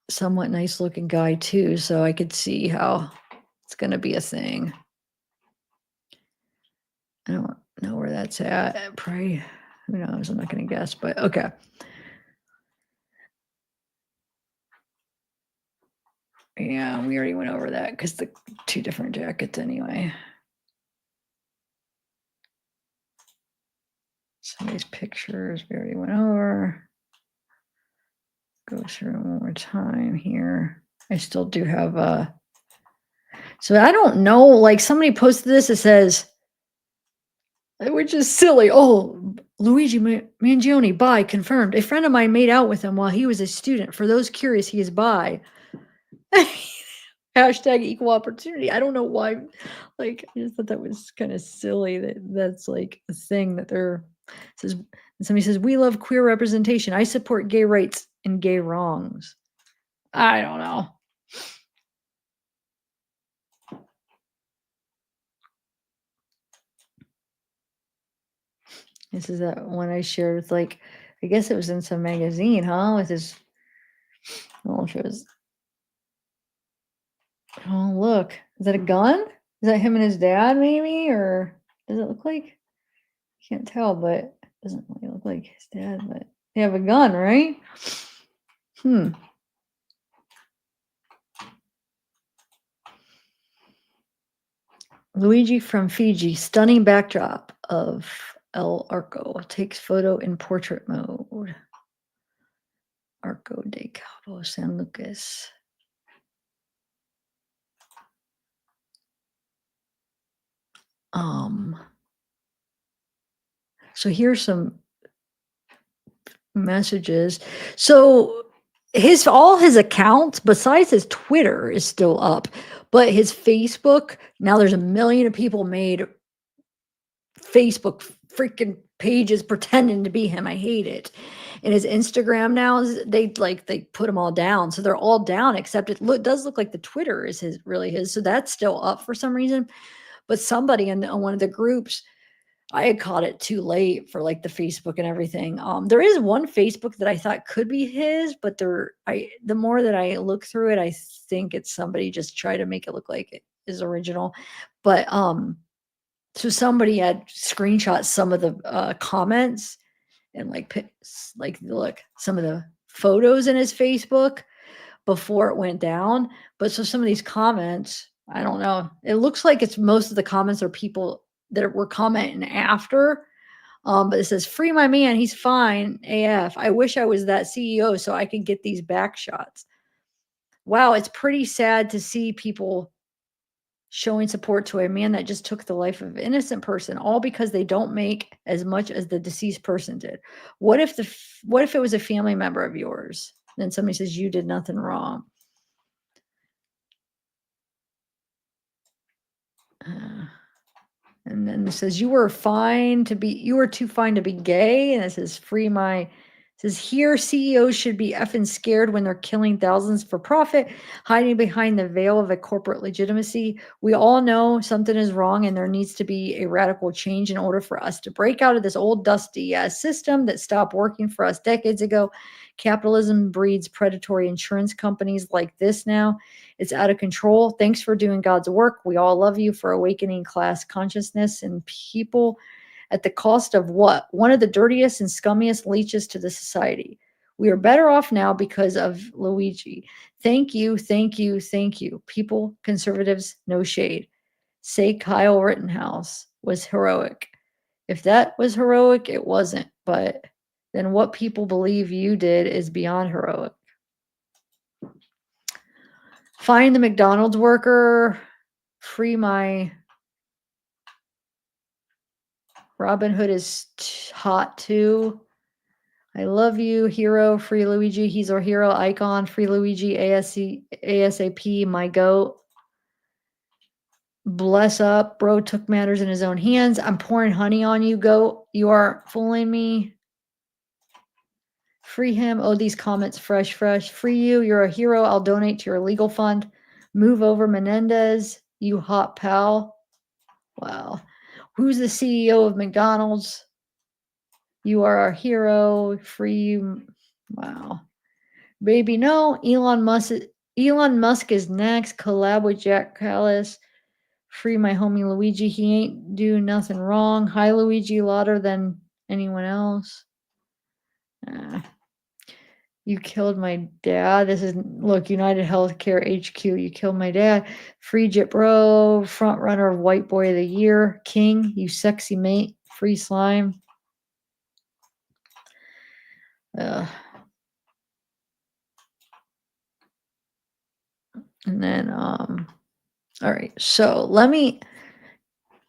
somewhat nice looking guy too. So I could see how it's going to be a thing. I don't know where that's at. Probably, who knows? I'm not going to guess, but okay. Yeah, we already went over that because the two different jackets anyway. Some of these pictures we already went over. Go through one more time here. I still do have so I don't know, like somebody posted this, it says, which is silly. Oh, Luigi Mangione, bi, confirmed. A friend of mine made out with him while he was a student. For those curious, he is bi. Hashtag equal opportunity. I don't know why. Like, I just thought that was kind of silly that's like a thing that says. Somebody says, we love queer representation. I support gay rights and gay wrongs. I don't know. This is that one I shared with, like, I guess it was in some magazine, huh? With his, I don't know if it was. Oh, look. Is that a gun? Is that him and his dad, maybe? Or does it look like? Can't tell, but it doesn't really look like his dad, but they have a gun, right? Luigi from Fiji, stunning backdrop of El Arco, takes photo in portrait mode. Arco de Cabo San Lucas. So here's some messages. So all his accounts besides his Twitter is still up, but his Facebook, now there's a million of people made Facebook freaking pages pretending to be him. I hate it. And his Instagram now they put them all down. So they're all down except it does look like the Twitter is really his. So that's still up for some reason. But somebody on one of the groups, I had caught it too late for like the Facebook and everything. There is one Facebook that I thought could be his, but the more that I look through it, I think it's somebody just try to make it look like it is original. But so somebody had screenshot some of the comments and look some of the photos in his Facebook before it went down. But so some of these comments, I don't know. It looks like it's most of the comments are people that were commenting after. But it says, "Free my man, he's fine. AF. I wish I was that CEO so I could get these back shots." Wow, it's pretty sad to see people showing support to a man that just took the life of an innocent person, all because they don't make as much as the deceased person did. What if it was a family member of yours? Then somebody says you did nothing wrong. And then it says you were too fine to be gay. And it says here CEOs should be effing scared when they're killing thousands for profit, hiding behind the veil of a corporate legitimacy. We all know something is wrong and there needs to be a radical change in order for us to break out of this old dusty system that stopped working for us decades ago. Capitalism breeds predatory insurance companies like this now. It's out of control. Thanks for doing God's work. We all love you for awakening class consciousness and people at the cost of what? One of the dirtiest and scummiest leeches to the society. We are better off now because of Luigi. Thank you, thank you, thank you. People, conservatives, no shade. Say Kyle Rittenhouse was heroic. If that was heroic, it wasn't. But then what people believe you did is beyond heroic. Find the McDonald's worker. Free my... Robin Hood is hot too. I love you, hero. Free Luigi. He's our hero icon. Free Luigi. ASAP. My goat. Bless up. Bro took matters in his own hands. I'm pouring honey on you, goat. You are fooling me. Free him. Oh, these comments fresh. Free you. You're a hero. I'll donate to your legal fund. Move over, Menendez. You hot pal. Wow. Who's the CEO of McDonald's? You are our hero. Free you. Wow. Baby, no. Elon Musk is next. Collab with Jack Callis. Free my homie Luigi. He ain't do nothing wrong. Hi, Luigi. Louder than anyone else. You killed my dad. This is, look, United Healthcare HQ. You killed my dad. Free Jit Bro. Front runner of White Boy of the Year. King. You sexy mate. Free slime. And then, all right. So let me,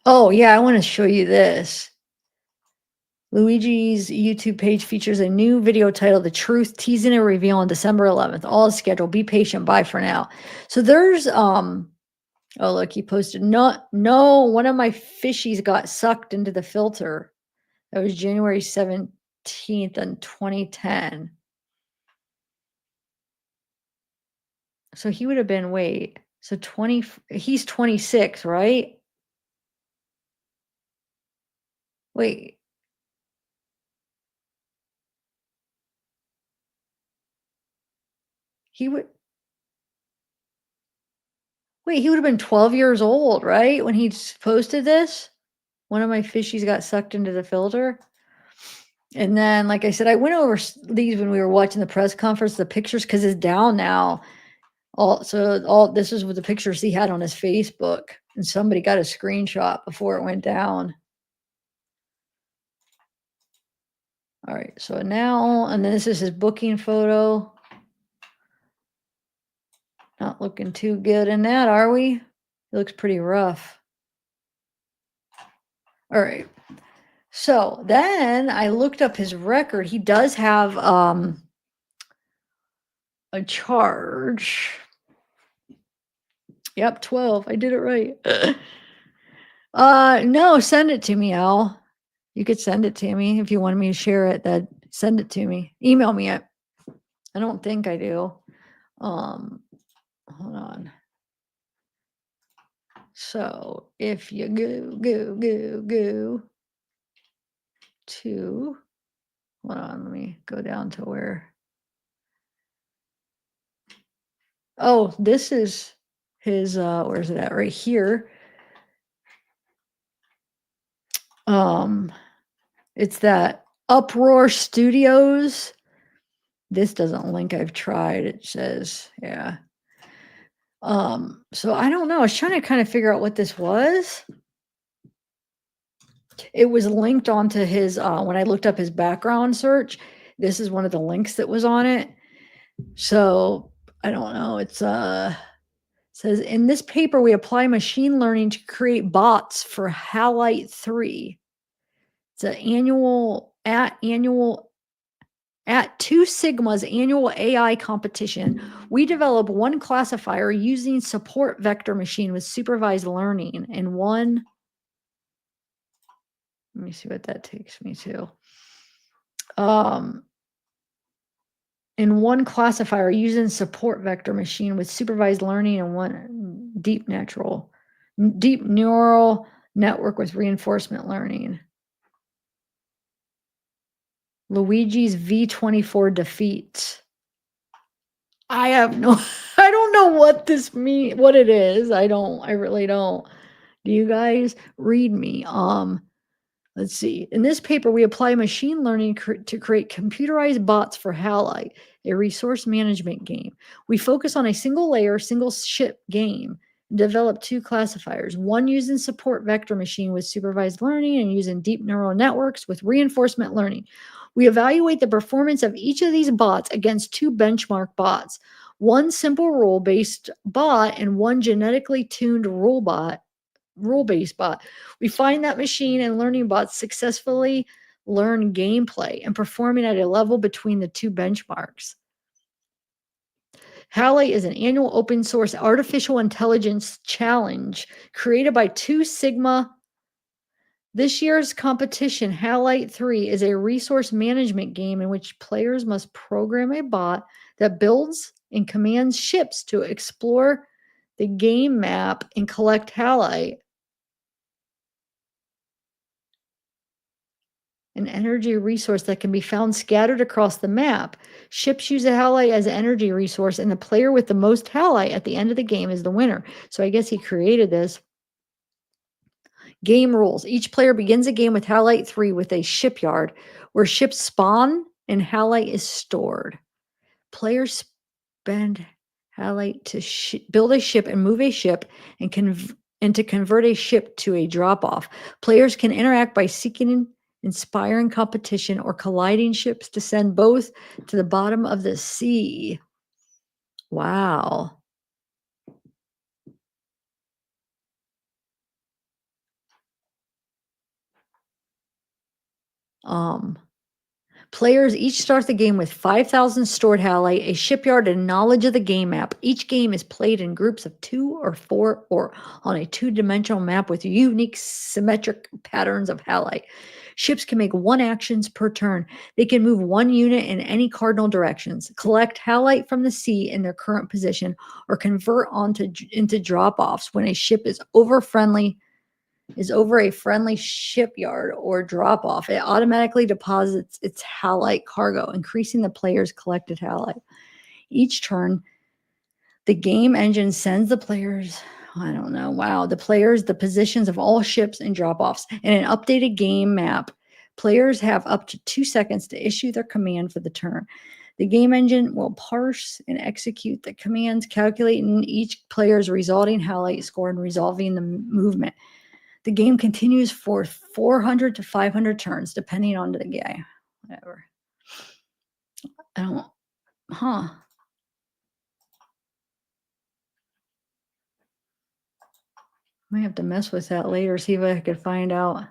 oh yeah, I want to show you this. Luigi's YouTube page features a new video titled The Truth, teasing a reveal on December 11th. All is scheduled. Be patient. Bye for now. So there's, oh look, he posted, no, one of my fishies got sucked into the filter. That was January 17th in 2010. So he would have been, wait, so he's 26, right? Wait. He would have been 12 years old, right? When he posted this. One of my fishies got sucked into the filter. And then, like I said, I went over these when we were watching the press conference, the pictures, because it's down now. This is what the pictures he had on his Facebook. And somebody got a screenshot before it went down. All right, so now, and then this is his booking photo. Not looking too good in that, are we? It looks pretty rough. All right. So then I looked up his record. He does have a charge. Yep, 12. I did it right. No, send it to me, Al. You could send it to me if you wanted me to share it. That send it to me. Email me it. I don't think I do. Hold on. So if you go to, hold on, let me go down to where. Oh, this is his, where's it at? Right here. It's that Uproar Studios. This doesn't link. I've tried. It says, yeah. So I don't know. I was trying to kind of figure out what this was. It was linked onto his, when I looked up his background search, this is one of the links that was on it. So I don't know. It's, says in this paper, we apply machine learning to create bots for Halite 3. It's an at 2 Sigma's annual AI competition. We develop one classifier using support vector machine with supervised learning and one. Let me see what that takes me to. In one classifier using support vector machine with supervised learning and one deep neural network with reinforcement learning. Luigi's V24 defeats. I have no, I don't know what this means, what it is. I really don't. Do you guys read me? Let's see. In this paper, we apply machine learning to create computerized bots for Halite, a resource management game. We focus on a single layer, single ship game, develop 2 classifiers, one using support vector machine with supervised learning and using deep neural networks with reinforcement learning. We evaluate the performance of each of these bots against 2 benchmark bots, one simple rule-based bot and one genetically tuned rule-based bot. We find that machine and learning bots successfully learn gameplay and performing at a level between the 2 benchmarks. Halite is an annual open source artificial intelligence challenge created by 2 Sigma. This year's competition, Halite 3, is a resource management game in which players must program a bot that builds and commands ships to explore the game map and collect Halite. An energy resource that can be found scattered across the map. Ships use a Halite as an energy resource, and the player with the most Halite at the end of the game is the winner. So I guess he created this. Game rules. Each player begins a game with Halite 3 with a shipyard where ships spawn and Halite is stored. Players spend Halite to build a ship and move a ship and to convert a ship to a drop-off. Players can interact by seeking inspiring competition or colliding ships to send both to the bottom of the sea. Wow. Players each start the game with 5,000 stored Halite, a shipyard, and knowledge of the game map. Each game is played in groups of 2 or 4 or on a 2-dimensional map with unique symmetric patterns of Halite. Ships can make 1 actions per turn. They can move 1 unit in any cardinal directions, collect Halite from the sea in their current position, or convert into drop-offs when a ship is over a friendly shipyard or drop-off. It automatically deposits its Halite cargo, increasing the player's collected Halite. Each turn, the game engine sends the players, the positions of all ships and drop-offs. In an updated game map, players have up to 2 seconds to issue their command for the turn. The game engine will parse and execute the commands, calculating each player's resulting Halite score and resolving the movement. The game continues for 400 to 500 turns, depending on the game. Whatever. I might have to mess with that later, see if I could find out. I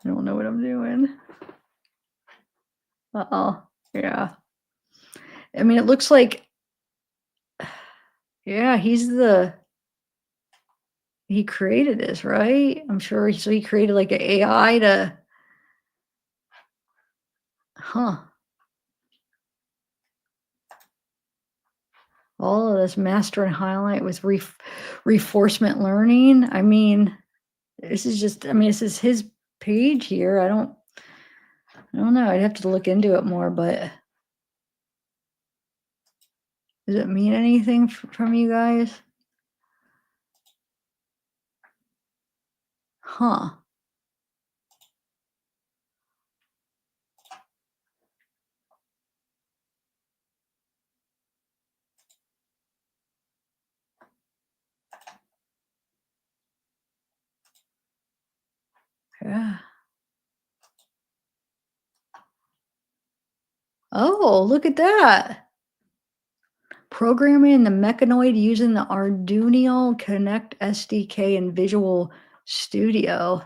don't know what I'm doing. Yeah. I mean, it looks like, yeah, he created this, right? I'm sure. So he created like an AI to, huh? All of this master and highlight with reinforcement learning. I mean, this is just, I mean, this is his page here. I don't know. I'd have to look into it more, but does it mean anything from you guys? Huh. Yeah. Oh, look at that. Programming the mechanoid using the Arduino Connect SDK and Visual Studio.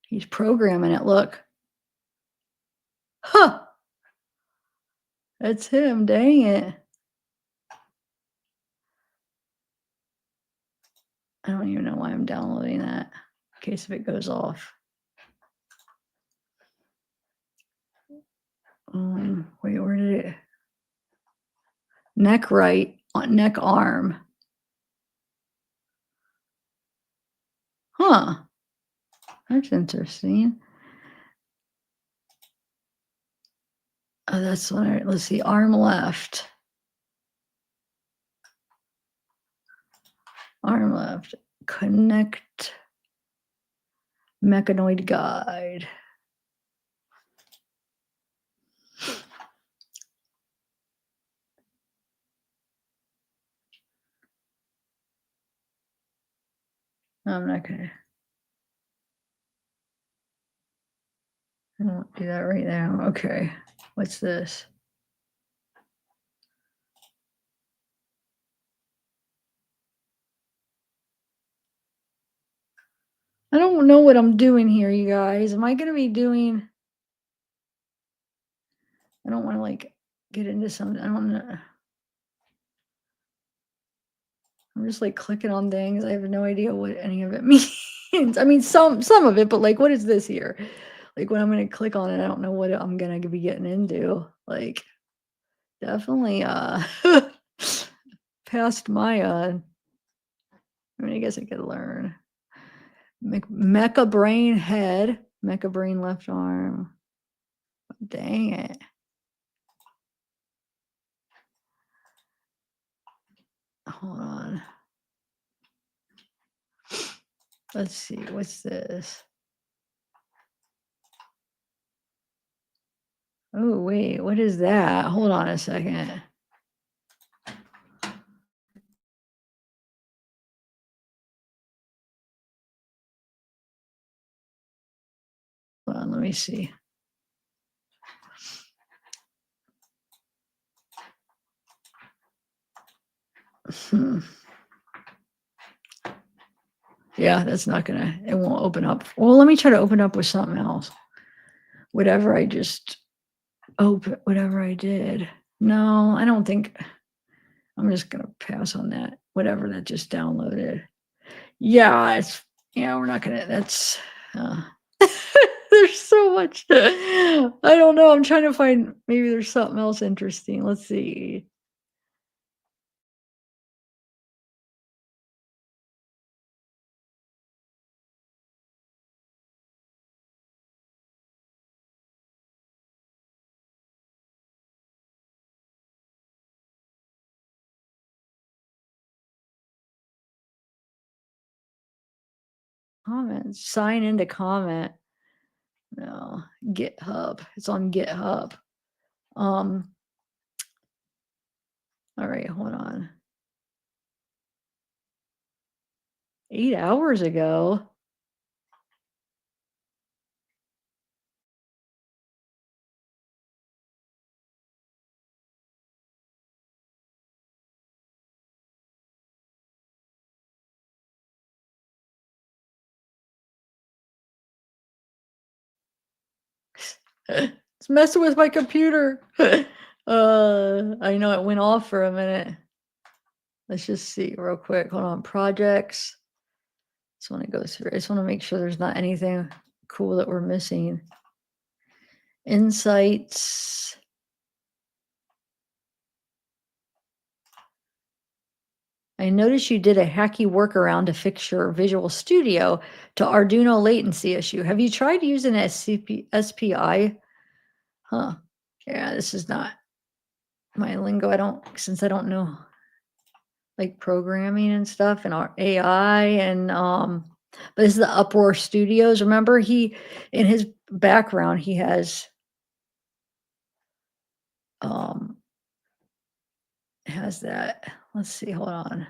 He's programming it, look. Huh. That's him, dang it. I don't even know why I'm downloading that in case if it goes off. Wait, where did it? Neck right, neck arm. Huh. That's interesting. Oh, that's what let's see, arm left. Arm left. Connect mechanoid guide. I'm not gonna. I won't do that right now. Okay. What's this? I don't know what I'm doing here, you guys. Am I going to be doing? I don't want to like get into something. I don't know. I'm just like clicking on things. I have no idea what any of it means. I mean, some of it, but like, what is this here? Like when I'm going to click on it, I don't know what I'm going to be getting into. Like, definitely past my I mean, I guess I could learn. Mecha brain head, mecha brain left arm. Dang it. Hold on. Let's see, what's this? Oh, wait, what is that? Hold on a second. Hold on, let me see. Yeah, that's not gonna, it won't open up. Well, let me try to open up with something else. Whatever I just whatever I did. No, I don't think, I'm just gonna pass on that. Whatever that just downloaded. Yeah, we're not gonna, that's, there's so much. I don't know. I'm trying to find, maybe there's something else interesting. Let's see. Comments, sign into comment. No, GitHub. It's on GitHub. All right, hold on. 8 hours ago. It's messing with my computer. I know it went off for a minute. Let's just see real quick. Hold on. Projects. Just want to go through. I just want to make sure there's not anything cool that we're missing. Insights. I noticed you did a hacky workaround to fix your Visual Studio to Arduino latency issue. Have you tried using SPI? Huh. Yeah, this is not my lingo. Since I don't know like programming and stuff and our AI and but this is the Uproar Studios. Remember in his background he has that. Let's see, hold on.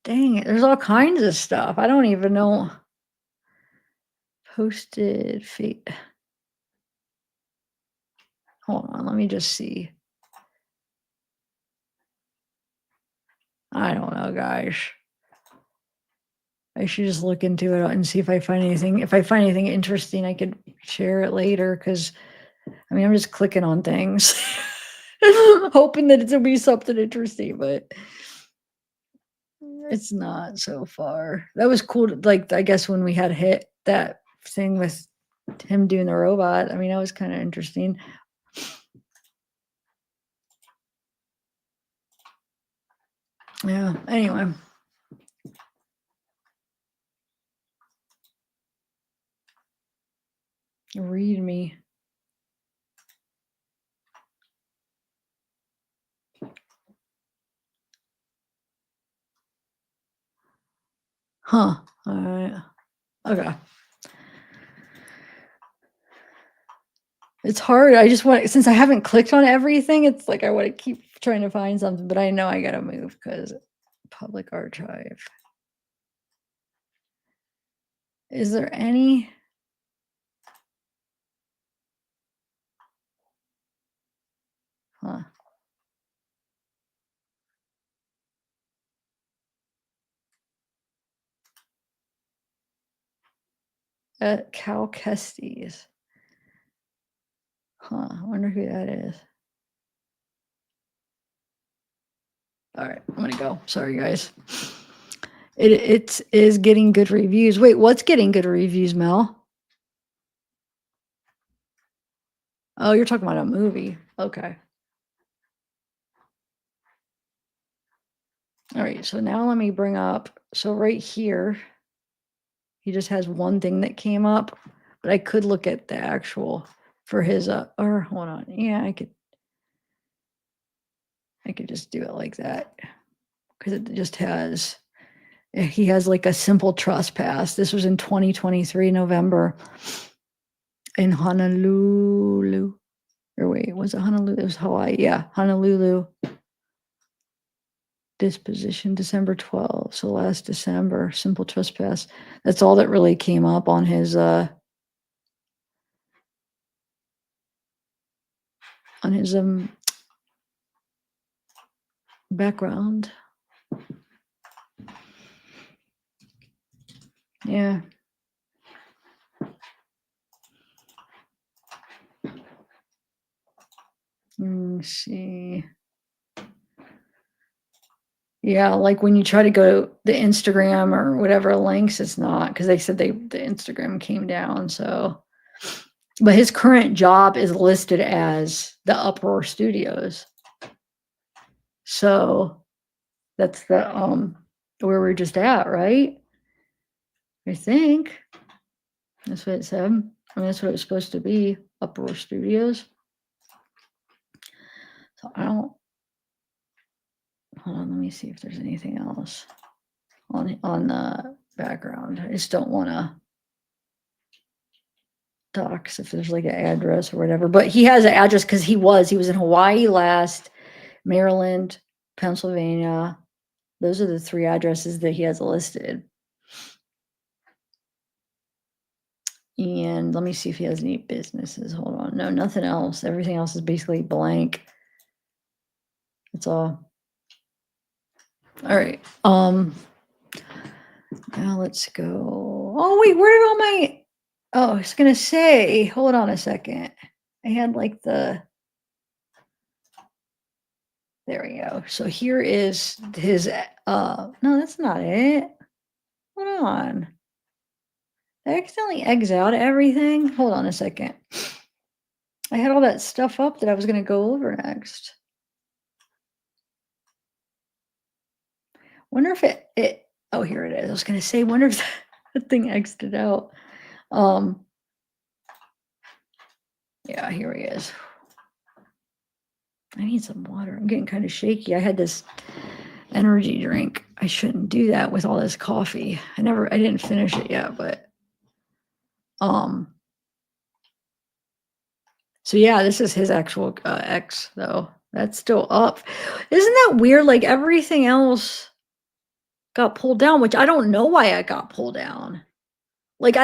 Dang it, there's all kinds of stuff. I don't even know. Posted feed. Hold on, let me just see. I don't know, guys. I should just look into it and see if I find anything. If I find anything interesting, I could share it later because I mean, I'm just clicking on things, hoping that it'll be something interesting, but it's not so far. That was cool. Like, I guess when we had hit that thing with him doing the robot, I mean, that was kind of interesting. Yeah, anyway. Read me. Huh. All right. Okay. It's hard. I just want, since I haven't clicked on everything, it's like I want to keep trying to find something, but I know I got to move because public archive. Is there any? Huh. Cal Kestis. Huh. I wonder who that is. All right, I'm gonna go. Sorry, guys. It is getting good reviews. Wait, what's getting good reviews, Mel? Oh, you're talking about a movie. Okay. All right, so now let me bring up, so right here, he just has one thing that came up, but I could look at the actual for his, or hold on. Yeah, I could just do it like that because it just has, he has like a simple trespass. This was in 2023, November in Honolulu. Or wait, was it Honolulu? It was Hawaii. Yeah, Honolulu. Disposition December 12th. So last December, simple trespass. That's all that really came up on his background. Yeah. Let's see. Yeah, like when you try to go the Instagram or whatever links, it's not because they said the Instagram came down. So, but his current job is listed as the Uproar Studios. So that's the where we're just at, right? I think that's what it said. I mean, that's what it was supposed to be, Uproar Studios. So I don't. Hold on, let me see if there's anything else on the background. I just don't want to docs if there's like an address or whatever. But he has an address because he was in Hawaii last, Maryland, Pennsylvania. Those are the 3 addresses that he has listed. And let me see if he has any businesses. Hold on. No, nothing else. Everything else is basically blank. It's all All right. Now let's go. Oh wait, where did all my? Oh, I was gonna say. Hold on a second. I had like the. There we go. So here is his. No, that's not it. Hold on. I accidentally eggs out everything. Hold on a second. I had all that stuff up that I was gonna go over next. Wonder if it. Oh, here it is. I was gonna say. Wonder if that thing exited out. Yeah, here he is. I need some water. I'm getting kind of shaky. I had this energy drink. I shouldn't do that with all this coffee. I didn't finish it yet, but so yeah, this is his actual ex though. That's still up. Isn't that weird? Like everything else got pulled down, which I don't know why it got pulled down. Like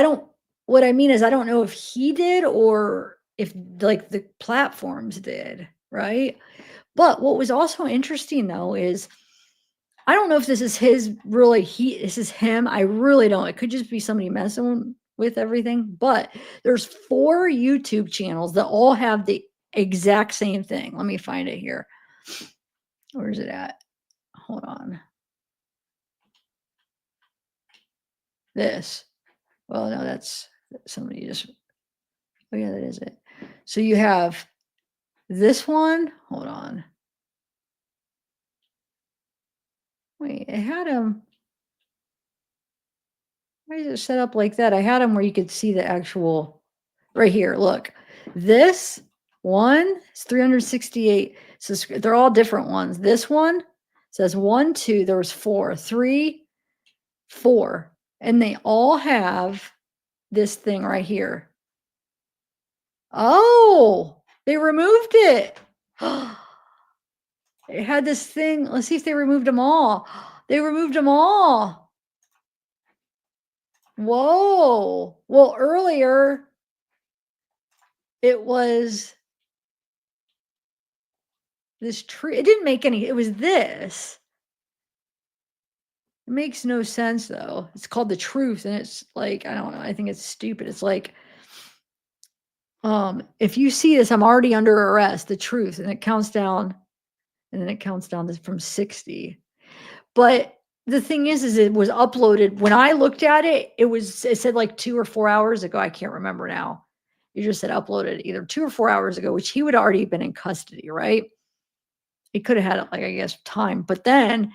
what I mean is I don't know if he did or if like the platforms did, right? But what was also interesting though is I don't know if this is this is him. I really don't. It could just be somebody messing with everything, but there's 4 YouTube channels that all have the exact same thing. Let me find it here. Where is it at? Hold on. This. Well, no, that's somebody just. Oh yeah, that is it. So you have this one. Hold on. Wait, it had him. Why is it set up like that? I had them where you could see the actual right here. Look, this one is 368. So they're all different ones. This one says 1, 2, there was 4, 3, 4, and they all have this thing right here. Oh, they removed it. It had this thing. Let's see if they removed them all. They removed them all. Whoa. Well, earlier it was this tree. It didn't make any, it was this. It makes no sense though. It's called The Truth and it's like, I don't know. I think it's stupid. It's like, if you see this, I'm already under arrest, The Truth, and it counts down and then it counts down from 60. But the thing is it was uploaded. When I looked at it, it said like 2 or 4 hours ago. I can't remember now. You just said uploaded either 2 or 4 hours ago, which he would already been in custody, right? He could have had it, like, I guess, time. But then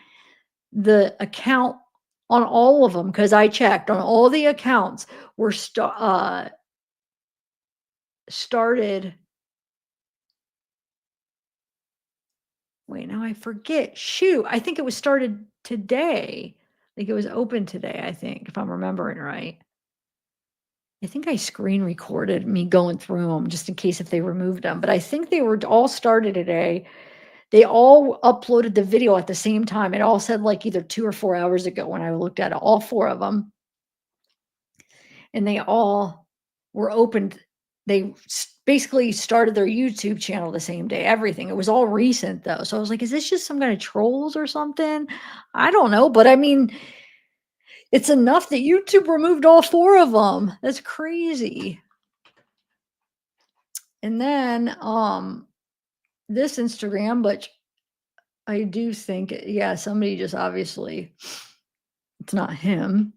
the account on all of them, because I checked on all the accounts, were started. Wait, now I forget. Shoot, I think it was started today. I think it was open today, I think, if I'm remembering right. I think I screen recorded me going through them just in case if they removed them. But I think they were all started today. They all uploaded the video at the same time. It all said like either 2 or 4 hours ago when I looked at it, all 4 of them. And they all were opened. They basically started their YouTube channel the same day, everything. It was all recent though. So I was like, is this just some kind of trolls or something? I don't know. But I mean, it's enough that YouTube removed all 4 of them. That's crazy. And then this Instagram, but I do think, yeah, somebody just obviously, it's not him.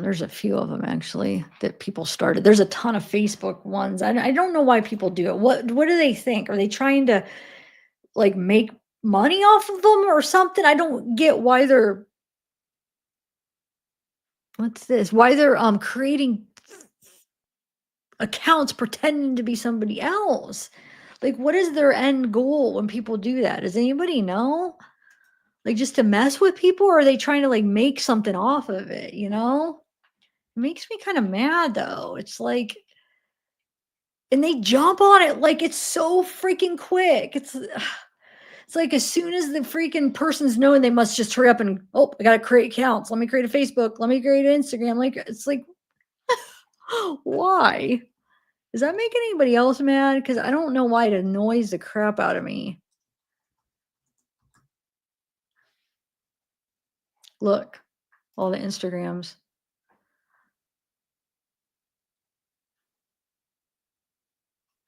There's a few of them actually that people started. There's a ton of Facebook ones. I don't know why people do it. What do they think? Are they trying to like make money off of them or something? I don't get why they're, what's this? Why they're creating accounts pretending to be somebody else. Like, what is their end goal when people do that? Does anybody know? Like, just to mess with people, or are they trying to like make something off of it? You know, it makes me kind of mad though. It's like, and they jump on it like it's so freaking quick. It's like as soon as the freaking person's knowing, they must just hurry up and, oh, I gotta create accounts. Let me create a Facebook. Let me create an Instagram. Like, it's like, why? Does that make anybody else mad? Because I don't know why it annoys the crap out of me. Look, all the Instagrams.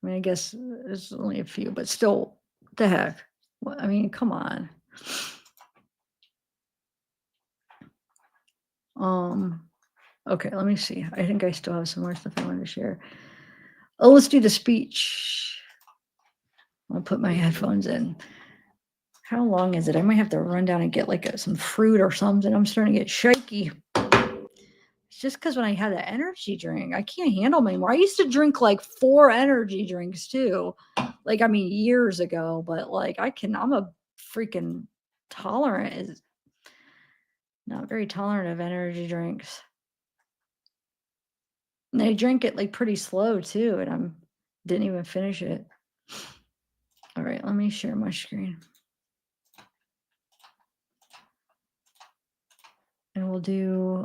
I mean, I guess there's only a few, but still, what the heck? I mean, come on. Okay, let me see. I think I still have some more stuff I want to share. Oh, let's do the speech. I'll put my headphones in. How long is it? I might have to run down and get like some fruit or something. I'm starting to get shaky. It's just because when I had that energy drink, I can't handle them anymore. I used to drink like 4 energy drinks too. Like, I mean, years ago, but like I'm a freaking not very tolerant of energy drinks. And I drank it like pretty slow too, and didn't even finish it. All right, let me share my screen. And we'll do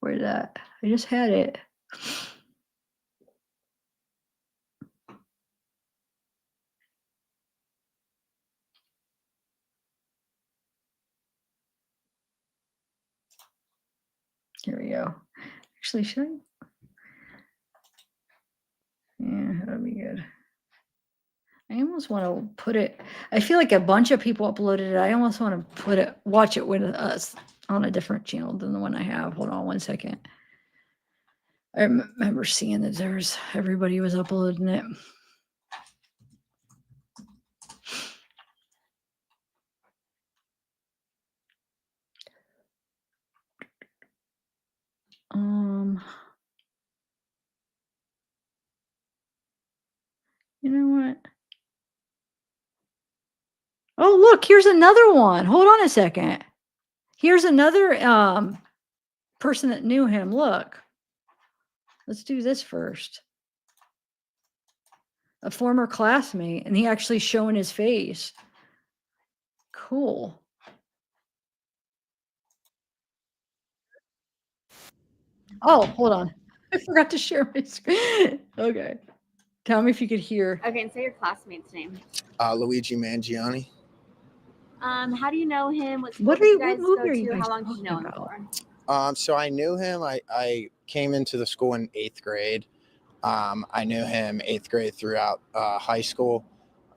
where's that? I just had it. Here we go. Actually, should I? Yeah, that'll be good. I almost want to put it. I feel like a bunch of people uploaded it. I almost want to watch it with us on a different channel than the one I have. Hold on one second. I remember seeing that everybody was uploading it. You know what? Oh, look, here's another one. Hold on a second. Here's another person that knew him. Look. Let's do this first. A former classmate, and he actually showing his face. Cool. Oh, hold on. I forgot to share my screen. Okay. Tell me if you could hear. Okay, and say your classmate's name. Luigi Mangione. How do you know him? What school What did you movie guys go are you to? guys How long did you know him talking for? So I knew him. I came into the school in 8th grade. I knew him 8th grade throughout high school.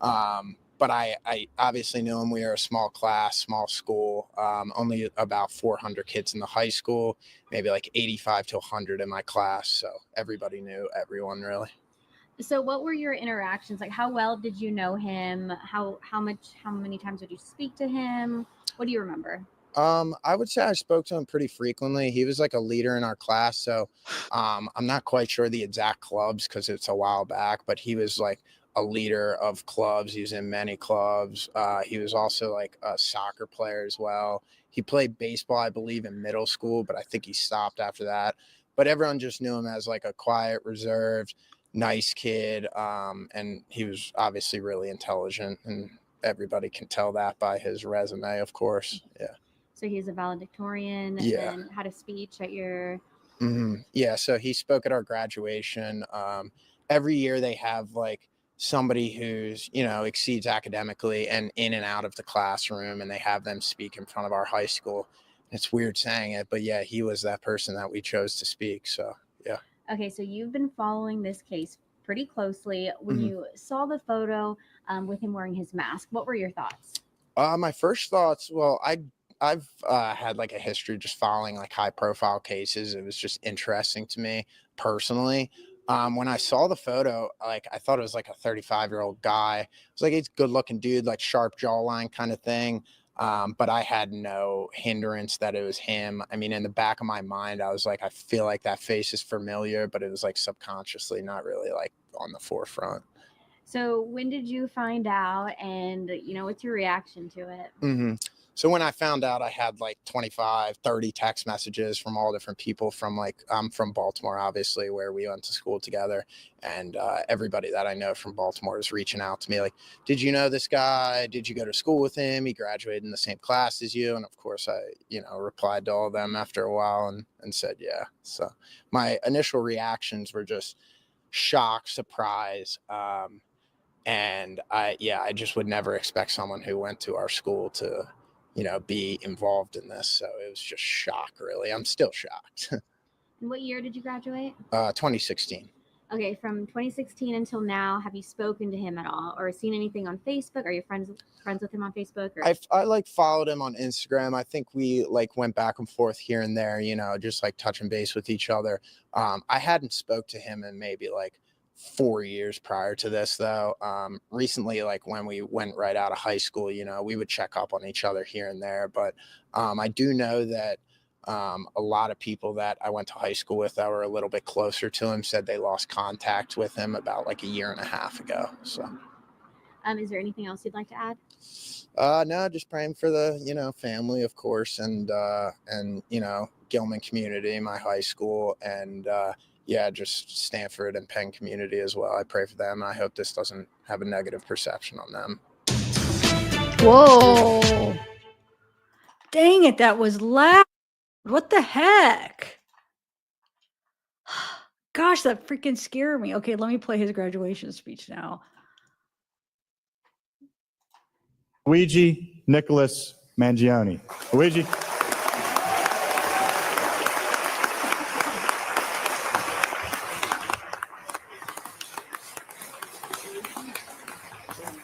But I obviously knew him. We were a small class, small school, only about 400 kids in the high school, maybe like 85 to 100 in my class. So everybody knew everyone really. So what were your interactions? Like, how well did you know him? How many times would you speak to him? What do you remember? I would say I spoke to him pretty frequently. He was like a leader in our class. So I'm not quite sure the exact clubs because it's a while back, but he was like a leader of clubs. He was in many clubs. He was also like a soccer player as well. He played baseball, I believe, in middle school, but I think he stopped after that. But everyone just knew him as like a quiet, reserved, nice kid. And he was obviously really intelligent, and everybody can tell that by his resume, of course. Yeah. So he's a valedictorian Yeah. and had a speech at your. Yeah, so he spoke at our graduation. Every year they have like somebody who's, exceeds academically and in and out of the classroom, and they have them speak in front of our high school. It's weird saying it, but yeah, he was that person that we chose to speak. So, yeah. Okay, so you've been following this case pretty closely. When you saw the photo with him wearing his mask, what were your thoughts? My first thoughts, well, I've had like a history just following like high profile cases. It was just interesting to me personally. When I saw the photo, like I thought it was like a 35-year-old guy. It was like he's a good looking dude, like sharp jawline kind of thing. But I had no hindrance that it was him. I mean, in the back of my mind, I was like, I feel like that face is familiar, but it was like subconsciously, not really like on the forefront. So when did you find out, and what's your reaction to it? So when I found out, I had like 25, 30 text messages from all different people from like, I'm from Baltimore, obviously, where we went to school together. And everybody that I know from Baltimore is reaching out to me like, did you know this guy? Did you go to school with him? He graduated in the same class as you. And of course, I, replied to all of them after a while and said, yeah. So my initial reactions were just shock, surprise. And I just would never expect someone who went to our school to, be involved in this. So it was just shock, really. I'm still shocked. And what year did you graduate? 2016. Okay, from 2016 until now, have you spoken to him at all or seen anything on Facebook? Are you friends with him on Facebook? Or? I like followed him on Instagram. I think we like went back and forth here and there, just like touching base with each other. I hadn't spoke to him in maybe like 4 years prior to this though. Recently, like when we went right out of high school, we would check up on each other here and there. But I do know that a lot of people that I went to high school with that were a little bit closer to him said they lost contact with him about like a year and a half ago. So is there anything else you'd like to add? No, just praying for the, family, of course, and Gilman community, my high school, and just Stanford and Penn community as well. I pray for them. I hope this doesn't have a negative perception on them. Whoa. Dang it, that was loud. What the heck? Gosh, that freaking scared me. Okay, let me play his graduation speech now. Luigi Nicholas Mangione. Luigi.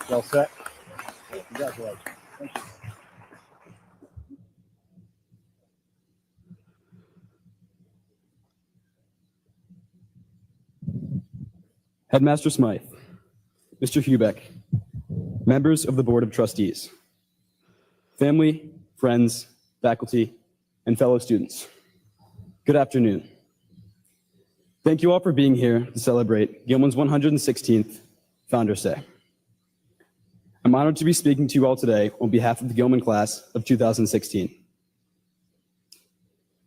Well set. Congratulations. Thank you. Headmaster Smythe, Mr. Hubeck, members of the Board of Trustees, family, friends, faculty, and fellow students, good afternoon. Thank you all for being here to celebrate Gilman's 116th Founders Day. I'm honored to be speaking to you all today on behalf of the Gilman class of 2016.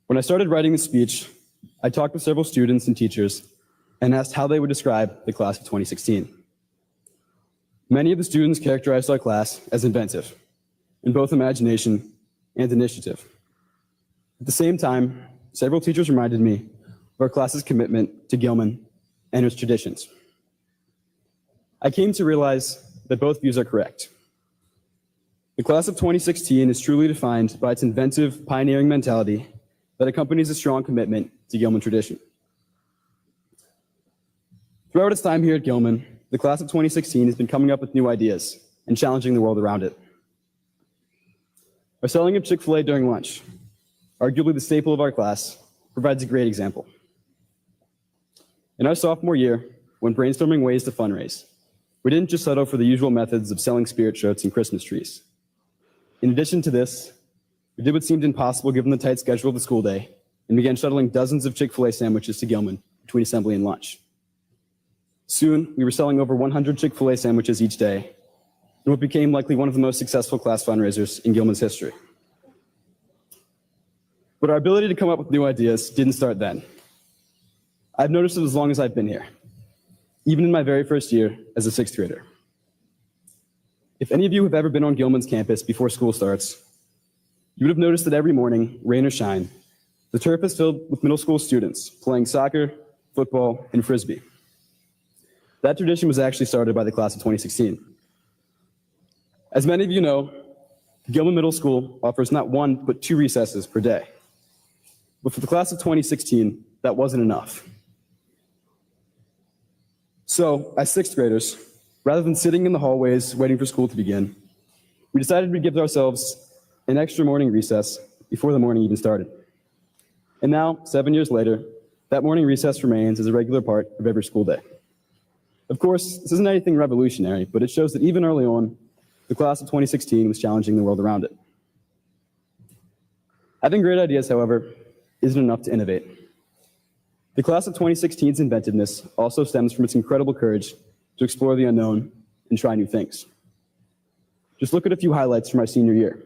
When I started writing the speech, I talked with several students and teachers and asked how they would describe the class of 2016. Many of the students characterized our class as inventive, in both imagination and initiative. At the same time, several teachers reminded me of our class's commitment to Gilman and its traditions. I came to realize that both views are correct. The class of 2016 is truly defined by its inventive, pioneering mentality that accompanies a strong commitment to Gilman tradition. Throughout its time here at Gilman, the class of 2016 has been coming up with new ideas and challenging the world around it. Our selling of Chick-fil-A during lunch, arguably the staple of our class, provides a great example. In our sophomore year, when brainstorming ways to fundraise, we didn't just settle for the usual methods of selling spirit shirts and Christmas trees. In addition to this, we did what seemed impossible given the tight schedule of the school day and began shuttling dozens of Chick-fil-A sandwiches to Gilman between assembly and lunch. Soon, we were selling over 100 Chick-fil-A sandwiches each day, and what became likely one of the most successful class fundraisers in Gilman's history. But our ability to come up with new ideas didn't start then. I've noticed it as long as I've been here, even in my very first year as a sixth grader. If any of you have ever been on Gilman's campus before school starts, you would have noticed that every morning, rain or shine, the turf is filled with middle school students playing soccer, football, and frisbee. That tradition was actually started by the class of 2016. As many of you know, Gilman Middle School offers not one, but 2 recesses per day. But for the class of 2016, that wasn't enough. So, as sixth graders, rather than sitting in the hallways waiting for school to begin, we decided we'd give ourselves an extra morning recess before the morning even started. And now, 7 years later, that morning recess remains as a regular part of every school day. Of course, this isn't anything revolutionary, but it shows that even early on, the class of 2016 was challenging the world around it. Having great ideas, however, isn't enough to innovate. The class of 2016's inventiveness also stems from its incredible courage to explore the unknown and try new things. Just look at a few highlights from our senior year.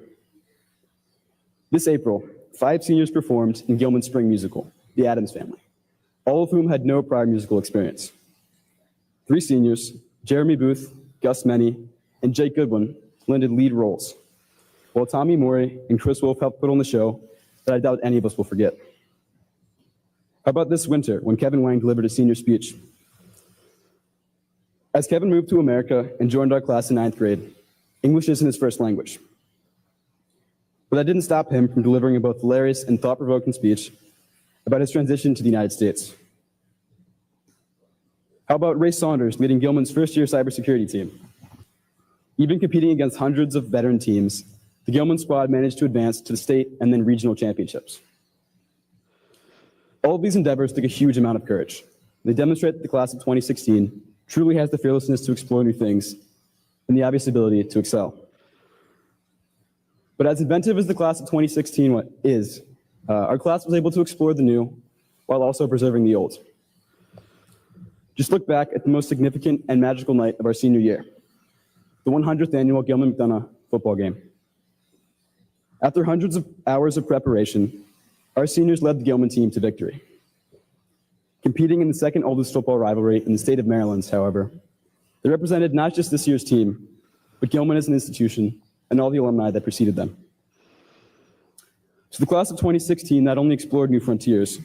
This April, 5 seniors performed in Gilman's spring musical, The Addams Family, all of whom had no prior musical experience. 3 seniors, Jeremy Booth, Gus Meny, and Jake Goodwin, landed lead roles, while Tommy Morey and Chris Wolf helped put on the show that I doubt any of us will forget. How about this winter, when Kevin Wang delivered a senior speech? As Kevin moved to America and joined our class in 9th grade, English isn't his first language. But that didn't stop him from delivering a both hilarious and thought-provoking speech about his transition to the United States. How about Ray Saunders leading Gilman's first-year cybersecurity team? Even competing against hundreds of veteran teams, the Gilman squad managed to advance to the state and then regional championships. All of these endeavors took a huge amount of courage. They demonstrate that the class of 2016 truly has the fearlessness to explore new things and the obvious ability to excel. But as inventive as the class of 2016 is, our class was able to explore the new while also preserving the old. Just look back at the most significant and magical night of our senior year, the 100th annual Gilman-McDonough football game. After hundreds of hours of preparation, our seniors led the Gilman team to victory. Competing in the second oldest football rivalry in the state of Maryland, however, they represented not just this year's team, but Gilman as an institution and all the alumni that preceded them. So the class of 2016 not only explored new frontiers,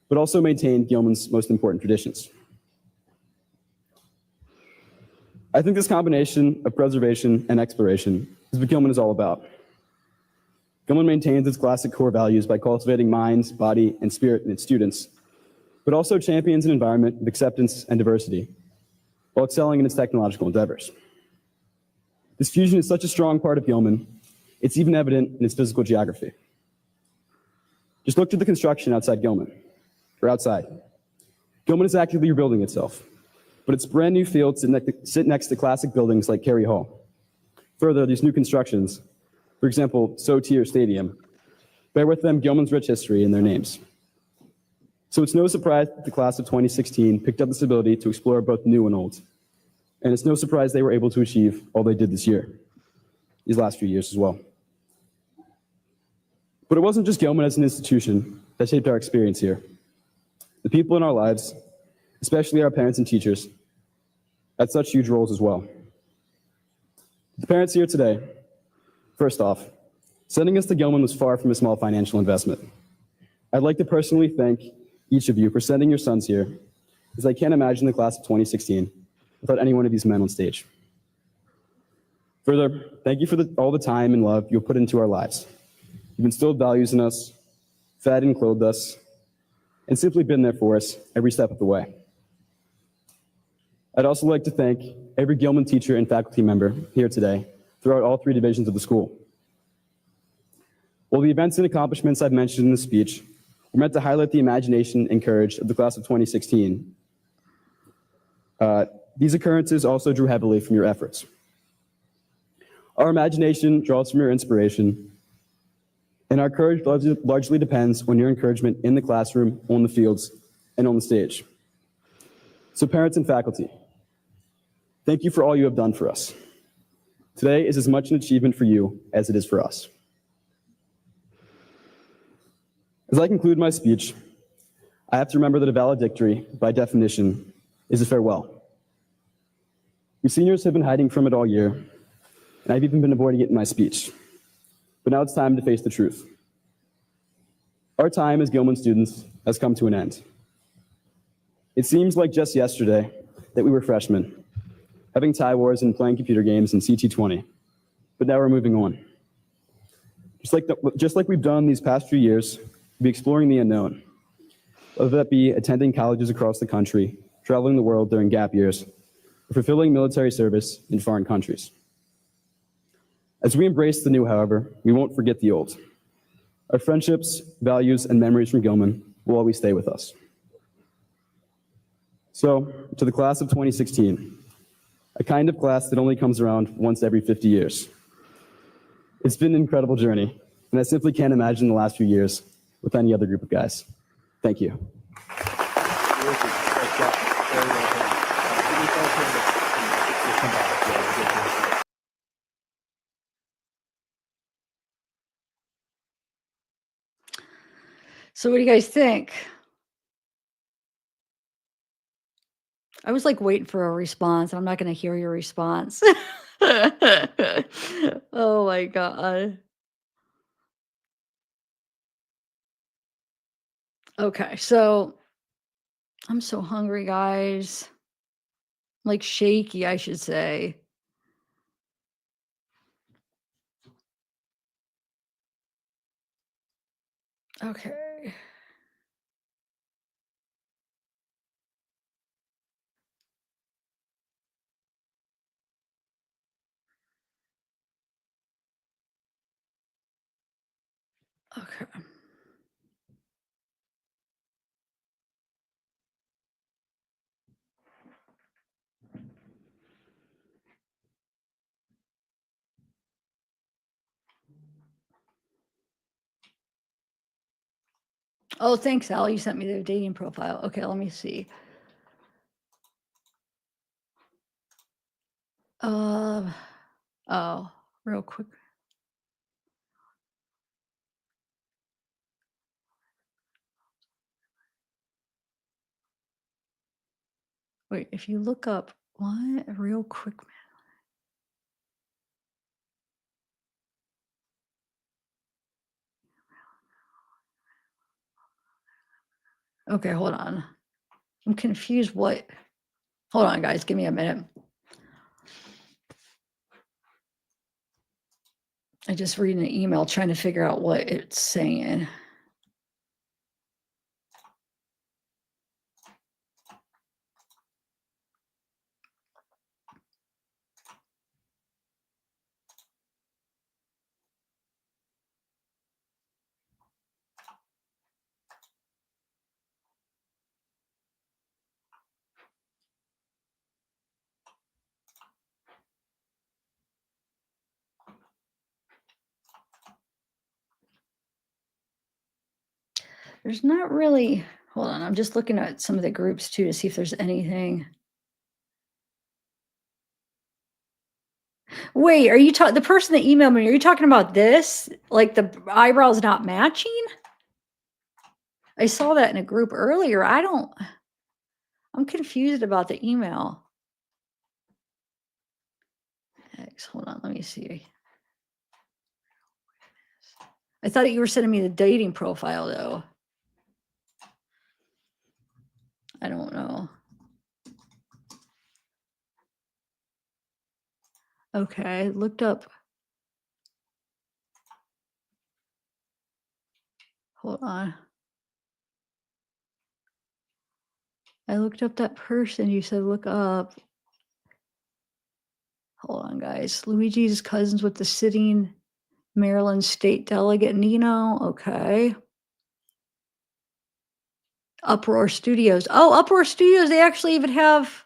but also maintained Gilman's most important traditions. I think this combination of preservation and exploration is what Gilman is all about. Gilman maintains its classic core values by cultivating minds, body, and spirit in its students, but also champions an environment of acceptance and diversity, while excelling in its technological endeavors. This fusion is such a strong part of Gilman, it's even evident in its physical geography. Just look to the construction outside Gilman, or outside. Gilman is actively rebuilding itself, but its brand new fields sit next to classic buildings like Cary Hall. Further, these new constructions, for example, Sotier Stadium, bear with them Gilman's rich history in their names. So it's no surprise that the class of 2016 picked up this ability to explore both new and old. And it's no surprise they were able to achieve all they did this year, these last few years as well. But it wasn't just Gilman as an institution that shaped our experience here. The people in our lives, especially our parents and teachers, had such huge roles as well. The parents here today, first off, sending us to Gilman was far from a small financial investment. I'd like to personally thank each of you for sending your sons here, as I can't imagine the class of 2016 without any one of these men on stage. Further, thank you for all the time and love you've put into our lives. You've instilled values in us, fed and clothed us, and simply been there for us every step of the way. I'd also like to thank every Gilman teacher and faculty member here today throughout all 3 divisions of the school. While the events and accomplishments I've mentioned in the speech were meant to highlight the imagination and courage of the class of 2016, these occurrences also drew heavily from your efforts. Our imagination draws from your inspiration, and our courage largely depends on your encouragement in the classroom, on the fields, and on the stage. So parents and faculty, thank you for all you have done for us. Today is as much an achievement for you as it is for us. As I conclude my speech, I have to remember that a valedictory, by definition, is a farewell. You seniors have been hiding from it all year, and I've even been avoiding it in my speech. But now it's time to face the truth. Our time as Gilman students has come to an end. It seems like just yesterday that we were freshmen, having tie wars and playing computer games in CT20, but now we're moving on. Just like we've done these past few years, we'll be exploring the unknown, whether that be attending colleges across the country, traveling the world during gap years, or fulfilling military service in foreign countries. As we embrace the new, however, we won't forget the old. Our friendships, values, and memories from Gilman will always stay with us. So, to the class of 2016, a kind of class that only comes around once every 50 years. It's been an incredible journey, and I simply can't imagine the last few years with any other group of guys. Thank you. So what do you guys think? I was like waiting for a response. I'm not going to hear your response. Oh my God. Okay, so I'm so hungry, guys. Like shaky, I should say. Okay. Okay. Oh, thanks, Al. You sent me the dating profile. Okay, let me see. Oh, real quick. Wait, if you look up what real quick. Okay, hold on. I'm confused. What? Hold on, guys. Give me a minute. I just read an email trying to figure out what it's saying. There's not really, hold on, I'm just looking at some of the groups too to see if there's anything. Wait, are you talking, the person that emailed me, are you talking about this? Like the eyebrows not matching? I saw that in a group earlier. I'm confused about the email. Hold on, let me see. I thought you were sending me the dating profile though. I don't know. Okay, I looked up. Hold on. I looked up that person you said look up. Hold on, guys. Luigi's cousins with the sitting Maryland state delegate Nino. Okay. Uproar Studios. Oh, Uproar Studios. They actually even have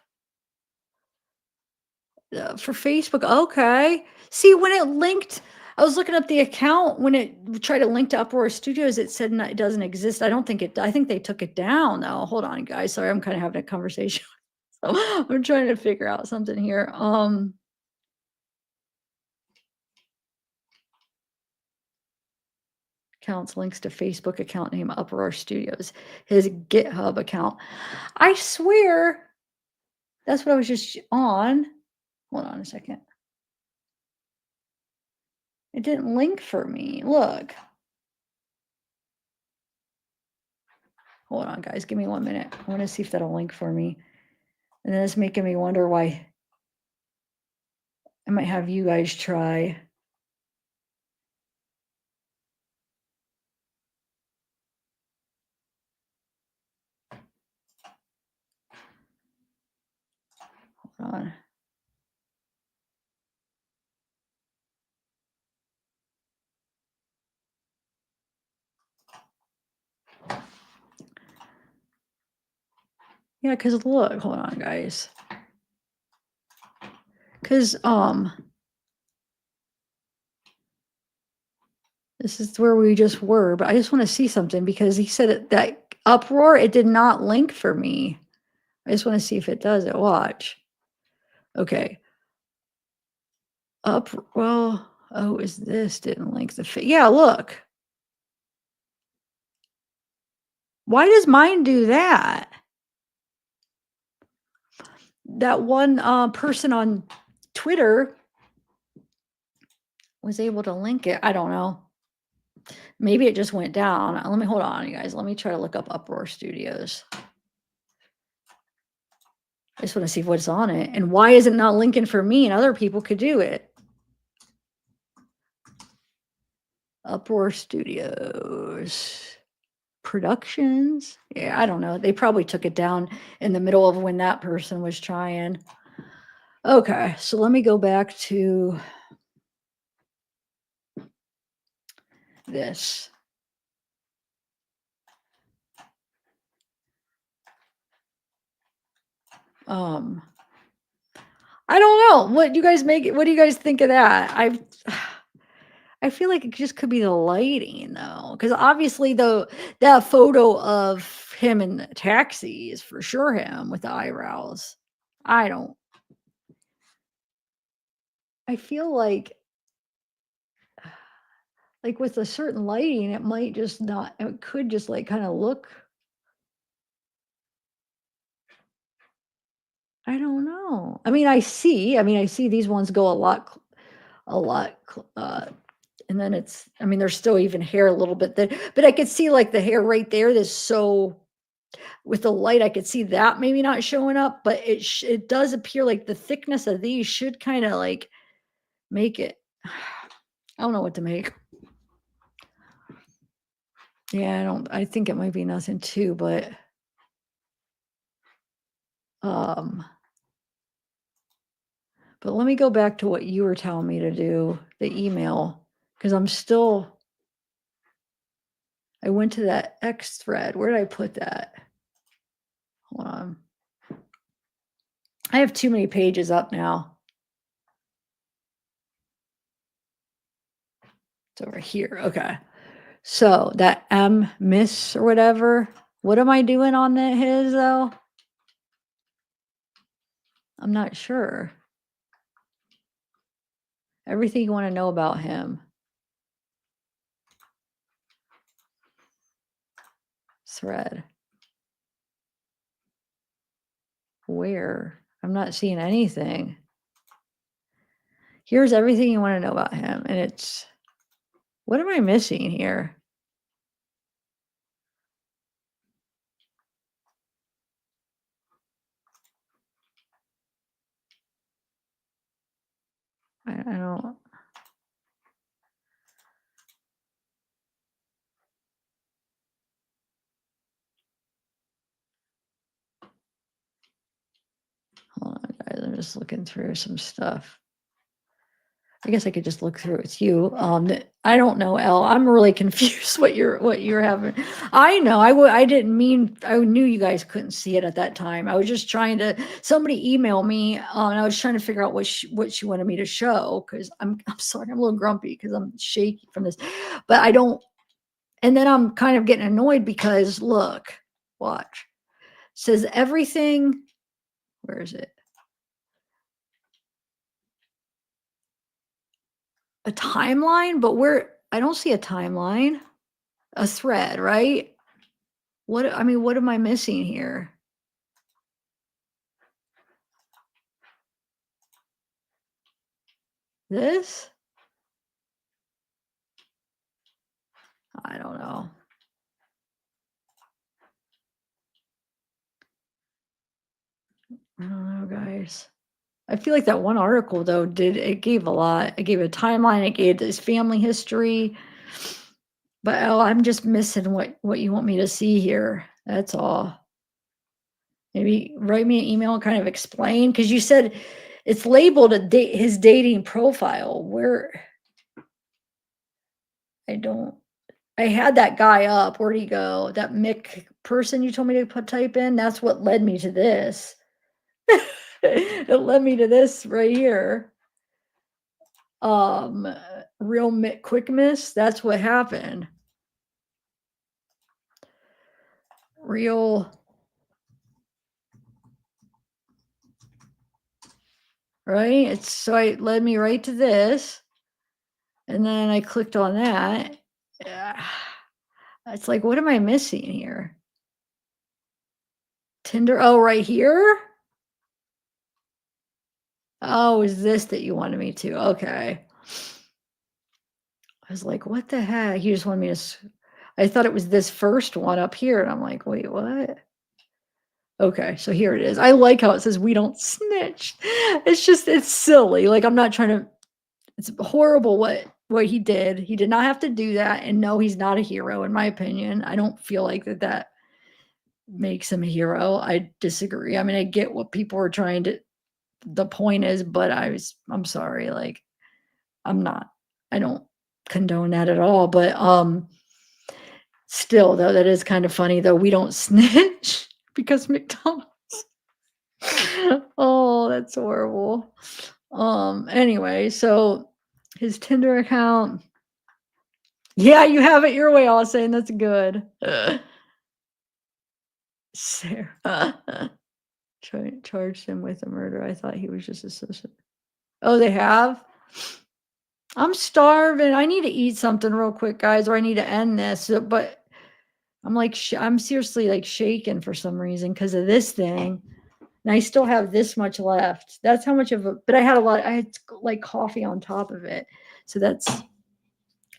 for Facebook. Okay. See, when it linked, I was looking up the account. When it tried to link to Uproar Studios, it said it doesn't exist. I think they took it down though. Hold on, guys. Sorry, I'm kind of having a conversation. So I'm trying to figure out something here. Accounts links to Facebook account name Uproar Studios, his GitHub account. I swear that's what I was just on. Hold on a second. It didn't link for me. Look. Hold on, guys. Give me 1 minute. I want to see if that'll link for me. And then it's making me wonder why. I might have you guys try. Hold on. Yeah, because look, hold on, guys. Because this is where we just were, but I just want to see something because he said that Uproar, it did not link for me. I just want to see if it does it. Watch. Okay. Well, oh, is this didn't link the yeah, look. Why does mine do that? That one person on Twitter was able to link it. I don't know. Maybe it just went down. Let me hold on, you guys. Let me try to look up Uproar Studios. I just want to see what's on it. And why is it not linking for me and other people could do it? Uproar Studios. Productions. Yeah, I don't know. They probably took it down in the middle of when that person was trying. Okay, so let me go back to this. I don't know. What do you guys make it? What do you guys think of that? I feel like it just could be the lighting though, because obviously that photo of him in the taxi is for sure him with the eyebrows. I feel like with a certain lighting, it might just not, it could just like kind of look. I don't know. I mean, I see these ones go a lot, and then it's, I mean, there's still even hair a little bit that, but I could see like the hair right there. That's so, with the light, I could see that maybe not showing up, but it does appear like the thickness of these should kind of like make it. I don't know what to make. Yeah, I think it might be nothing too, but let me go back to what you were telling me to do, the email, because I went to that X thread. Where did I put that? Hold on. I have too many pages up now. It's over here. Okay. So that miss or whatever. What am I doing on his though? I'm not sure. Everything you want to know about him. Thread. Where? I'm not seeing anything. Here's everything you want to know about him. And it's, what am I missing here? I don't. Hold on, guys. I'm just looking through some stuff. I guess I could just look through it with you. I don't know, Elle. I'm really confused what you're having. I know. I didn't mean. I knew you guys couldn't see it at that time. I was just trying to. Somebody emailed me, and I was trying to figure out what she wanted me to show. Because I'm sorry, I'm a little grumpy because I'm shaky from this, but I don't. And then I'm kind of getting annoyed because look, watch. Says everything. Where is it? A timeline, but I don't see a timeline. A thread, right? What am I missing here? This? I don't know. I don't know, guys. I feel like that one article though gave a lot. It gave a timeline, it gave his family history. But I'm just missing what you want me to see here. That's all. Maybe write me an email and kind of explain, because you said it's labeled his dating profile. I had that guy up. Where'd he go? That Mick person you told me to type in. That's what led me to this. It led me to this right here. Real Mick Quick Miss. That's what happened. Real. Right? It led me right to this. And then I clicked on that. It's like, what am I missing here? Tinder. Oh, right here. Oh, is this that you wanted me to? Okay. I was like, what the heck? He just wanted me to. I thought it was this first one up here. And I'm like, wait, what? Okay, so here it is. I like how it says we don't snitch. It's just, it's silly. Like, I'm not trying to, it's horrible what he did. He did not have to do that. And no, he's not a hero, in my opinion. I don't feel like that makes him a hero. I disagree. I mean, I get what people are trying to, the point is, but I'm sorry. Like, I don't condone that at all. But still, though, that is kind of funny, though. We don't snitch because McDonald's. Oh, that's horrible. Anyway, so his Tinder account. Yeah, you have it your way, Austin. That's good. Sarah charged him with a murder. I thought he was just associate. Oh, they have? I'm starving. I need to eat something real quick, guys, or I need to end this. But I'm like, I'm seriously like shaking for some reason because of this thing. And I still have this much left. That's how much of a, but I had like coffee on top of it. So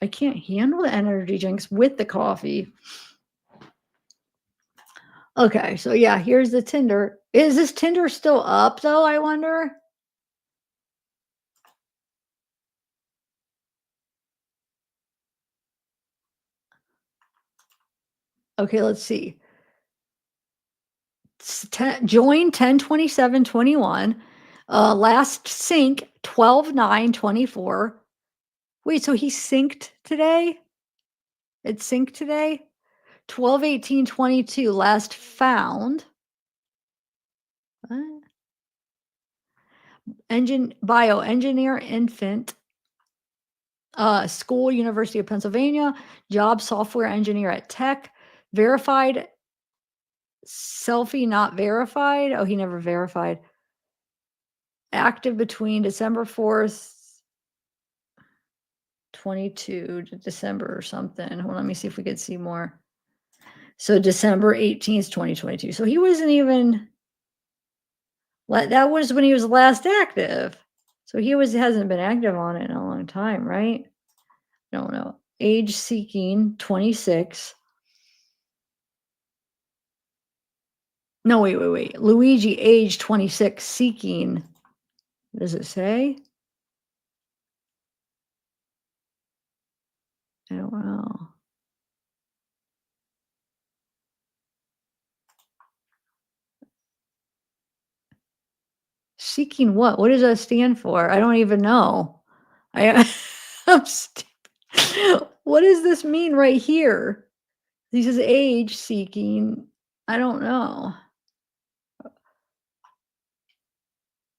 I can't handle the energy drinks with the coffee. Okay, so yeah, here's the Tinder. Is this Tinder still up though, I wonder? Okay, let's see. Join 10/27/21. Last sync 12/9/24. Wait, so he synced today? It synced today? 12/18/22 last found. What? Bioengineer infant. School, University of Pennsylvania. Job, software engineer at Tech. Verified. Selfie not verified. Oh, he never verified. Active between December 4th, 22 to December or something. Hold on, let me see if we could see more. So December 18th, 2022. So he wasn't even, that was when he was last active. So he hasn't been active on it in a long time, right? No. Age seeking 26. No, wait. Luigi, age 26, seeking. What does it say? I don't know. Seeking what? What does that stand for? I don't even know. I'm stupid. What does this mean right here? He says age seeking. I don't know.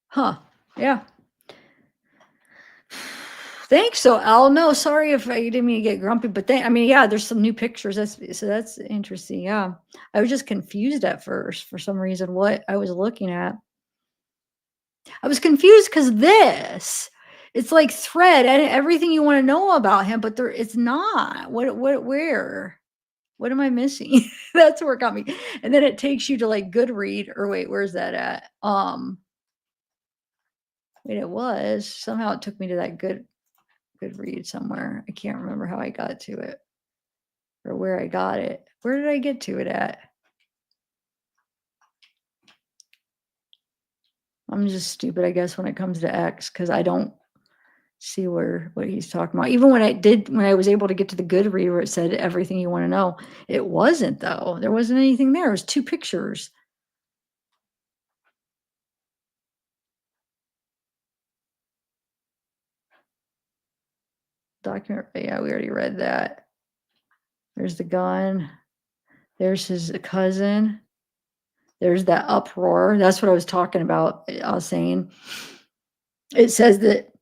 Huh. Yeah. Thanks. So Al, no, sorry if I didn't mean to get grumpy, but yeah, there's some new pictures. That's interesting. Yeah. I was just confused at first for some reason what I was looking at. I was confused because it's like thread and everything you want to know about him, but it's not. Where? What am I missing? That's where it got me. And then it takes you to like Goodread, or wait, where's that at? Wait, somehow it took me to that Goodread somewhere. I can't remember how I got to it or where I got it. Where did I get to it at? I'm just stupid, I guess, when it comes to X, because I don't see what he's talking about. Even when I was able to get to the Goodread where it said everything you want to know, it wasn't though. There wasn't anything there. It was 2 pictures. Document, yeah, we already read that. There's the gun. There's his cousin. There's that uproar. That's what I was talking about. I was saying. It says that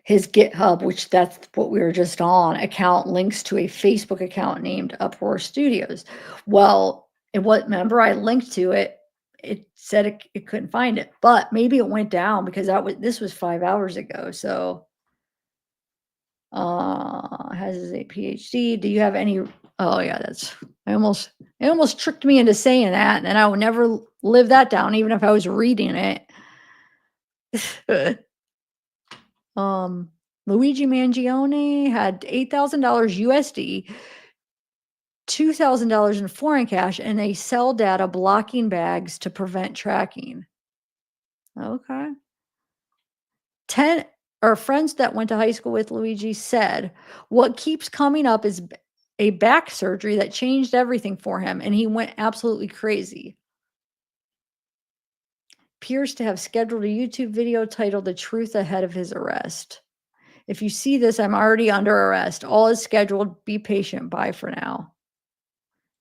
his GitHub, which that's what we were just on, account links to a Facebook account named Uproar Studios. Well, remember I linked to it. It said it couldn't find it, but maybe it went down because this was 5 hours ago. So has a PhD. Do you have any? Oh yeah, I almost It almost tricked me into saying that, and I would never live that down, even if I was reading it. Luigi Mangione had $8,000 USD, $2,000 in foreign cash, and they sell data blocking bags to prevent tracking. Okay. 10 or friends that went to high school with Luigi said, what keeps coming up is a back surgery that changed everything for him, and he went absolutely crazy. Appears to have scheduled a YouTube video titled The Truth ahead of his arrest. If you see this, I'm already under arrest. All is scheduled. Be patient. Bye for now.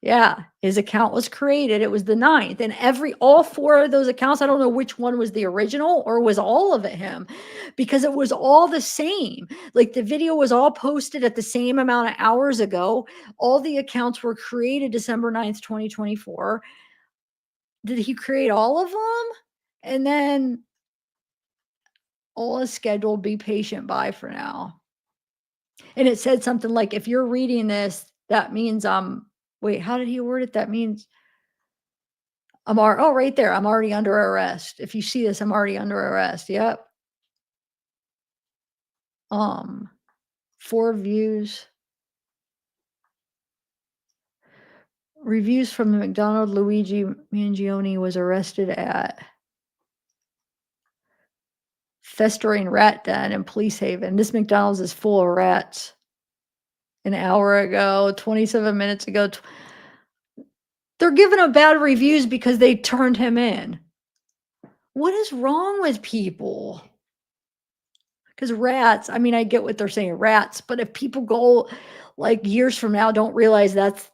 Yeah, his account was created. It was the 9th, and all 4 of those accounts, I don't know which one was the original or was all of it him, because it was all the same. Like the video was all posted at the same amount of hours ago. All the accounts were created December 9th, 2024. Did he create all of them? And then all is scheduled. Be patient. Bye for now. And it said something like, if you're reading this, that means wait, how did he word it? That means right there. I'm already under arrest. If you see this, I'm already under arrest. Yep. 4 views. Reviews from the McDonald's. Luigi Mangione was arrested at festering rat den in Police Haven. This McDonald's is full of rats. An hour ago, 27 minutes ago. They're giving him bad reviews because they turned him in. What is wrong with people? Because rats, I mean, I get what they're saying, rats, but if people go like years from now, don't realize that's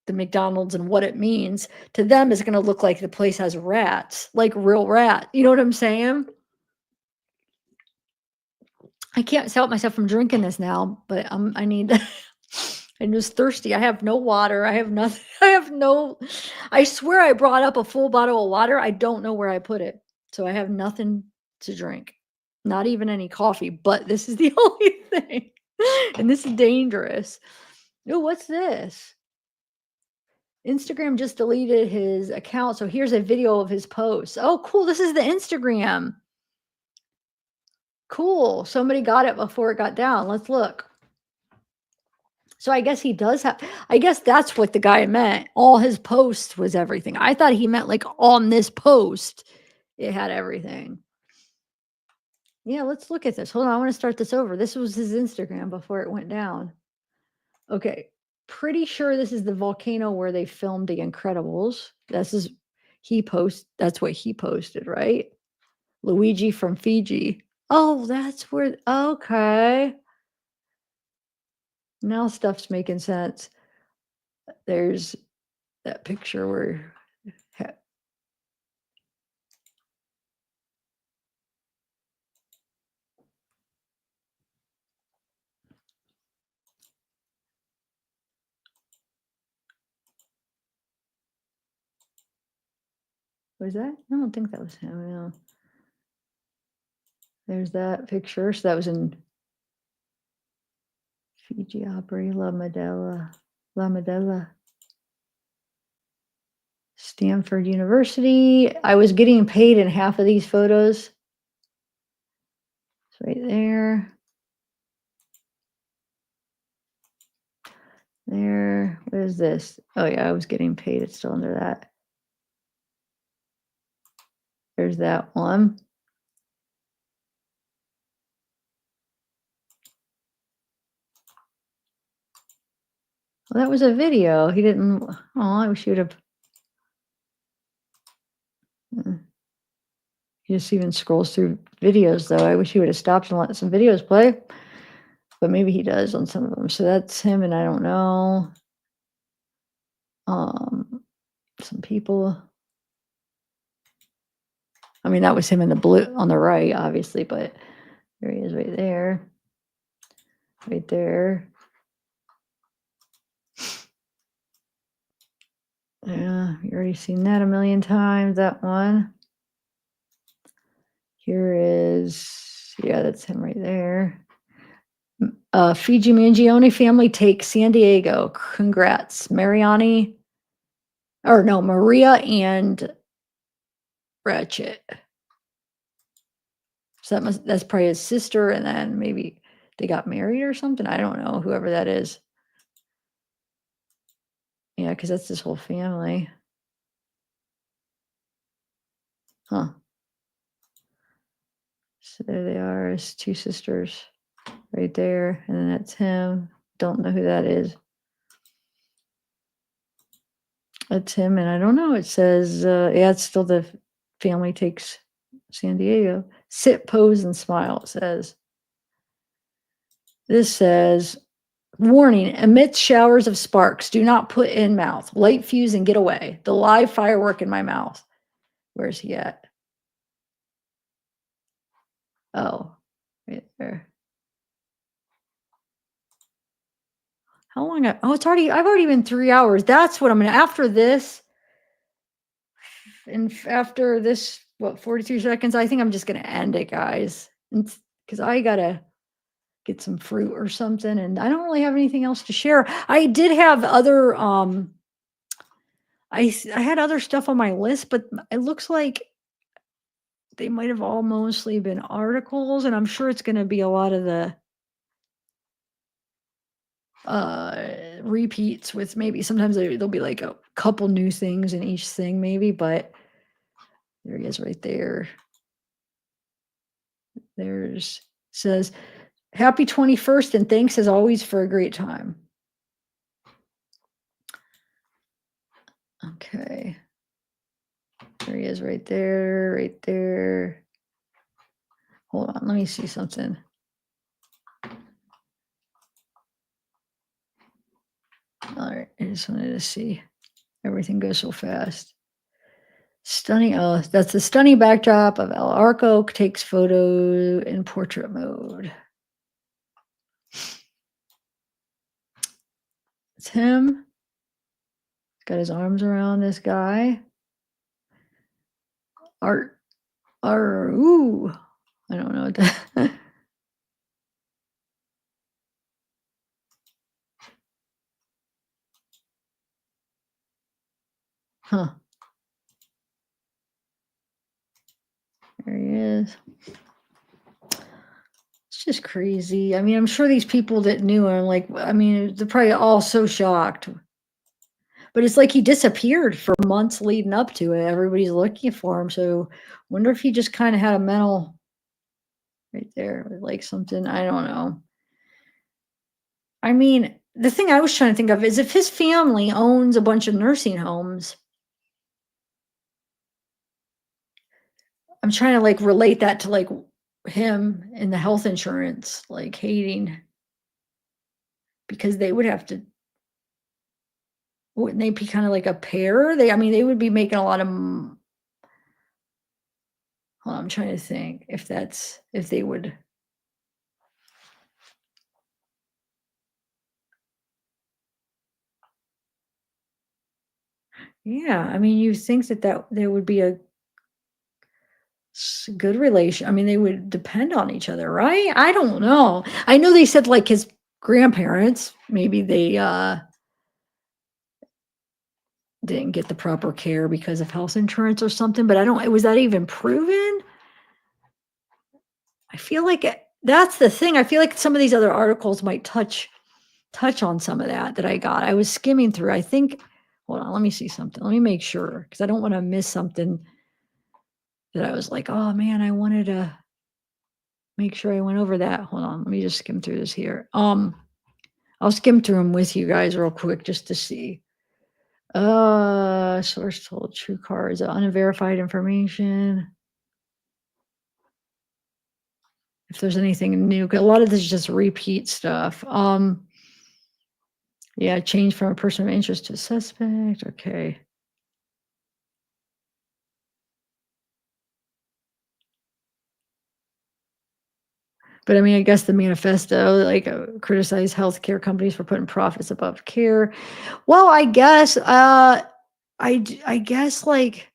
the McDonald's and what it means, to them it's going to look like the place has rats, like real rat. You know what I'm saying? I can't stop myself from drinking this now, but I need I'm just thirsty. I have no water. I have nothing. I swear I brought up a full bottle of water. I don't know where I put it. So I have nothing to drink. Not even any coffee, but this is the only thing. And this is dangerous. Oh, what's this? Instagram just deleted his account. So here's a video of his post. Oh, cool. This is the Instagram. Cool. Somebody got it before it got down. Let's look. So I guess he does have, I guess that's what the guy meant. All his posts was everything. I thought he meant like on this post, it had everything. Yeah, let's look at this. Hold on. I want to start this over. This was his Instagram before it went down. Okay. Pretty sure this is the volcano where they filmed The Incredibles. That's what he posted, right? Luigi from Fiji. Oh, that's where, okay. Now stuff's making sense. There's that picture where was that? I don't think that was him. No. There's that picture. So that was in Fiji, Opry, La Madella. Stanford University. I was getting paid in half of these photos. It's right there. There. What is this? Oh yeah, I was getting paid. It's still under that. There's that one. Well, that was a video. He didn't. Oh, I wish he would have. He just even scrolls through videos, though. I wish he would have stopped and let some videos play. But maybe he does on some of them. So that's him, and I don't know. Some people. I mean, that was him in the blue on the right, obviously, but there he is right there. Right there. Yeah, you already seen that a million times, that one. Here is, yeah, that's him right there. Fiji Mangione family takes San Diego. Congrats. Mariani or no, Maria and Ratchet. So that's probably his sister, and then maybe they got married or something. I don't know, whoever that is. Yeah, because that's this whole family. Huh. So there they are, his two sisters right there, and then that's him. Don't know who that is. That's him, and I don't know. It says, yeah, it's still the family takes San Diego. Sit, pose, and smile, it says. This says, warning, emits showers of sparks. Do not put in mouth. Light fuse and get away. The live firework in my mouth. Where's he at? Oh, right there. How long? Oh, I've already been 3 hours. That's what I'm gonna, after this, and after this, what, 42 seconds, I think I'm just gonna end it, guys. Because I gotta get some fruit or something, and I don't really have anything else to share. I did have other, I had other stuff on my list, but it looks like they might have all mostly been articles, and I'm sure it's gonna be a lot of the repeats with maybe sometimes there'll be like a couple new things in each thing maybe, but there he is right there. There's says happy 21st and thanks as always for a great time. Okay, there he is right there. Hold on, let me see something. All right, I just wanted to see. Everything goes so fast. Stunning. Oh, that's the stunning backdrop of El Arco takes photo in portrait mode. It's him. He's got his arms around this guy. Ooh, I don't know what that. Huh. There he is. It's just crazy. I mean, I'm sure these people that knew him, like, I mean, they're probably all so shocked. But it's like he disappeared for months leading up to it. Everybody's looking for him. So wonder if he just kind of had a mental right there, like something, I don't know. I mean, the thing I was trying to think of is if his family owns a bunch of nursing homes, I'm trying to like relate that to like him and the health insurance, like hating, because they would have to, wouldn't they be kind of like a pair? I mean, they would be making a lot of, hold on, I'm trying to think if they would. Yeah, I mean, you think that there would be a good relation. I mean, they would depend on each other, right? I don't know. I know they said like his grandparents, maybe they didn't get the proper care because of health insurance or something, but I don't, was that even proven? I feel like that's the thing. I feel like some of these other articles might touch on some of that I got. I was skimming through. I think, hold on, let me see something. Let me make sure, because I don't want to miss something that I was like, oh man, I wanted to make sure I went over that. Hold on, let me just skim through this here. I'll skim through them with you guys real quick just to see. Source told true car is unverified information. If there's anything new, 'cause a lot of this is just repeat stuff. Yeah, change from a person of interest to a suspect. Okay. But I mean, I guess the manifesto, like, criticize healthcare companies for putting profits above care. Well, I guess, I guess, like,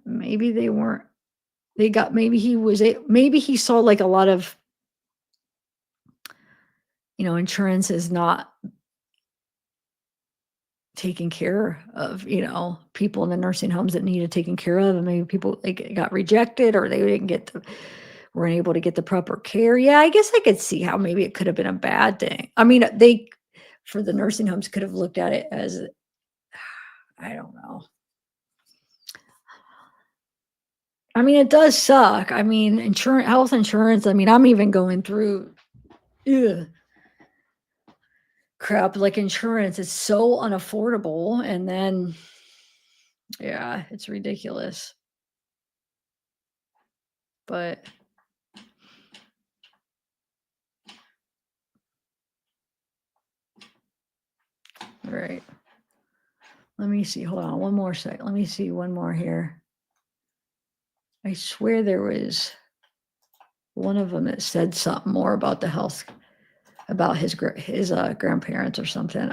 maybe they weren't. Maybe he saw like a lot of, insurance is not taking care of, people in the nursing homes that needed taken care of, and maybe people got rejected or they didn't weren't able to get the proper care. Yeah, I guess I could see how maybe it could have been a bad thing. I mean, for the nursing homes could have looked at it as, I don't know. I mean, it does suck. I mean, health insurance. I mean, I'm even going through crap like insurance is so unaffordable. And then, yeah, it's ridiculous. But right. Let me see. Hold on one more sec. Let me see one more here. I swear there was one of them that said something more about the health, about his grandparents or something.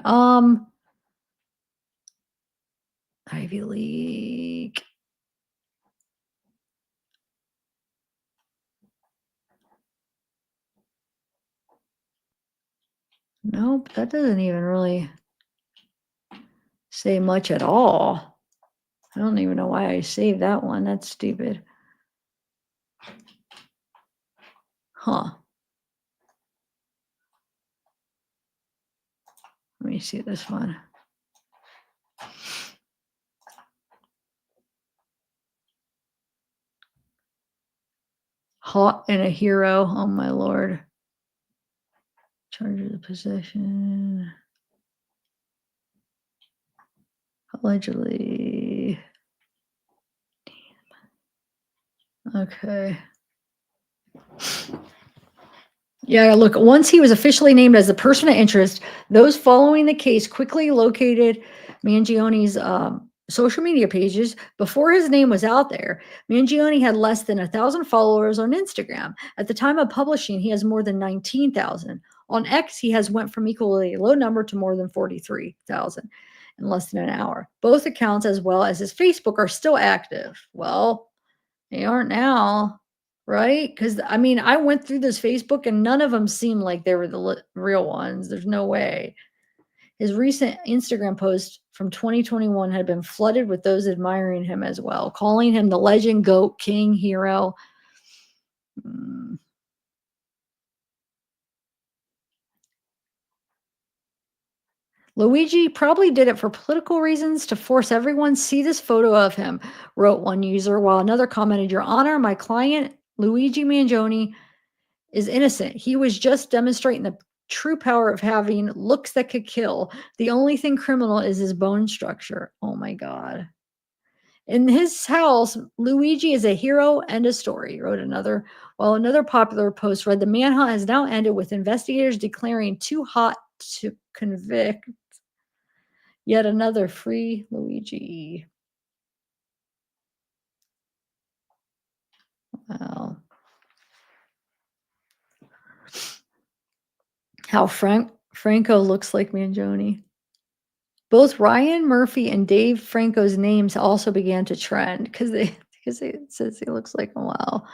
Ivy League. Nope, that doesn't even really say much at all. I don't even know why I saved that one. That's stupid. Huh. Let me see this one. Hot and a hero. Oh my lord. Charge of the possession. Allegedly. Okay. Yeah, look, once he was officially named as the person of interest, those following the case quickly located Mangione's social media pages. Before his name was out there, Mangione had less than 1,000 followers on Instagram. At the time of publishing, he has more than 19,000. On X, he has went from equally low number to more than 43,000 in less than an hour. Both accounts, as well as his Facebook, are still active. Well, they aren't now. Right? Because I mean, I went through this Facebook and none of them seemed like they were the real ones. There's no way. His recent Instagram post from 2021 had been flooded with those admiring him as well, calling him the legend, goat, king, hero. Luigi probably did it for political reasons to force everyone to see this photo of him, wrote one user, while another commented, "Your Honor, my client, Luigi Mangione, is innocent. He was just demonstrating the true power of having looks that could kill. The only thing criminal is his bone structure." Oh my God. In his house, Luigi is a hero and a story, wrote another. While another popular post read, "The manhunt has now ended with investigators declaring too hot to convict." Yet another free Luigi. Wow. How Franco looks like Mangione. Both Ryan Murphy and Dave Franco's names also began to trend because it says he looks like him. Wow.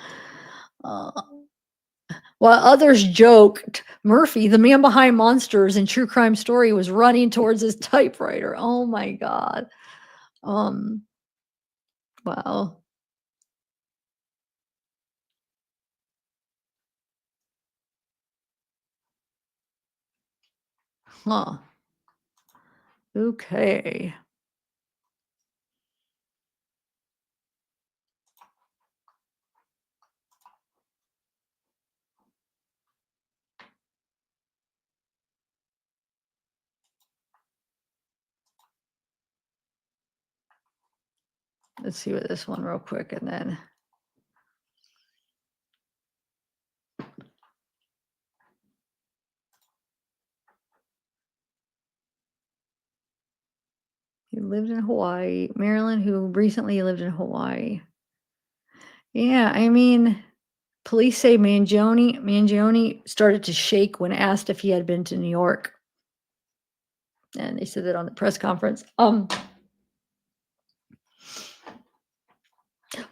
While others joked, Murphy, the man behind Monsters and True Crime Story, was running towards his typewriter. Oh my God. Wow. Huh. Okay. Let's see what this one real quick and then. He lived in Hawaii. Marilyn, who recently lived in Hawaii. Yeah, I mean, police say Mangione started to shake when asked if he had been to New York. And they said that on the press conference.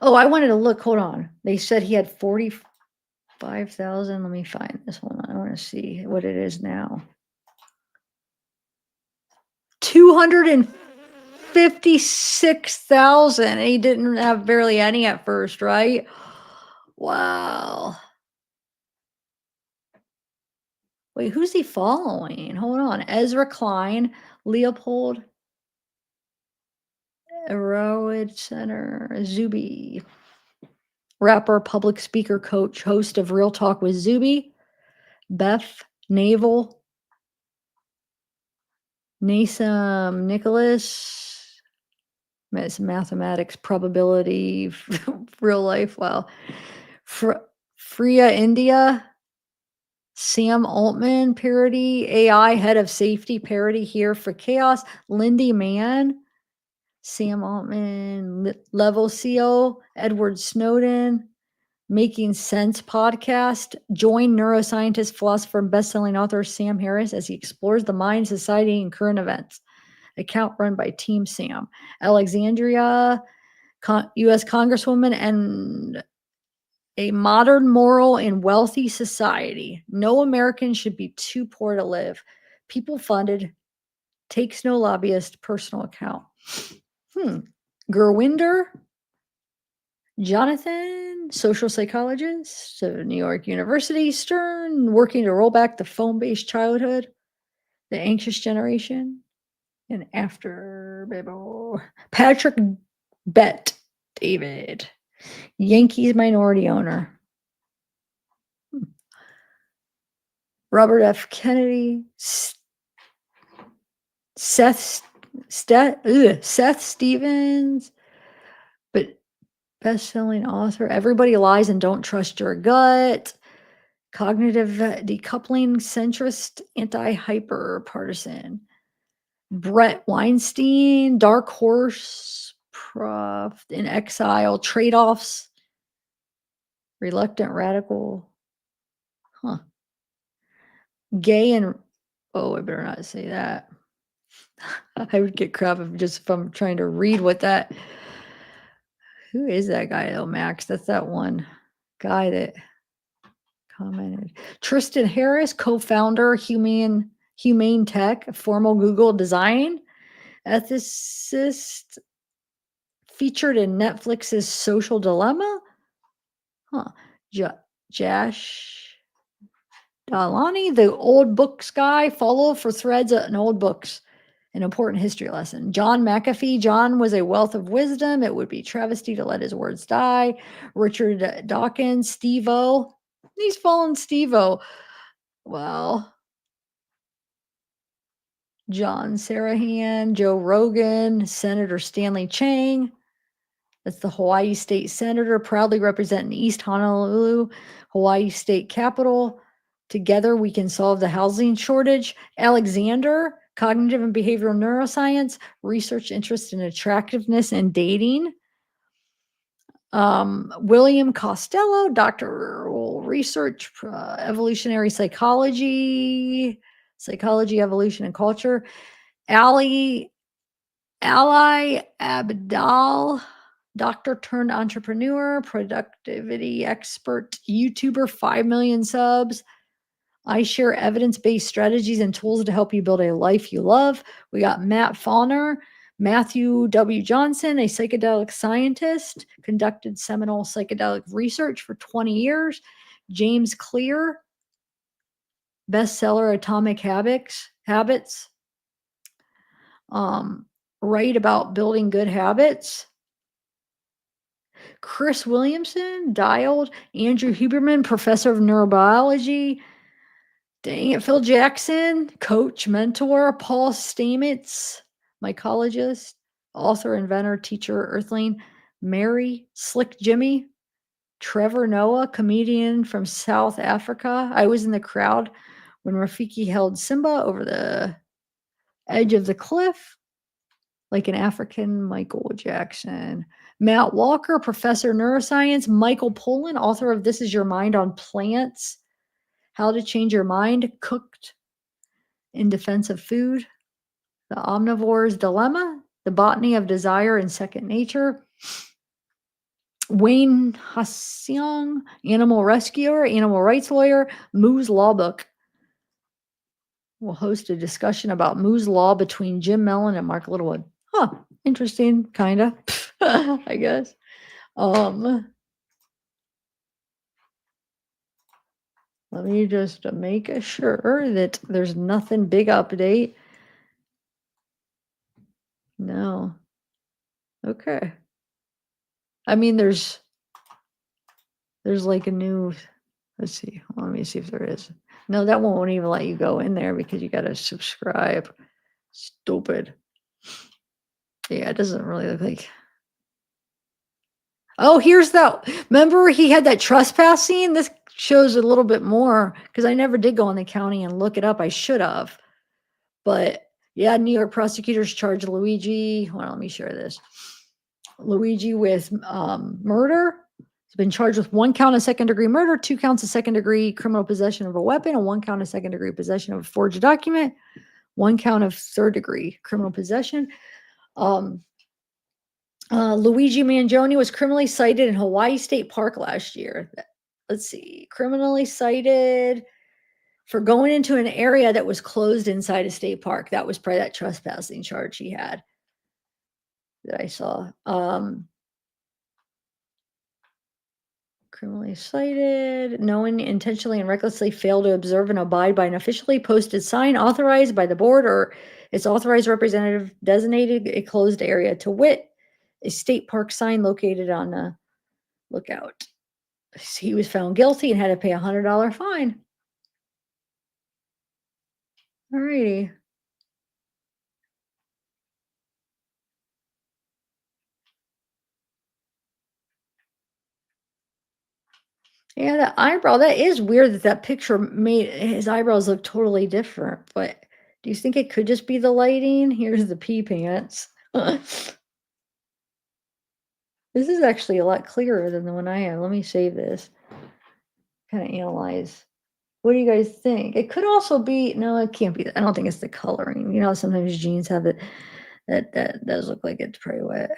Oh, I wanted to look. Hold on. They said he had 45,000. Let me find this one. I want to see what it is now. 256,000. He didn't have barely any at first, right? Wow. Wait, who's he following? Hold on. Ezra Klein, Leopold, Arrowhead Center, Zuby, rapper, public speaker, coach, host of Real Talk with Zuby, Beth Naval, Nasum Nicholas, mathematics, probability, real life. Wow. Freya India, Sam Altman parody, AI head of safety parody here for chaos, Lindy Mann, Sam Altman, Level CO, Edward Snowden, Making Sense podcast. Join neuroscientist, philosopher, and best-selling author Sam Harris as he explores the mind, society, and current events. Account run by Team Sam. Alexandria, U.S. Congresswoman, and a modern, moral, and wealthy society. No American should be too poor to live. People funded. Takes no lobbyist. Personal account. Gurwinder Jonathan, social psychologist of New York University. Stern, working to roll back the phone-based childhood, the anxious generation, and after Babel. Patrick Bet David, Yankees minority owner. Robert F. Kennedy, Seth Stevens, but best-selling author. Everybody lies and don't trust your gut. Cognitive decoupling, centrist, anti-hyper partisan. Brett Weinstein, dark horse, prof in exile, trade-offs, reluctant radical. Gay and I better not say that. I would get crap if I'm trying to read what that. Who is that guy though, Max? That's that one guy that commented. Tristan Harris, co-founder, Humane Tech, formal Google design ethicist, featured in Netflix's Social Dilemma. Jash Dalani, the old books guy, follow for threads in old books. An important history lesson. John McAfee. John was a wealth of wisdom. It would be travesty to let his words die. Richard Dawkins. Steve-O. He's following Steve-O. Wow. John Sarahan. Joe Rogan. Senator Stanley Chang. That's the Hawaii State Senator, proudly representing East Honolulu, Hawaii State Capital. Together we can solve the housing shortage. Alexander, cognitive and behavioral neuroscience, research interest in attractiveness and dating. William Costello, doctoral research, evolutionary psychology, evolution, and culture. Ali Abdal, doctor turned entrepreneur, productivity expert, YouTuber, 5 million subs. I share evidence-based strategies and tools to help you build a life you love. We got Matt Fauner, Matthew W. Johnson, a psychedelic scientist, conducted seminal psychedelic research for 20 years. James Clear, bestseller Atomic Habits. Write about building good habits. Chris Williamson, dialed. Andrew Huberman, professor of neurobiology. Dang it, Phil Jackson, coach, mentor. Paul Stamets, mycologist, author, inventor, teacher, earthling. Mary, Slick Jimmy. Trevor Noah, comedian from South Africa. I was in the crowd when Rafiki held Simba over the edge of the cliff like an African Michael Jackson. Matt Walker, professor of neuroscience. Michael Pollan, author of This Is Your Mind on Plants. How to Change Your Mind, cooked in defense of food. The Omnivore's Dilemma, The Botany of Desire and Second Nature. Wayne Haseong, animal rescuer, animal rights lawyer. Moo's Law Book. will host a discussion about Moo's Law between Jim Mellon and Mark Littlewood. Huh, interesting, kind of, I guess. Let me just make sure that there's nothing big update. No. Okay. I mean, there's like a new, let's see, let me see if there is. No, that won't even let you go in there because you got to subscribe. Stupid. Yeah, it doesn't really look like. Oh, here's that. Remember he had that trespass scene? This shows a little bit more because I never did go in the county and look it up. I should have. But yeah, New York prosecutors charged Luigi. Hold on, let me share this. Luigi with murder. He's been charged with 1 count of second-degree murder, 2 counts of second-degree criminal possession of a weapon, and 1 count of second-degree possession of a forged document, 1 count of third-degree criminal possession. Luigi Mangione was criminally cited in Hawaii State Park last year. Let's see, criminally cited for going into an area that was closed inside a state park. That was probably that trespassing charge he had that I saw. Criminally cited, knowing intentionally and recklessly failed to observe and abide by an officially posted sign authorized by the board or its authorized representative designated a closed area, to wit, a state park sign located on the lookout. He was found guilty and had to pay a $100 fine. Alrighty. Yeah, that eyebrow, that is weird that that picture made his eyebrows look totally different, but do you think it could just be the lighting? Here's the pee pants. This is actually a lot clearer than the one I have. Let me save this. Kind of analyze. What do you guys think? It could also be, no, it can't be. I don't think it's the coloring. You know, sometimes jeans have it. That does look like it's pretty wet.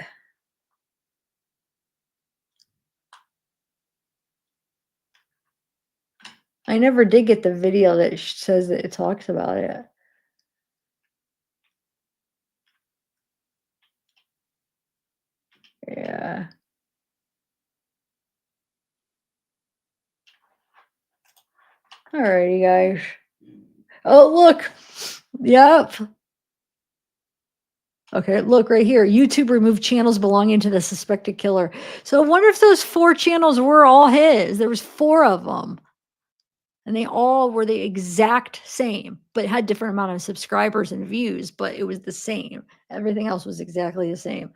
I never did get the video that says that it talks about it. Yeah. Alrighty, guys. Oh, look. Yep. Okay, look right here. YouTube removed channels belonging to the suspected killer. So I wonder if those 4 channels were all his. There was 4 of them. And they all were the exact same, but had different amount of subscribers and views, but it was the same. Everything else was exactly the same.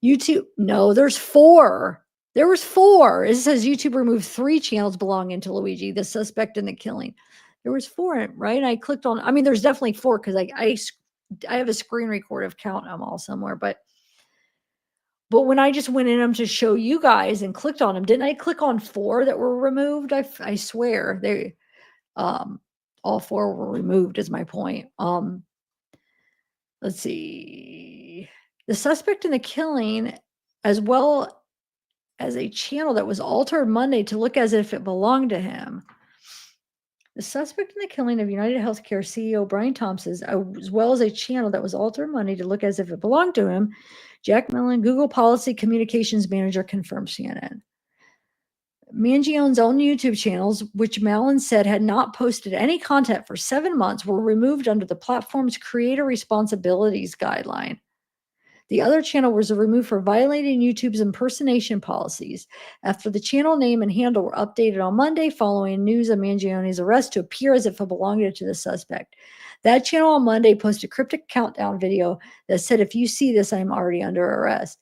YouTube, no, there's 4. There was 4. It says YouTube removed 3 channels belonging to Luigi, the suspect in the killing. There was 4, right? I clicked on, I mean, there's definitely 4 because I have a screen record of counting them all somewhere, but when I just went in them to show you guys and clicked on them, didn't I click on 4 that were removed? I swear they, all 4 were removed is my point. Let's see. The suspect in the killing, as well as a channel that was altered Monday to look as if it belonged to him. The suspect in the killing of United Healthcare CEO Brian Thompson, as well as a channel that was altered Monday to look as if it belonged to him, Jack Mellon, Google Policy Communications Manager, confirmed CNN. Mangione's own YouTube channels, which Mellon said had not posted any content for 7 months, were removed under the platform's creator responsibilities guideline. The other channel was removed for violating YouTube's impersonation policies after the channel name and handle were updated on Monday following news of Mangione's arrest to appear as if it belonged to the suspect. That channel on Monday posted a cryptic countdown video that said, "If you see this, I'm already under arrest."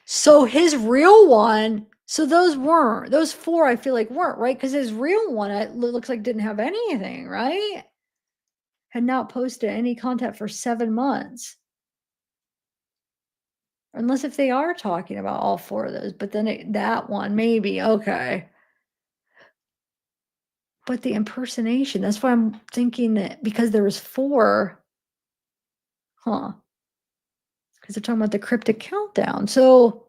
So his real one, so those 4 I feel like weren't, right? Because his real one, it looks like didn't have anything, right? Had not posted any content for 7 months. Unless if they are talking about all 4 of those, but then that one, maybe, okay. But the impersonation, that's why I'm thinking that because there was 4. Huh. Because they're talking about the cryptic countdown. So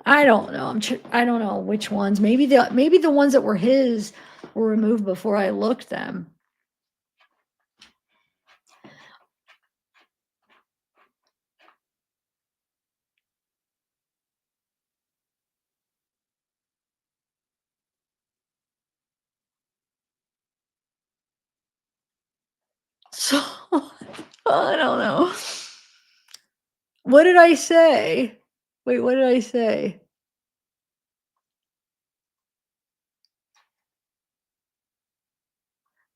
I don't know. I don't know which ones. Maybe the ones that were his were removed before I looked them. So I don't know. What did I say? Wait, what did I say?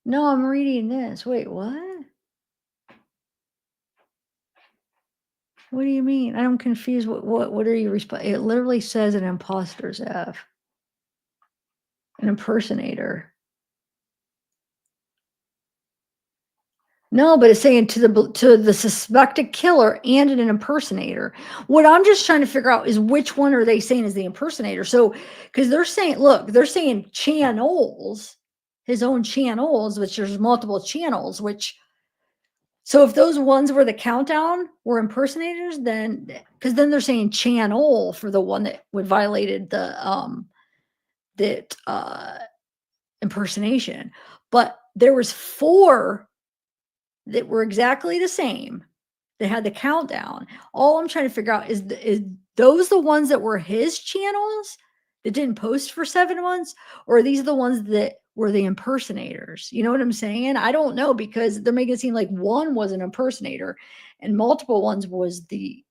No, I'm reading this. Wait, what? What do you mean? I'm confused. What are you responding? It literally says an imposter's F. An impersonator. No, but it's saying to the suspected killer and an impersonator. What I'm just trying to figure out is which one are they saying is the impersonator? So, because they're saying, look, they're saying channels, his own channels, which there's multiple channels, which, so if those ones were the countdown were impersonators, then, because then they're saying channel for the one that would violated the, impersonation. But there was 4 that were exactly the same. They had the countdown. All I'm trying to figure out is those the ones that were his channels that didn't post for 7 months, or are these the ones that were the impersonators? You know what I'm saying? I don't know, because they're making it seem like one was an impersonator and multiple ones was the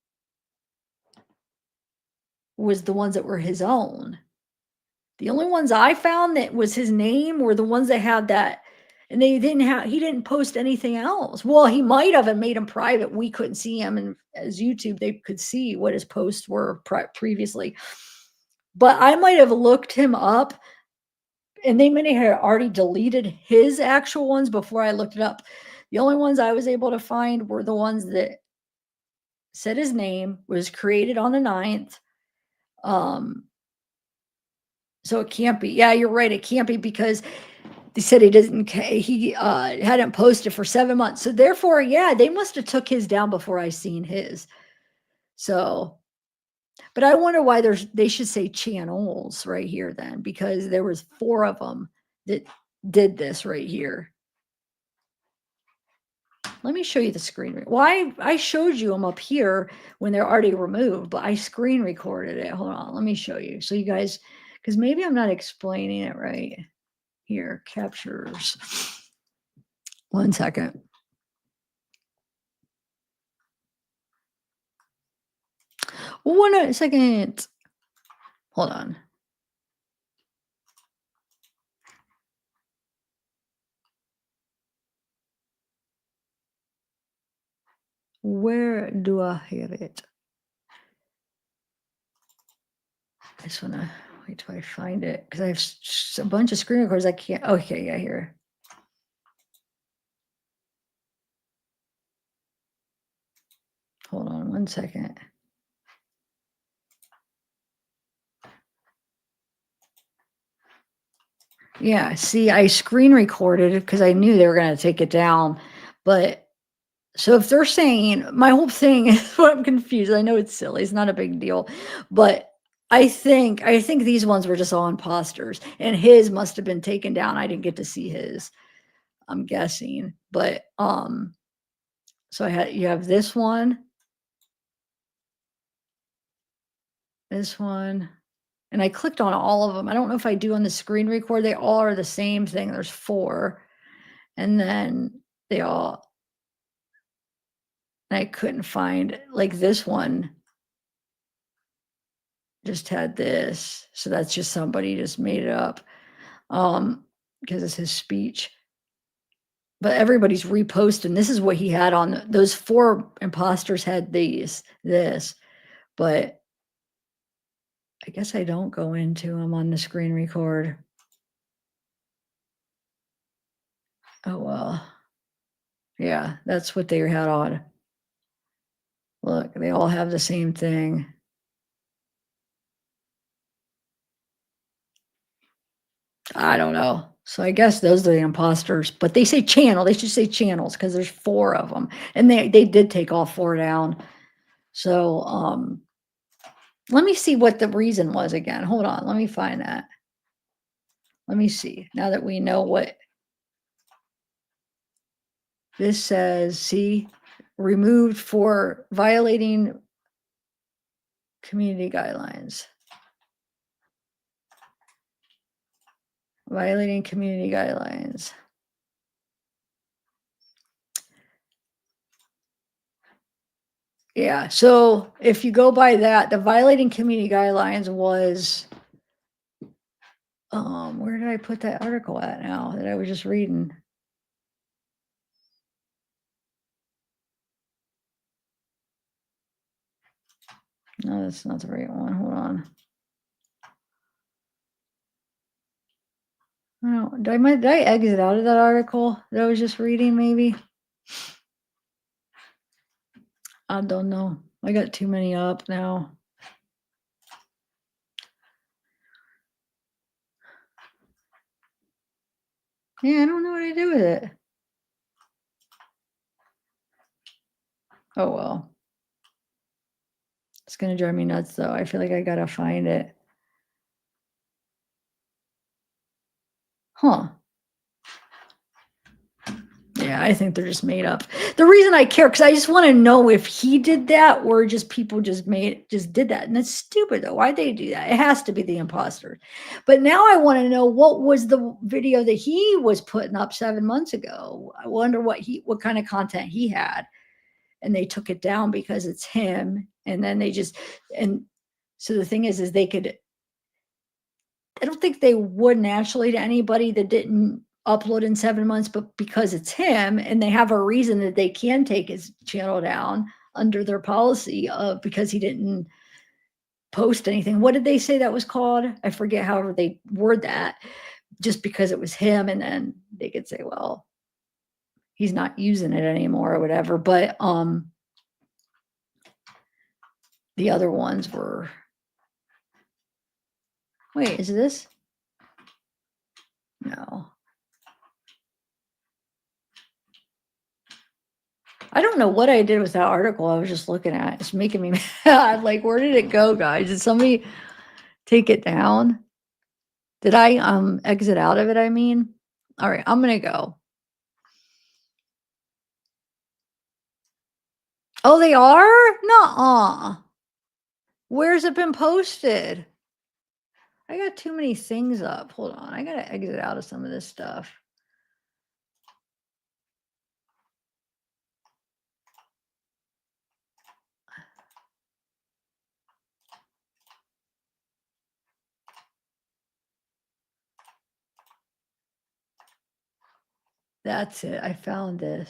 ones that were his own. The only ones I found that was his name were the ones that had that. And he didn't post anything else. Well, he might have and made them private. We couldn't see him. And as YouTube, they could see what his posts were previously. But I might have looked him up and they may have already deleted his actual ones before I looked it up. The only ones I was able to find were the ones that said his name, was created on the 9th. So it can't be. Yeah, you're right. It can't be, because they said he hadn't posted for 7 months. So therefore, yeah, they must have took his down before I seen his. So, but I wonder why they should say channels right here then, because there was 4 of them that did this right here. Let me show you the screen. Well, I showed you them up here when they're already removed, but I screen recorded it. Hold on, let me show you. So you guys, because maybe I'm not explaining it right. Here, captures. 1 second. One second. Hold on. Where do I have it? I just want to wait till I find it, because I have a bunch of screen recorders. I can't. Okay, yeah, here. Hold on 1 second. Yeah, see, I screen recorded because I knew they were going to take it down. But so if they're saying, my whole thing is what I'm confused. I know it's silly. It's not a big deal. But I think these ones were just all imposters, and his must have been taken down. I didn't get to see his, I'm guessing. But so you have this one, and I clicked on all of them. I don't know if I do on the screen record. They all are the same thing. There's 4, and then they all. I couldn't find, like, this one just had this. So that's just somebody just made it up. Because it's his speech. But everybody's reposting. This is what he had on those 4 imposters had this. But I guess I don't go into them on the screen record. Oh well. Yeah, that's what they had on. Look, they all have the same thing. I don't know. So I guess those are the imposters, but they say channel. They should say channels because there's 4 of them, and they did take all 4 down. So let me see what the reason was again. Hold on, let me find that. Let me see. Now that we know what this says, see, removed for violating community guidelines. Violating community guidelines. Yeah, so if you go by that, the violating community guidelines was, where did I put that article at now that I was just reading? No, that's not the right one. Hold on. No, did I exit out of that article that I was just reading maybe? I don't know. I got too many up now. Yeah, I don't know what to do with it. Oh well. It's gonna drive me nuts though. I feel like I gotta find it. Huh. Yeah, I think they're just made up. The reason I care, because I just want to know if he did that or just people just did that. And that's stupid though. Why'd they do that? It has to be the imposter. But now I want to know what was the video that he was putting up 7 months ago. I wonder what kind of content he had. And they took it down because it's him. And then and so the thing is they could, I don't think they would naturally to anybody that didn't upload in 7 months, but because it's him and they have a reason that they can take his channel down under their policy of because he didn't post anything. What did they say that was called? I forget however they word that, just because it was him. And then they could say, well, he's not using it anymore or whatever. But the other ones were, wait, is this? No. I don't know what I did with that article I was just looking at. It's making me mad. Like, where did it go, guys? Did somebody take it down? Did I exit out of it, I mean? All right, I'm going to go. Oh, they are? Nuh-uh. Where's it been posted? I got too many things up. Hold on. I got to exit out of some of this stuff. That's it. I found this.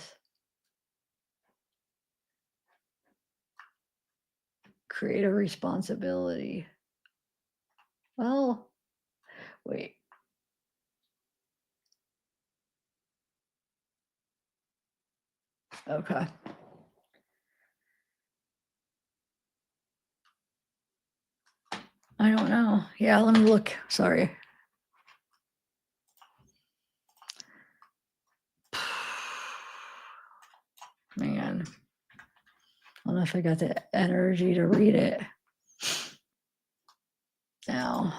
Create a responsibility. Well, wait. Okay. I don't know. Yeah, let me look. Sorry. Man. I don't know if I got the energy to read it. Now.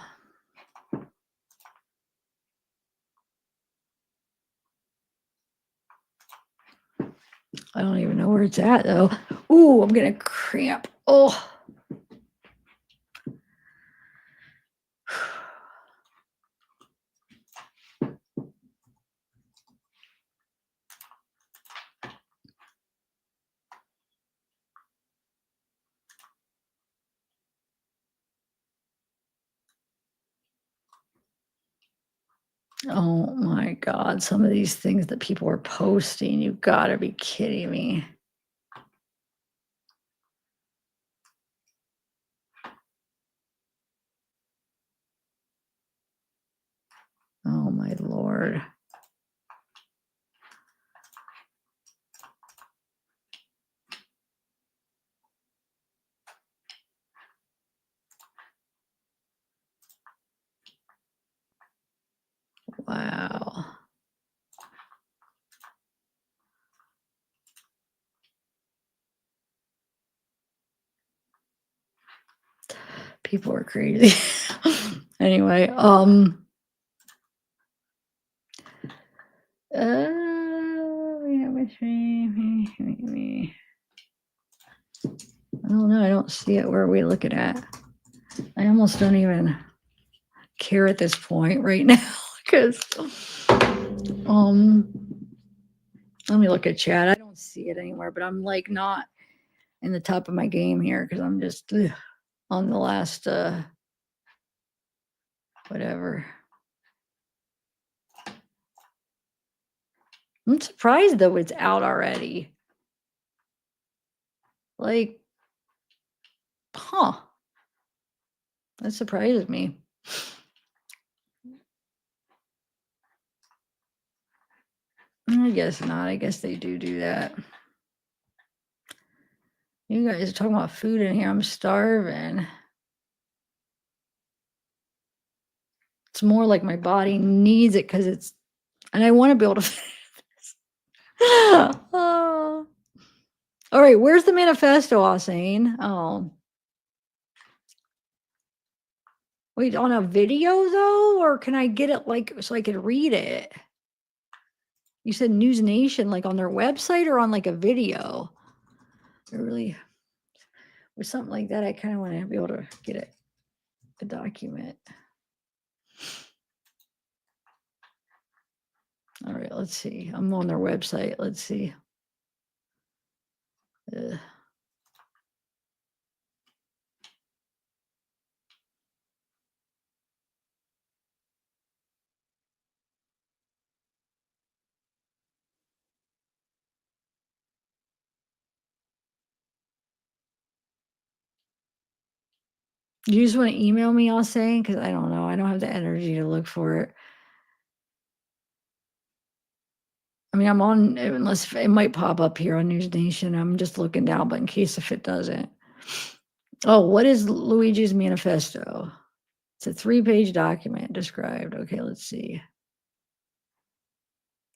I don't even know where it's at though. Ooh, I'm gonna cramp. Oh. Oh my God, some of these things that people are posting, you gotta be kidding me. Oh my Lord. Wow. People are crazy. Anyway, I don't know. I don't see it. Where are we looking at? I almost don't even care at this point right now because let me look at chat. I don't see it anywhere, but I'm like not in the top of my game here because I'm just on the last whatever. I'm surprised though it's out already. Like, huh. That surprises me. I guess not. I guess they do that. You guys are talking about food in here. I'm starving. It's more like my body needs it because it's, and I want to be able to finish this. Oh. All right, where's the manifesto, Hossein? Oh. Wait, on a video though? Or can I get it like so I could read it? You said News Nation, like on their website or on like a video? Really, with something like that, I kind of want to be able to get it, a document. All right, let's see. I'm on their website. Let's see. You just want to email me, all saying, because I don't know. I don't have the energy to look for it. I mean, I'm on, unless it might pop up here on News Nation. I'm just looking down, but in case if it doesn't. Oh, what is Luigi's manifesto? It's a 3-page document described. Okay, let's see.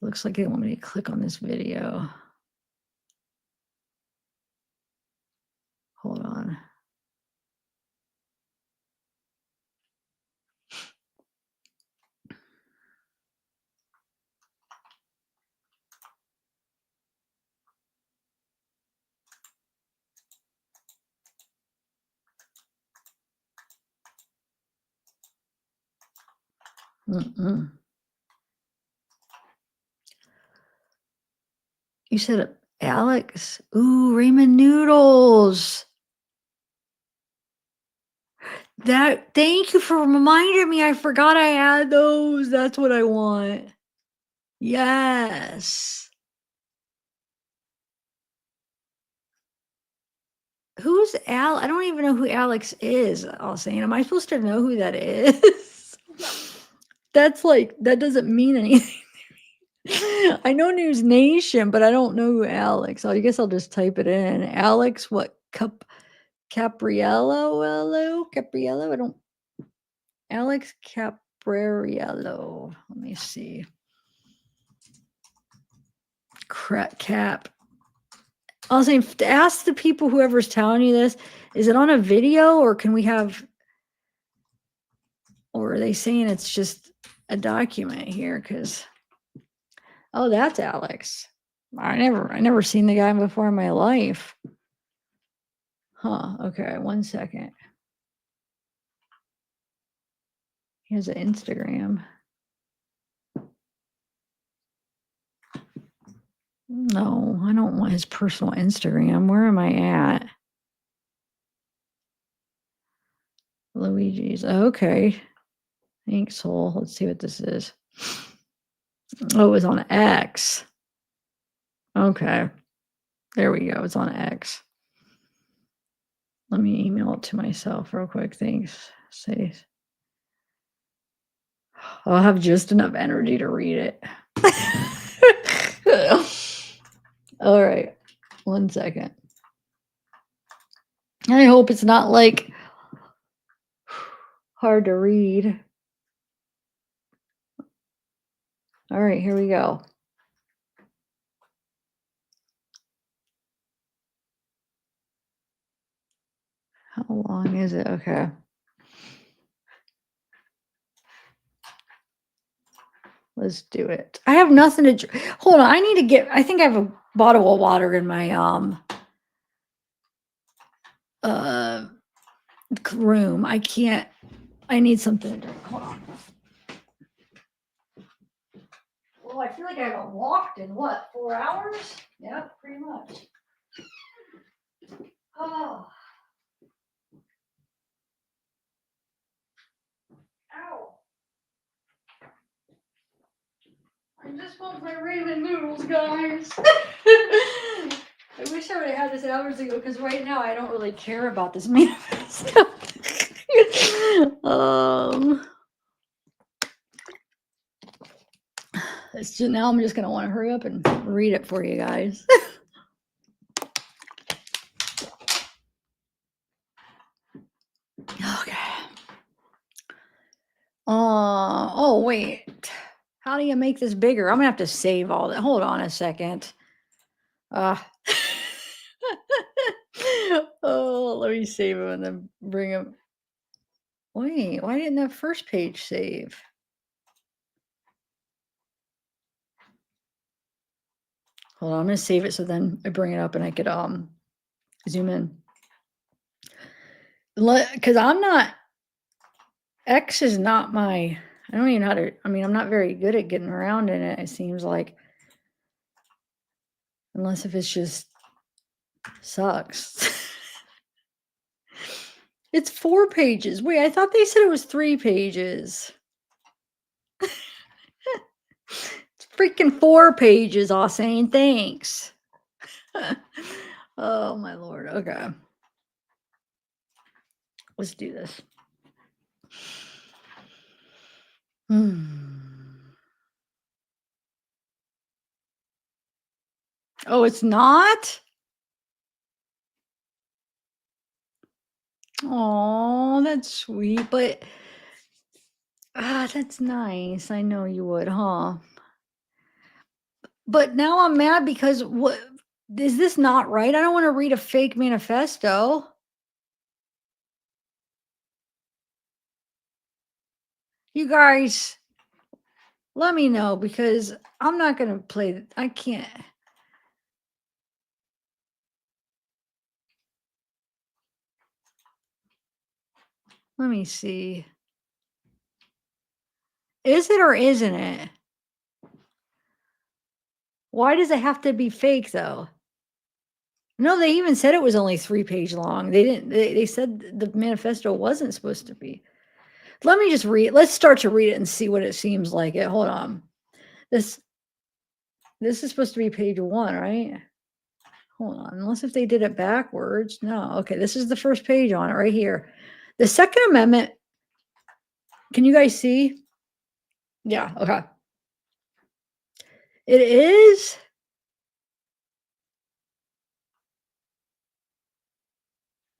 Looks like they want me to click on this video. Hold on. You said Alex. Ooh, ramen noodles. Thank you for reminding me. I forgot I had those. That's what I want. Yes. Who's Al? I don't even know who Alex is. I'll say, am I supposed to know who that is? That's like, that doesn't mean anything. I know News Nation, but I don't know who Alex. So I guess I'll just type it in. Alex, what? Capriello? Capriello? I don't. Alex Capriello. Let me see. Cap. I was saying, ask the people, whoever's telling you this, is it on a video or can we have, or are they saying it's just a document here? Because, oh, that's Alex. I never seen the guy before in my life. Huh. Okay. 1 second. He has an Instagram. No, I don't want his personal Instagram. Where am I at? Luigi's. Okay. Thanks, Soul. Let's see what this is. Oh, it was on X. Okay. There we go. It's on X. Let me email it to myself real quick. Thanks. Say, I'll have just enough energy to read it. All right. 1 second. I hope it's not like hard to read. All right, here we go. How long is it? Okay. Let's do it. I have nothing to hold on. I need to get, I think I have a bottle of water in my room. I can't, I need something to drink. Hold on. Well, I feel like I haven't walked in what, 4 hours? Yeah, pretty much. Oh. Ow. I just want my ramen noodles, guys. I wish I would have had this hours ago because right now I don't really care about this manifesto. It's just, now I'm just gonna want to hurry up and read it for you guys. Okay. Oh wait. How do you make this bigger? I'm gonna have to save all that. Hold on a second. Oh, let me save them and then bring them. Wait, why didn't that first page save? Hold on, I'm gonna save it so then I bring it up and I could zoom in. Because I'm not, X is not my, I don't even know how to, I mean, I'm not very good at getting around in it, it seems like. Unless if it's just sucks. It's 4 pages. Wait, I thought they said it was 3 pages. It's freaking 4 pages, all saying thanks. Oh my Lord. Okay. Let's do this. Oh, it's not? Oh, that's sweet, but that's nice. I know you would, huh? But now I'm mad because what is this not right? I don't want to read a fake manifesto. You guys, let me know because I'm not going to play. I can't. Let me see. Is it or isn't it? Why does it have to be fake though? No, they even said it was only 3 page long. They didn't, they said the manifesto wasn't supposed to be. Let me just read. Let's start to read it and see what it seems like. It. Hold on. This is supposed to be page 1, right? Hold on. Unless if they did it backwards. No. Okay. This is the first page on it right here. The Second Amendment. Can you guys see? Yeah. Okay. It is.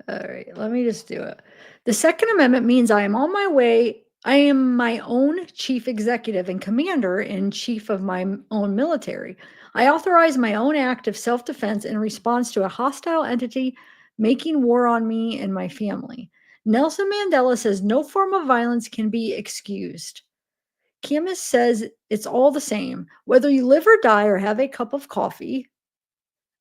All right. Let me just do it. The Second Amendment means I am on my way. I am my own chief executive and commander in chief of my own military. I authorize my own act of self-defense in response to a hostile entity making war on me and my family. Nelson Mandela says no form of violence can be excused. Camus says it's all the same, whether you live or die or have a cup of coffee.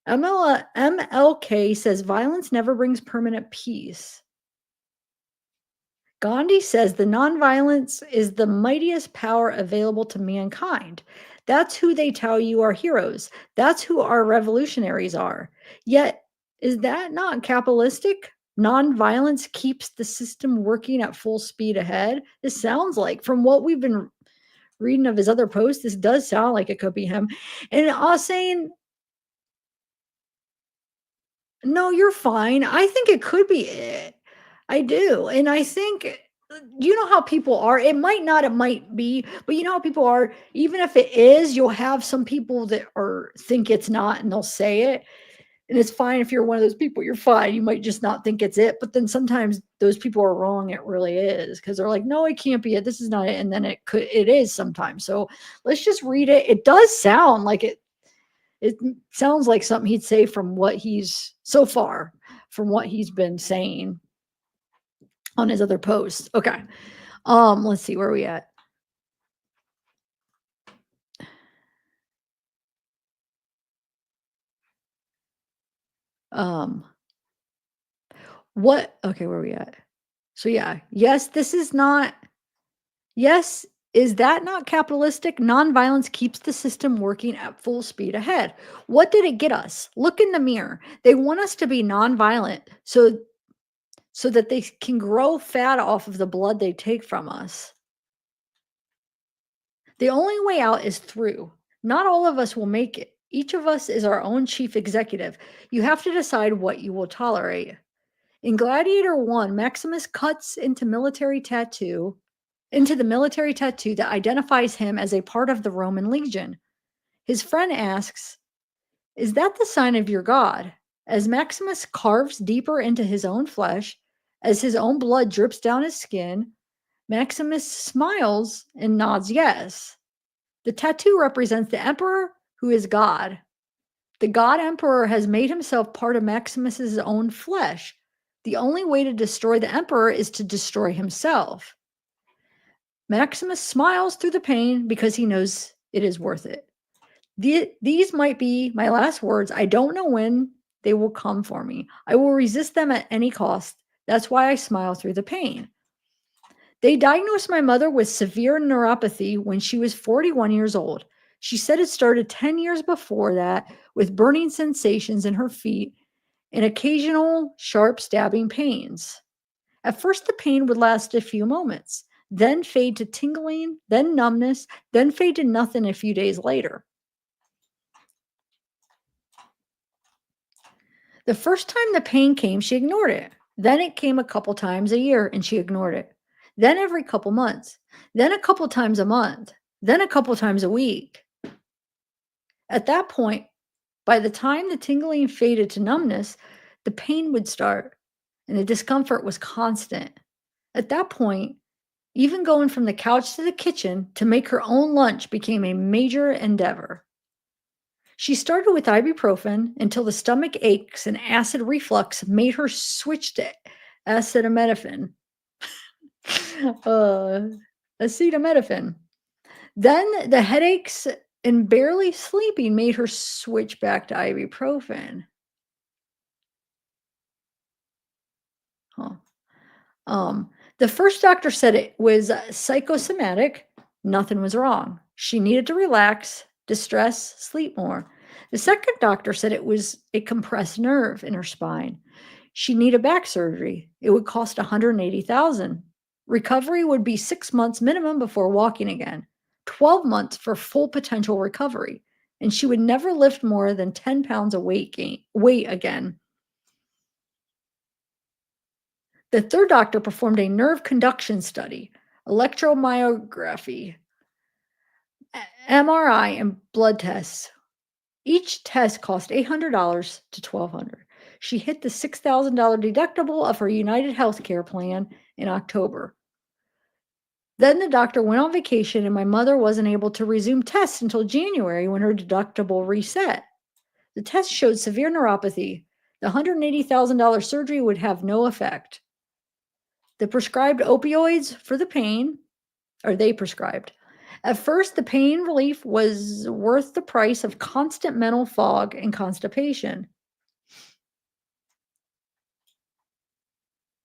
MLK says violence never brings permanent peace. Gandhi says the nonviolence is the mightiest power available to mankind. That's who they tell you are heroes. That's who our revolutionaries are. Yet, is that not capitalistic? Nonviolence keeps the system working at full speed ahead. This sounds like, from what we've been reading of his other posts, this does sound like it could be him. And I was saying, no, you're fine. I think it could be it. I do. And I think, you know how people are. It might not, it might be, but you know how people are. Even if it is, you'll have some people that think it's not and they'll say it. And it's fine if you're one of those people, you're fine. You might just not think it's it. But then sometimes those people are wrong. It really is. Because they're like, no, it can't be it. This is not it. And then it is sometimes. So let's just read it. It does sound like it. It sounds like something he'd say from what he's so far, from what he's been saying on his other posts. Okay. Let's see, where are we at? What? Okay, where are we at? So yeah, yes, this is not. Yes, is that not capitalistic? Nonviolence keeps the system working at full speed ahead. What did it get us? Look in the mirror. They want us to be nonviolent so that they can grow fat off of the blood they take from us. The only way out is through. Not all of us will make it. Each of us is our own chief executive. You have to decide what you will tolerate. In Gladiator 1, Maximus cuts into the military tattoo that identifies him as a part of the Roman legion. His friend asks, "Is that the sign of your god?" As Maximus carves deeper into his own flesh, as his own blood drips down his skin, Maximus smiles and nods yes. The tattoo represents the emperor who is God. The god emperor has made himself part of Maximus's own flesh. The only way to destroy the emperor is to destroy himself. Maximus smiles through the pain because he knows it is worth it. These might be my last words. I don't know when they will come for me. I will resist them at any cost. That's why I smile through the pain. They diagnosed my mother with severe neuropathy when she was 41 years old. She said it started 10 years before that with burning sensations in her feet and occasional sharp stabbing pains. At first, the pain would last a few moments, then fade to tingling, then numbness, then fade to nothing a few days later. The first time the pain came, she ignored it. Then it came a couple times a year and she ignored it. Then every couple months. Then a couple times a month. Then a couple times a week. At that point, by the time the tingling faded to numbness, the pain would start and the discomfort was constant. At that point, even going from the couch to the kitchen to make her own lunch became a major endeavor. She started with ibuprofen until the stomach aches and acid reflux made her switch to acetaminophen. Acetaminophen. Then the headaches and barely sleeping made her switch back to ibuprofen. The first doctor said it was psychosomatic. Nothing was wrong. She needed to relax, distress, sleep more. The second doctor said it was a compressed nerve in her spine. She needed back surgery. It would cost $180,000. Recovery would be 6 months minimum before walking again, 12 months for full potential recovery, and she would never lift more than 10 pounds of weight again. The third doctor performed a nerve conduction study, electromyography, MRI, and blood tests. Each test cost $800 to $1,200. She hit the $6,000 deductible of her United Healthcare plan in October. Then the doctor went on vacation and my mother wasn't able to resume tests until January when her deductible reset. The test showed severe neuropathy. The $180,000 surgery would have no effect. The prescribed opioids for the pain, or they prescribed. At first, the pain relief was worth the price of constant mental fog and constipation.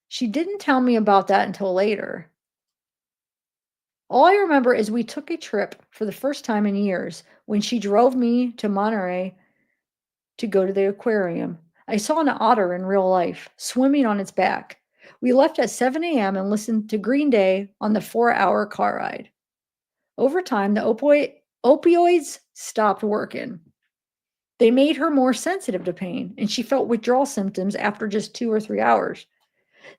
She didn't tell me about that until later. All I remember is we took a trip for the first time in years when she drove me to Monterey to go to the aquarium. I saw an otter in real life, swimming on its back. We left at 7 a.m. and listened to Green Day on the 4-hour car ride. Over time, the opioids stopped working. They made her more sensitive to pain, and she felt withdrawal symptoms after just 2 or 3 hours.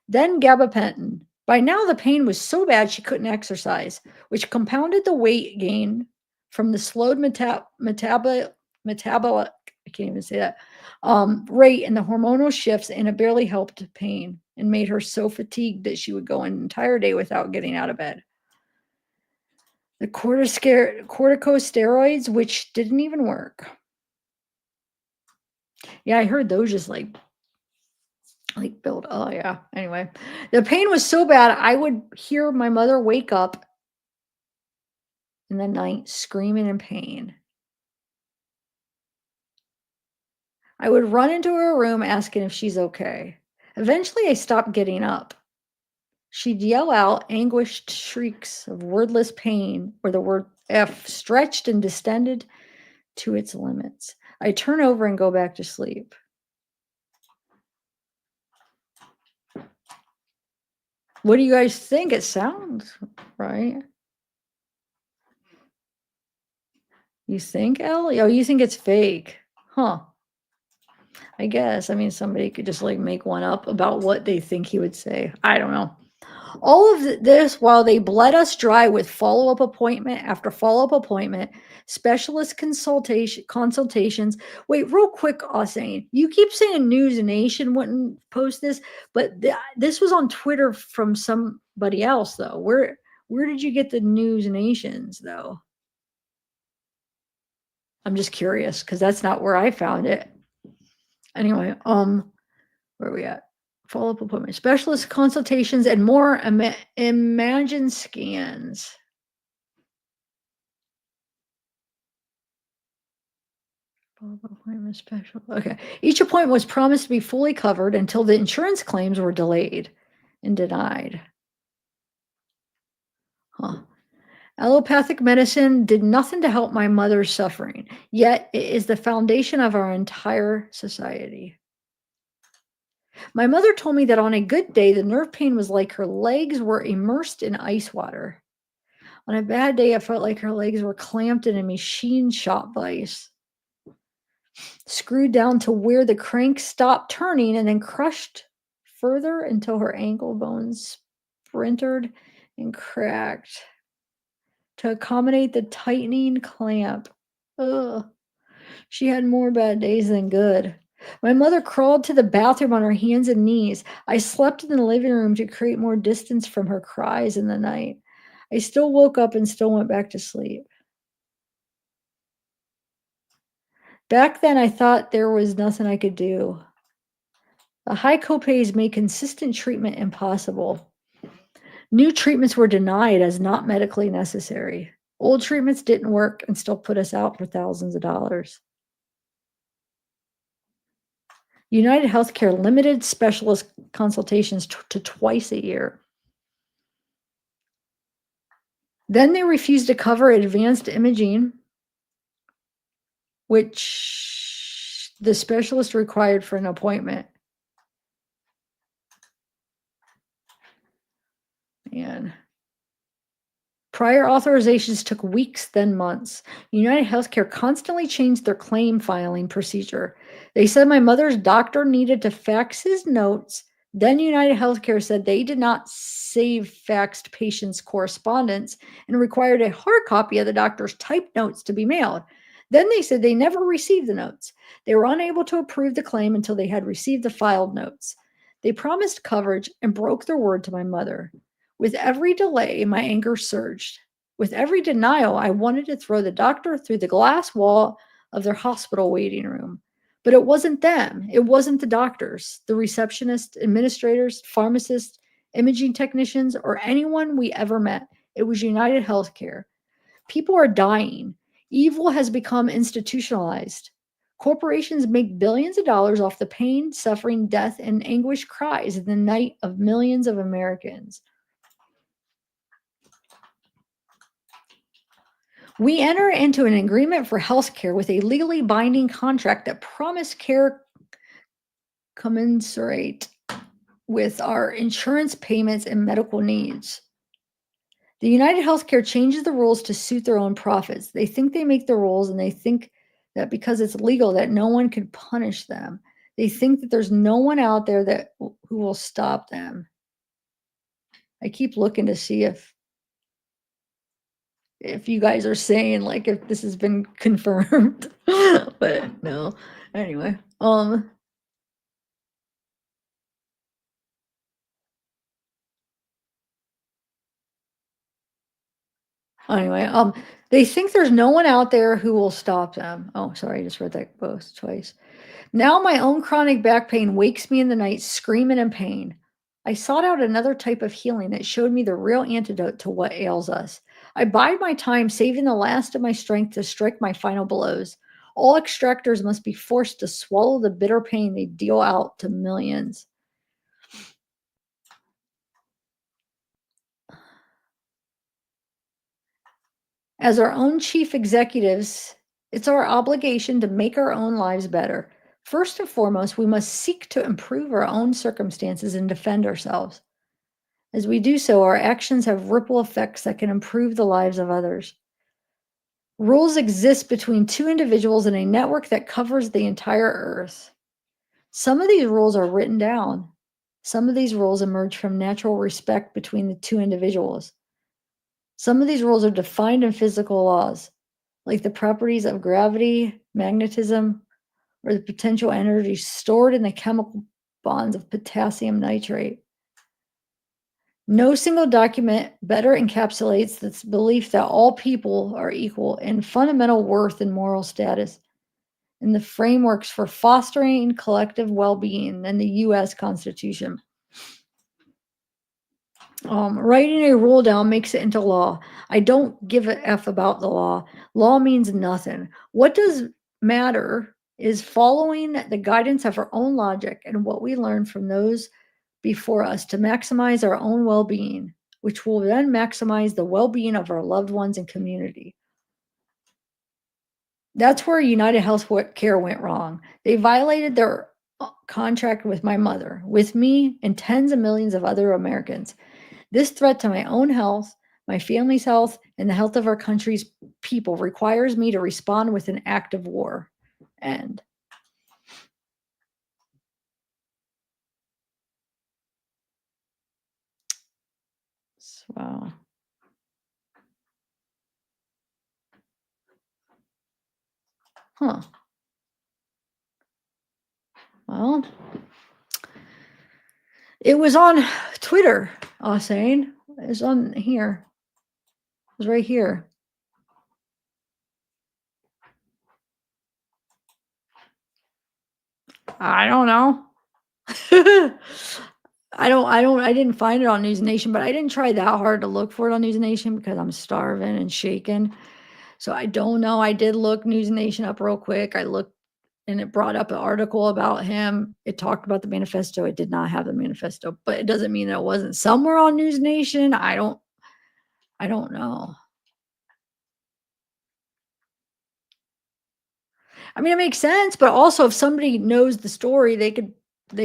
Then gabapentin. By now, the pain was so bad she couldn't exercise, which compounded the weight gain from the slowed metabolic, I can't even say that, rate and the hormonal shifts, and it barely helped pain and made her so fatigued that she would go an entire day without getting out of bed. The corticosteroids, which didn't even work. Yeah, I heard those just like build. Oh yeah. Anyway, the pain was so bad, I would hear my mother wake up in the night screaming in pain. I would run into her room asking if she's okay. Eventually, I stopped getting up. She'd yell out anguished shrieks of wordless pain, or the word F stretched and distended to its limits. I turn over and go back to sleep. What do you guys think? It sounds right. You think, Ellie? Oh, you think it's fake? Huh. I guess. I mean, somebody could just like make one up about what they think he would say. I don't know. All of this while they bled us dry with follow-up appointment after follow-up appointment, specialist consultations. Wait, real quick, Ausane, you keep saying News Nation wouldn't post this, but this was on Twitter from somebody else, though. Where did you get the News Nations, though? I'm just curious because that's not where I found it. Anyway, where are we at? Follow-up appointment, specialist consultations, and more imagine scans. Follow-up appointment special. Okay. Each appointment was promised to be fully covered until the insurance claims were delayed and denied. Huh. Allopathic medicine did nothing to help my mother's suffering, yet it is the foundation of our entire society. My mother told me that on a good day, the nerve pain was like her legs were immersed in ice water. On a bad day, I felt like her legs were clamped in a machine shop vise, screwed down to where the crank stopped turning and then crushed further until her ankle bones splintered and cracked to accommodate the tightening clamp. Ugh. She had more bad days than good. My mother crawled to the bathroom on her hands and knees. I slept in the living room to create more distance from her cries in the night. I still woke up and still went back to sleep. Back then, I thought there was nothing I could do. The high copays made consistent treatment impossible. New treatments were denied as not medically necessary. Old treatments didn't work and still put us out for thousands of dollars. United Healthcare limited specialist consultations to twice a year. Then they refused to cover advanced imaging, which the specialist required for an appointment. Man. Prior authorizations took weeks, then months. United Healthcare constantly changed their claim filing procedure. They said my mother's doctor needed to fax his notes. Then United Healthcare said they did not save faxed patients' correspondence and required a hard copy of the doctor's typed notes to be mailed. Then they said they never received the notes. They were unable to approve the claim until they had received the filed notes. They promised coverage and broke their word to my mother. With every delay, my anger surged. With every denial, I wanted to throw the doctor through the glass wall of their hospital waiting room. But it wasn't them. It wasn't the doctors, the receptionists, administrators, pharmacists, imaging technicians, or anyone we ever met. It was United Healthcare. People are dying. Evil has become institutionalized. Corporations make billions of dollars off the pain, suffering, death, and anguish cries in the night of millions of Americans. We enter into an agreement for healthcare with a legally binding contract that promised care commensurate with our insurance payments and medical needs. The United Healthcare changes the rules to suit their own profits. They think they make the rules, and they think that because it's legal that no one can punish them. They think that there's no one out there who will stop them. I keep looking to see if you guys are saying like if this has been confirmed, but no. Anyway, they think there's no one out there who will stop them. Oh, sorry, I just read that both twice. Now my own chronic back pain wakes me in the night screaming in pain. I sought out another type of healing that showed me the real antidote to what ails us. I bide my time, saving the last of my strength to strike my final blows. All extractors must be forced to swallow the bitter pain they deal out to millions. As our own chief executives, it's our obligation to make our own lives better. First and foremost, we must seek to improve our own circumstances and defend ourselves. As we do so, our actions have ripple effects that can improve the lives of others. Rules exist between two individuals in a network that covers the entire earth. Some of these rules are written down. Some of these rules emerge from natural respect between the two individuals. Some of these rules are defined in physical laws, like the properties of gravity, magnetism, or the potential energy stored in the chemical bonds of potassium nitrate. No single document better encapsulates this belief that all people are equal in fundamental worth and moral status, and the frameworks for fostering collective well-being than the U.S. Constitution. Writing a rule down makes it into law. I don't give a F about the law. Law means nothing. What does matter is following the guidance of our own logic and what we learn from those before us to maximize our own well-being, which will then maximize the well-being of our loved ones and community. That's where United Healthcare went wrong. They violated their contract with my mother, with me, and tens of millions of other Americans. This threat to my own health, my family's health, and the health of our country's people requires me to respond with an act of war. End. Wow. Huh. Well, it was on Twitter, I was saying. It was on here. It was right here. I don't know. I didn't find it on News Nation, but I didn't try that hard to look for it on News Nation because I'm starving and shaking. So I don't know. I did look News Nation up real quick. I looked and it brought up an article about him. It talked about the manifesto. It did not have the manifesto, but it doesn't mean that it wasn't somewhere on News Nation. I don't know. I mean, it makes sense, but also if somebody knows the story, they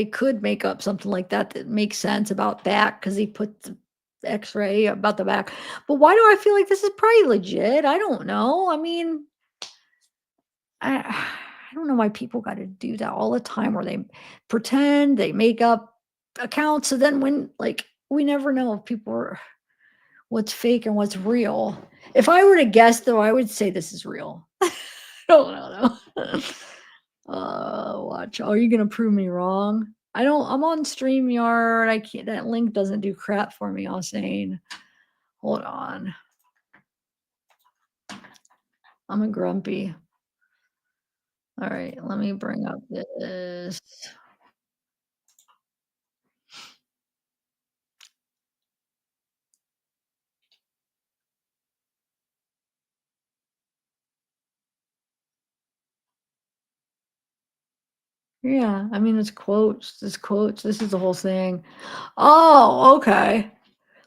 could make up something like that that makes sense about back because he put the X-ray about the back. But why do I feel like this is probably legit? I don't know. I mean, I don't know why people got to do that all the time where they pretend, they make up accounts. So then when, like, we never know if people are what's fake and what's real. If I were to guess, though, I would say this is real. I don't know. Watch. Are you going to prove me wrong? I'm on StreamYard. I can't, that link doesn't do crap for me. I was saying, hold on. I'm a grumpy. All right, let me bring up this. Yeah, I mean, it's quotes. This quotes. This is the whole thing. Oh, okay.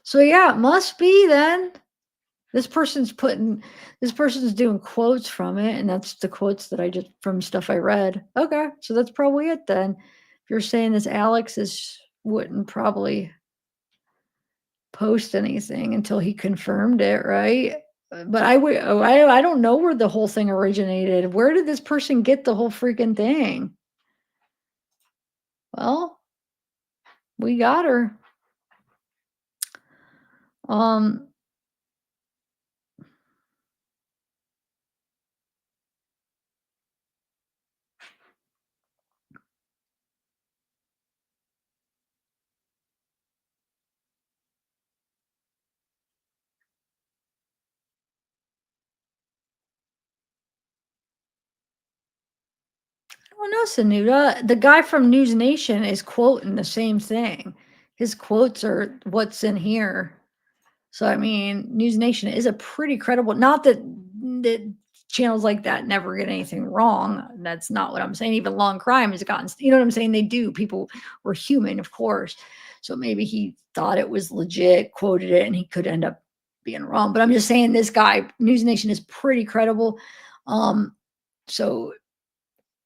So yeah, it must be then. This person's doing quotes from it, and that's the quotes that I just from stuff I read. Okay, so that's probably it then. If you're saying this Alex wouldn't probably post anything until he confirmed it, right? But I don't know where the whole thing originated. Where did this person get the whole freaking thing? Well, we got her. Oh no, Sanuda. The guy from News Nation is quoting the same thing. His quotes are what's in here. So I mean, News Nation is a pretty credible. Not that channels like that never get anything wrong. That's not what I'm saying. Even Law and Crime has gotten, you know what I'm saying? They do. People were human, of course. So maybe he thought it was legit, quoted it, and he could end up being wrong. But I'm just saying this guy, News Nation, is pretty credible. So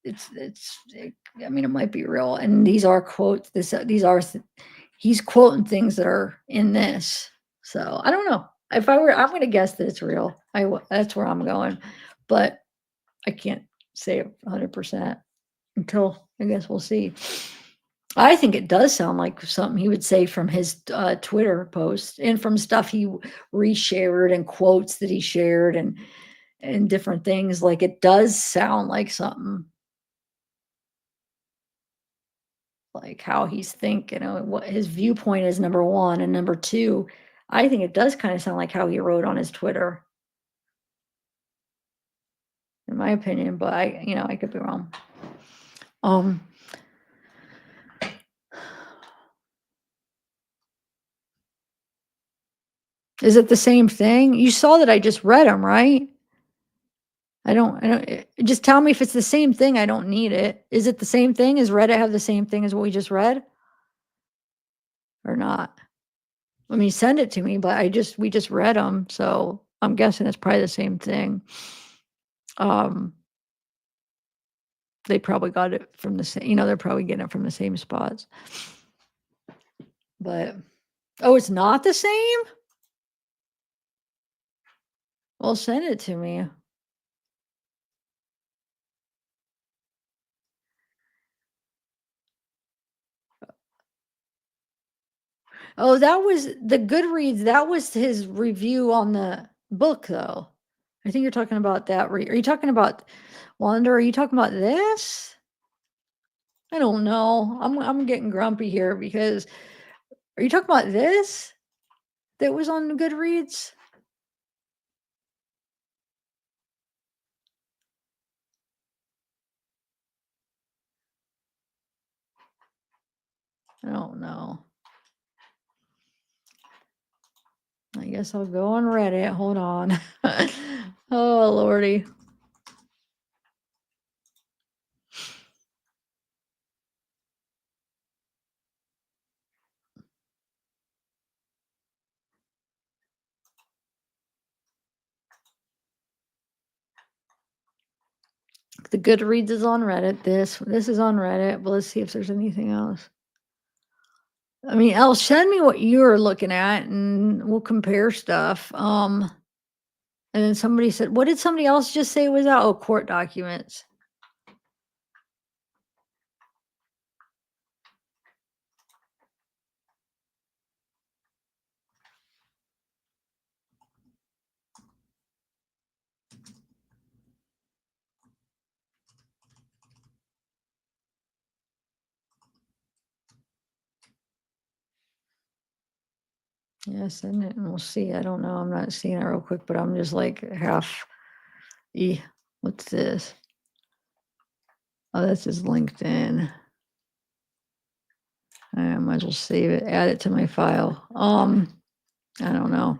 I mean, it might be real. And these are quotes. He's quoting things that are in this. So I don't know. If I were, I'm going to guess that it's real. That's where I'm going, but I can't say it 100% until I guess we'll see. I think it does sound like something he would say from his Twitter post and from stuff he reshared and quotes that he shared and different things. Like it does sound like something like how he's thinking, what his viewpoint is, number one, and number two, I think it does kind of sound like how he wrote on his Twitter, in my opinion, but I could be wrong. Is it the same thing? You saw that I just read them, right? I don't, just tell me if it's the same thing. I don't need it. Is it the same thing? Does Reddit have the same thing as what we just read? Or not? I mean, send it to me, but we just read them, so I'm guessing it's probably the same thing. They probably got it from the same, they're probably getting it from the same spots. But, oh, it's not the same? Well, send it to me. Oh, that was the Goodreads. That was his review on the book, though. I think you're talking about that. Are you talking about Wanda? Are you talking about this? I don't know. I'm getting grumpy here because are you talking about this that was on Goodreads? I don't know. I guess I'll go on Reddit. Hold on. Oh, Lordy. The Goodreads is on Reddit. This is on Reddit, but let's see if there's anything else. I mean, Elle, send me what you're looking at and we'll compare stuff. And then somebody said, what did somebody else just say was out? Oh, court documents. Yeah, send it and we'll see. I don't know. I'm not seeing it real quick, but I'm just like half. What's this? Oh, this is LinkedIn. I might as well save it, add it to my file. I don't know.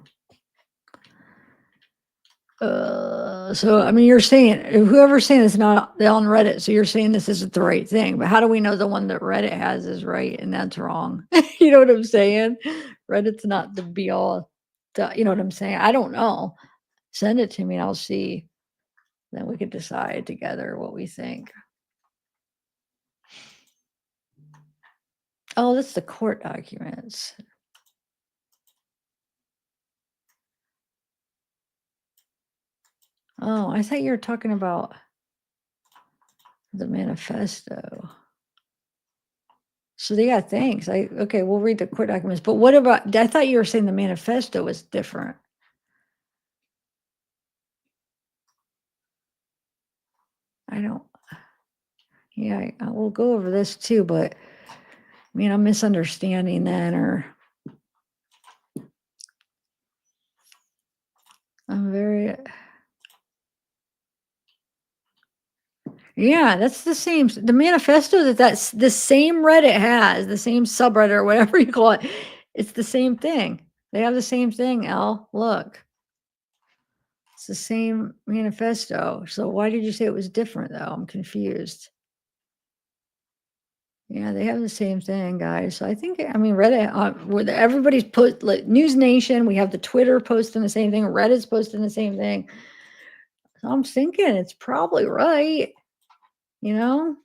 So I mean, you're saying whoever's saying it's not on Reddit, so you're saying this isn't the right thing. But how do we know the one that Reddit has is right and that's wrong? You know what I'm saying? Reddit's not the be all. You know what I'm saying? I don't know. Send it to me and I'll see. Then we could decide together what we think. Oh, that's the court documents. Oh, I thought you were talking about the manifesto. So yeah, thanks. Okay, we'll read the court documents. But what about, I thought you were saying the manifesto was different. Yeah, we'll go over this too, but I mean, I'm misunderstanding that, or I'm very, yeah, that's the same, the manifesto that's the same Reddit has, the same subreddit or whatever you call it. It's the same thing. They have the same thing, Elle. Look. It's the same manifesto. So why did you say it was different though? I'm confused. Yeah, they have the same thing, guys. So I think, I mean, Reddit, where everybody's put like News Nation, we have the Twitter posting the same thing, Reddit's posting the same thing. So I'm thinking it's probably right, you know?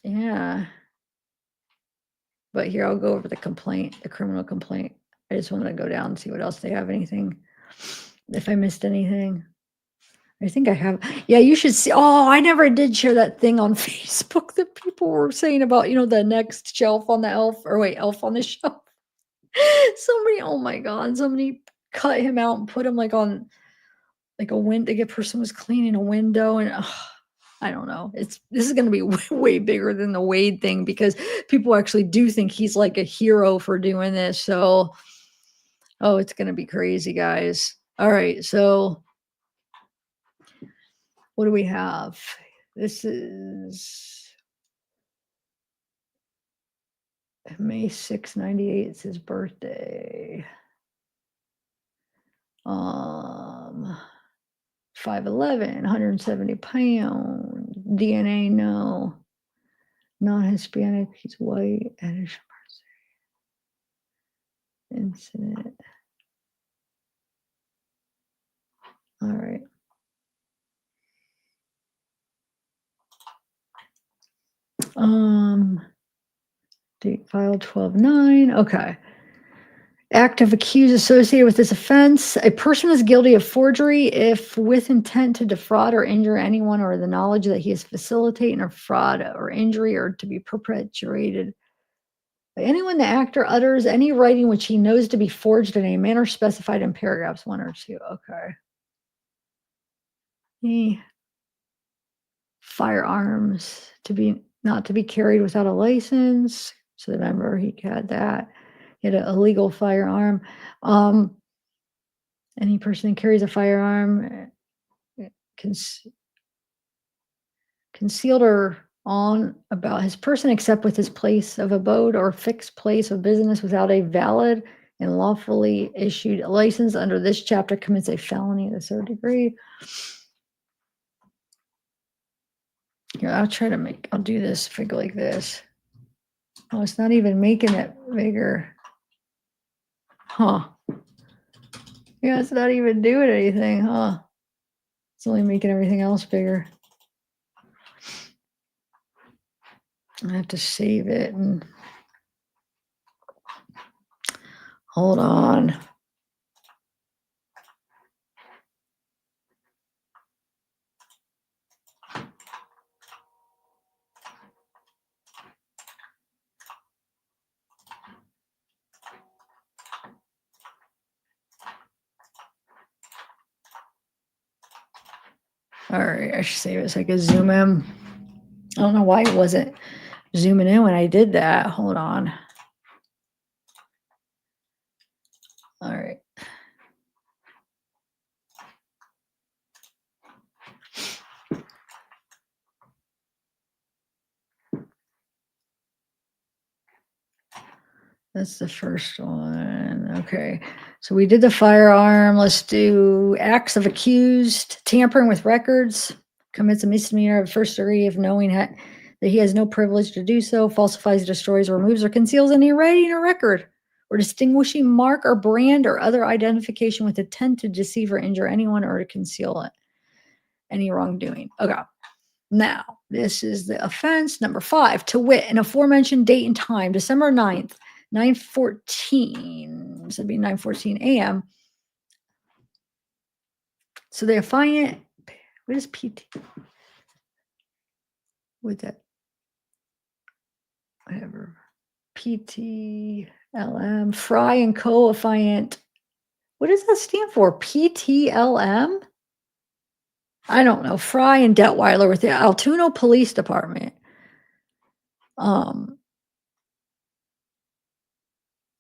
Yeah. But here, I'll go over the complaint, the criminal complaint. I just want to go down and see what else they have, anything, if I missed anything. I think I have. Yeah, you should see. Oh, I never did share that thing on Facebook that people were saying about, the next shelf on the elf, or wait, elf on the shelf. Somebody, oh my God, somebody cut him out and put him like on like a window. Like a person was cleaning a window, and I don't know. This is going to be way, way bigger than the Wade thing, because people actually do think he's like a hero for doing this. So, oh, it's going to be crazy, guys. All right, so what do we have? This is May 6, 98. It's his birthday. 5'11", 170 pounds. DNA, no. Non-Hispanic, he's white. Incident. All right. Date filed 12/9. Okay. Act of accused associated with this offense. A person is guilty of forgery if with intent to defraud or injure anyone, or the knowledge that he is facilitating a fraud or injury or to be perpetuated by anyone. The actor utters any writing which he knows to be forged in a manner specified in paragraphs 1 or 2. Okay. Firearms not to be carried without a license. So remember, he had that. He had an illegal firearm. Any person who carries a firearm concealed or on about his person, except with his place of abode or fixed place of business, without a valid and lawfully issued license under this chapter, commits a felony of the third degree. Here, I'll do this if I go like this. Oh, it's not even making it bigger. Huh. Yeah, it's not even doing anything, huh? It's only making everything else bigger. I have to save it and hold on. All right, I should save it so I can zoom in. I don't know why it wasn't zooming in when I did that. Hold on. All right. That's the first one. Okay. So we did the firearm. Let's do acts of accused. Tampering with records. Commits a misdemeanor of first degree if knowing that he has no privilege to do so. Falsifies, destroys, removes, or conceals any writing or record or distinguishing mark or brand or other identification with intent to deceive or injure anyone or to conceal it. Any wrongdoing. Okay. Now, this is the offense. Number 5, to wit, an aforementioned date and time, December 9th, 9:14. So it'd be 9:14 a.m. So they find it. What is PT? With that? Whatever. PTLM. Fry and co-affiant. What does that stand for? PTLM? I don't know. Fry and Detweiler with the Altoona Police Department.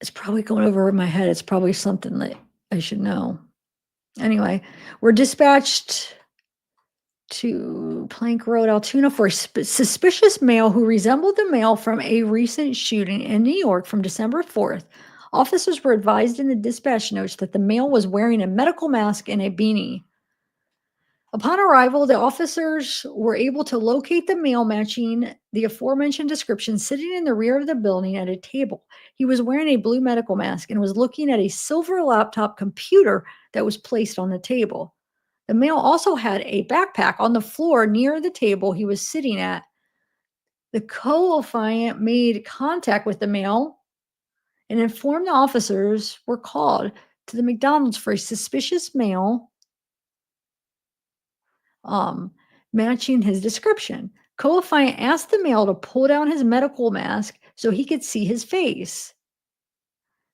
It's probably going over my head. It's probably something that I should know. Anyway, we're dispatched to Plank Road, Altoona, for a suspicious male who resembled the male from a recent shooting in New York from December 4th, Officers were advised in the dispatch notes that the male was wearing a medical mask and a beanie. Upon arrival, the officers were able to locate the male matching the aforementioned description sitting in the rear of the building at a table. He was wearing a blue medical mask and was looking at a silver laptop computer that was placed on the table. The male also had a backpack on the floor near the table he was sitting at. The co-affiant made contact with the male and informed the officers were called to the McDonald's for a suspicious male matching his description. Co-affiant asked the male to pull down his medical mask so he could see his face.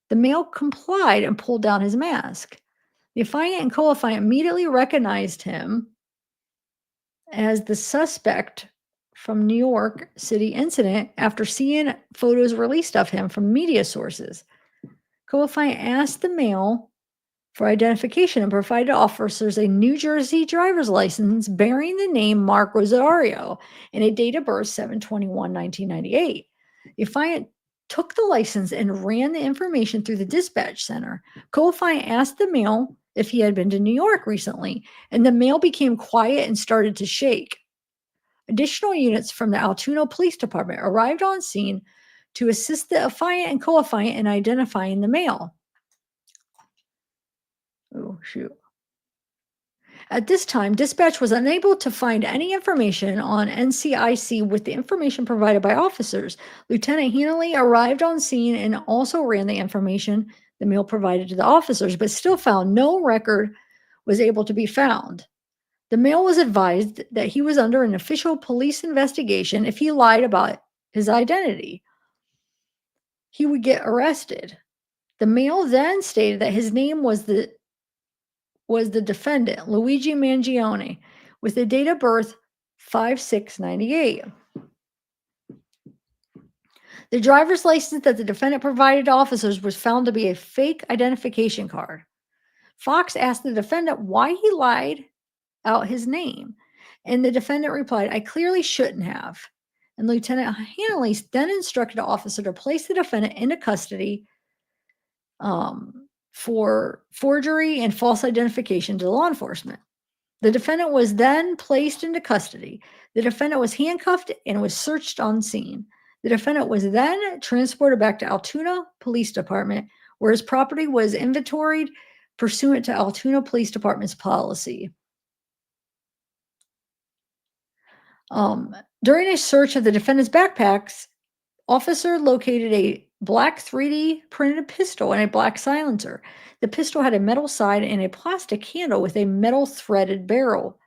The male complied and pulled down his mask. The affiant and co-affiant immediately recognized him as the suspect from New York City incident after seeing photos released of him from media sources. Co-affiant asked the male for identification and provided officers a New Jersey driver's license bearing the name Mark Rosario and a date of birth 7/21/1998. The affiant took the license and ran the information through the dispatch center. Co-affiant asked the male if he had been to New York recently, and the male became quiet and started to shake. Additional units from the Altoona Police Department arrived on scene to assist the affiant and co-affiant in identifying the male. Oh, shoot. At this time, dispatch was unable to find any information on NCIC with the information provided by officers. Lieutenant Hanley arrived on scene and also ran the information the male provided to the officers, but still found no record was able to be found. The male was advised that he was under an official police investigation. If he lied about his identity, he would get arrested. The male then stated that his name was the defendant, Luigi Mangione, with a date of birth 5/6/98. The driver's license that the defendant provided to officers was found to be a fake identification card. Fox asked the defendant why he lied out his name, and the defendant replied, "I clearly shouldn't have." And Lieutenant Hanley then instructed the officer to place the defendant into custody for forgery and false identification to law enforcement. The defendant was then placed into custody. The defendant was handcuffed and was searched on scene. The defendant was then transported back to Altoona Police Department, where his property was inventoried pursuant to Altoona Police Department's policy. During a search of the defendant's backpacks, officer located a black 3D printed pistol and a black silencer. The pistol had a metal side and a plastic handle with a metal threaded barrel.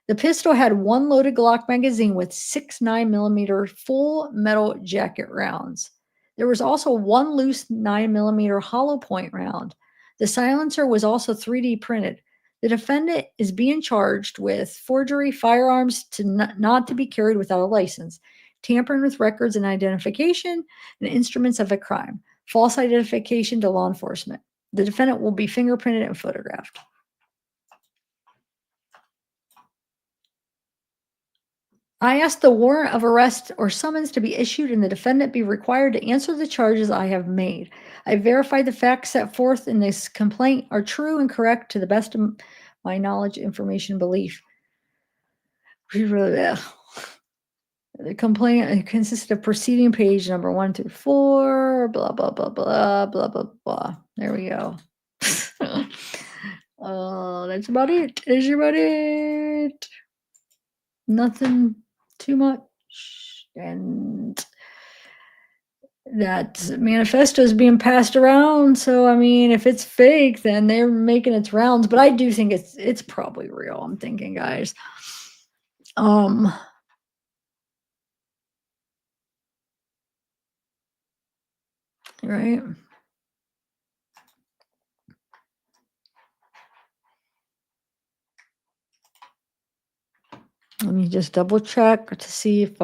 The pistol had one loaded Glock magazine with 6 9mm full metal jacket rounds. There was also one loose 9mm hollow point round. The silencer was also 3D printed. The defendant is being charged with forgery, firearms not to be carried without a license, tampering with records and identification, and instruments of a crime, false identification to law enforcement. The defendant will be fingerprinted and photographed. I ask the warrant of arrest or summons to be issued and the defendant be required to answer the charges I have made. I verify the facts set forth in this complaint are true and correct to the best of my knowledge, information, belief. The complaint consists of proceeding page number 1 through 4, blah, blah, blah, blah, blah, blah, blah. There we go. That's about it. That's about it. Nothing too much. And that manifesto is being passed around. So, I mean, if it's fake, then they're making its rounds. But I do think it's probably real. I'm thinking, guys. Right. Let me just double check to see if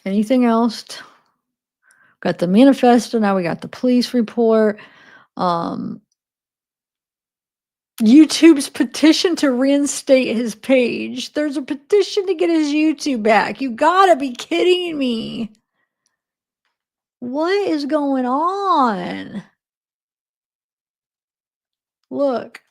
anything else. Got the manifesto. Now we got the police report. YouTube's petition to reinstate his page. There's a petition to get his YouTube back. You gotta be kidding me. What is going on? Look.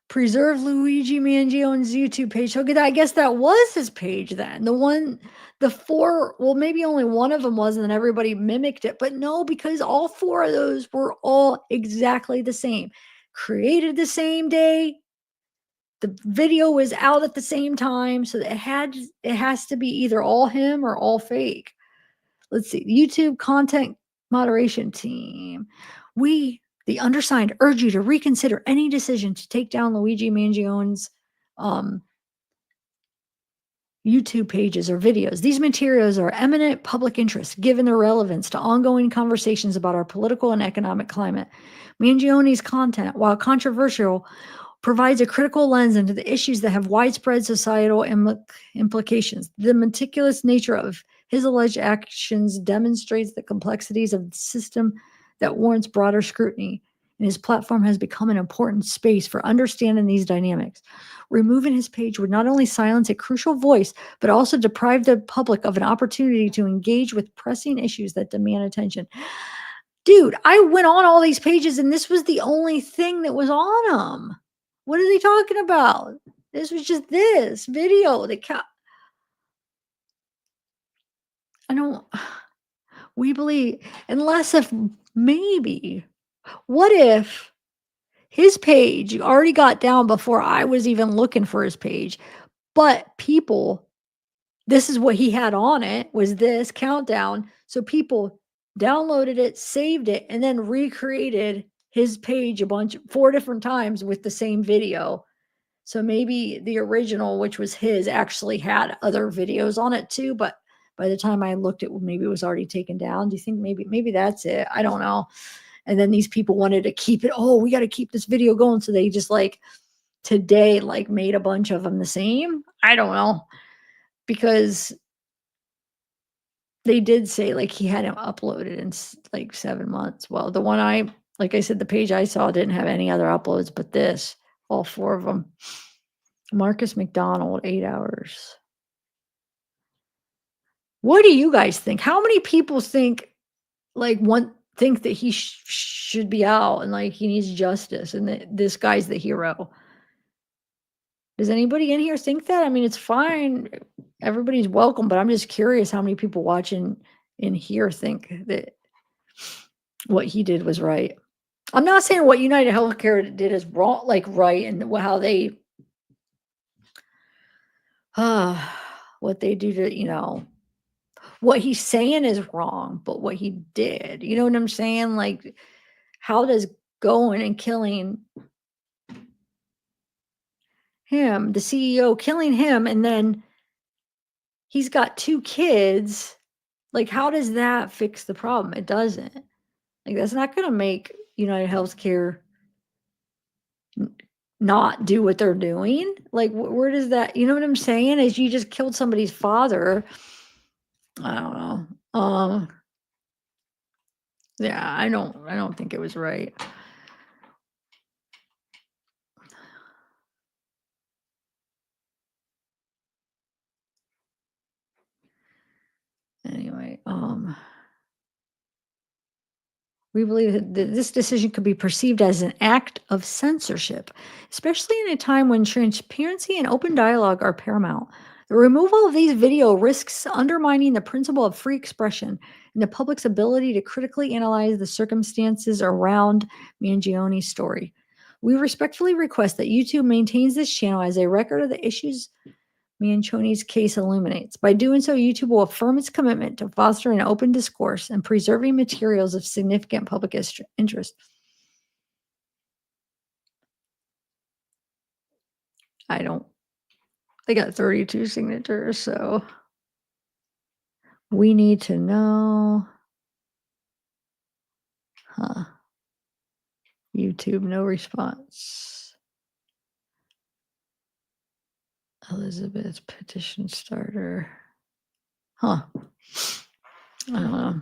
Preserve Luigi Mangione's YouTube page. Okay, I guess that was his page then. The four, well, maybe only one of them was, and then everybody mimicked it. But no, because all four of those were all exactly the same. Created the same day. The video was out at the same time. So it has to be either all him or all fake. Let's see. YouTube content moderation team. We, the undersigned, urge you to reconsider any decision to take down Luigi Mangione's YouTube pages or videos. These materials are eminent public interest given their relevance to ongoing conversations about our political and economic climate. Mangione's content, while controversial, provides a critical lens into the issues that have widespread societal implications. The meticulous nature of his alleged actions demonstrates the complexities of the system that warrants broader scrutiny, and his platform has become an important space for understanding these dynamics. Removing his page would not only silence a crucial voice, but also deprive the public of an opportunity to engage with pressing issues that demand attention. Dude, I went on all these pages, and this was the only thing that was on them. What are they talking about? This was just this video. We believe, unless if maybe, what if his page already got down before I was even looking for his page, but people, this is what he had on it, was this countdown. So people downloaded it, saved it, and then recreated his page 4 different times with the same video. So maybe the original, which was his, actually had other videos on it too, but by the time I looked, maybe it was already taken down. Do you think maybe that's it? I don't know. And then these people wanted to keep it. Oh, we got to keep this video going. So they just today made a bunch of them the same. I don't know, because they did say he hadn't uploaded in 7 months. Well, the one like I said, the page I saw didn't have any other uploads, but this, all 4 of them. Marcus McDonald, 8 hours. What do you guys think? How many people think think that he should be out and he needs justice and that this guy's the hero? Does anybody in here think that? I mean, it's fine. Everybody's welcome, but I'm just curious how many people watching in here think that what he did was right. I'm not saying what United Healthcare did is wrong, right, and how they what they do to, what he's saying is wrong, but what he did, you know what I'm saying? How does going and killing him, the CEO, killing him, and then he's got 2 kids, how does that fix the problem? It doesn't. That's not going to make United Healthcare not do what they're doing. Where does that, you know what I'm saying? Is you just killed somebody's father. I don't know. Yeah, I don't think it was right. Anyway, we believe that this decision could be perceived as an act of censorship, especially in a time when transparency and open dialogue are paramount. The removal of these video risks undermining the principle of free expression and the public's ability to critically analyze the circumstances around Mangione's story. We respectfully request that YouTube maintains this channel as a record of the issues Mangione case illuminates. By doing so, YouTube will affirm its commitment to fostering an open discourse and preserving materials of significant public interest. They got 32 signatures, so we need to know. YouTube, no response. Elizabeth, petition starter. I don't know.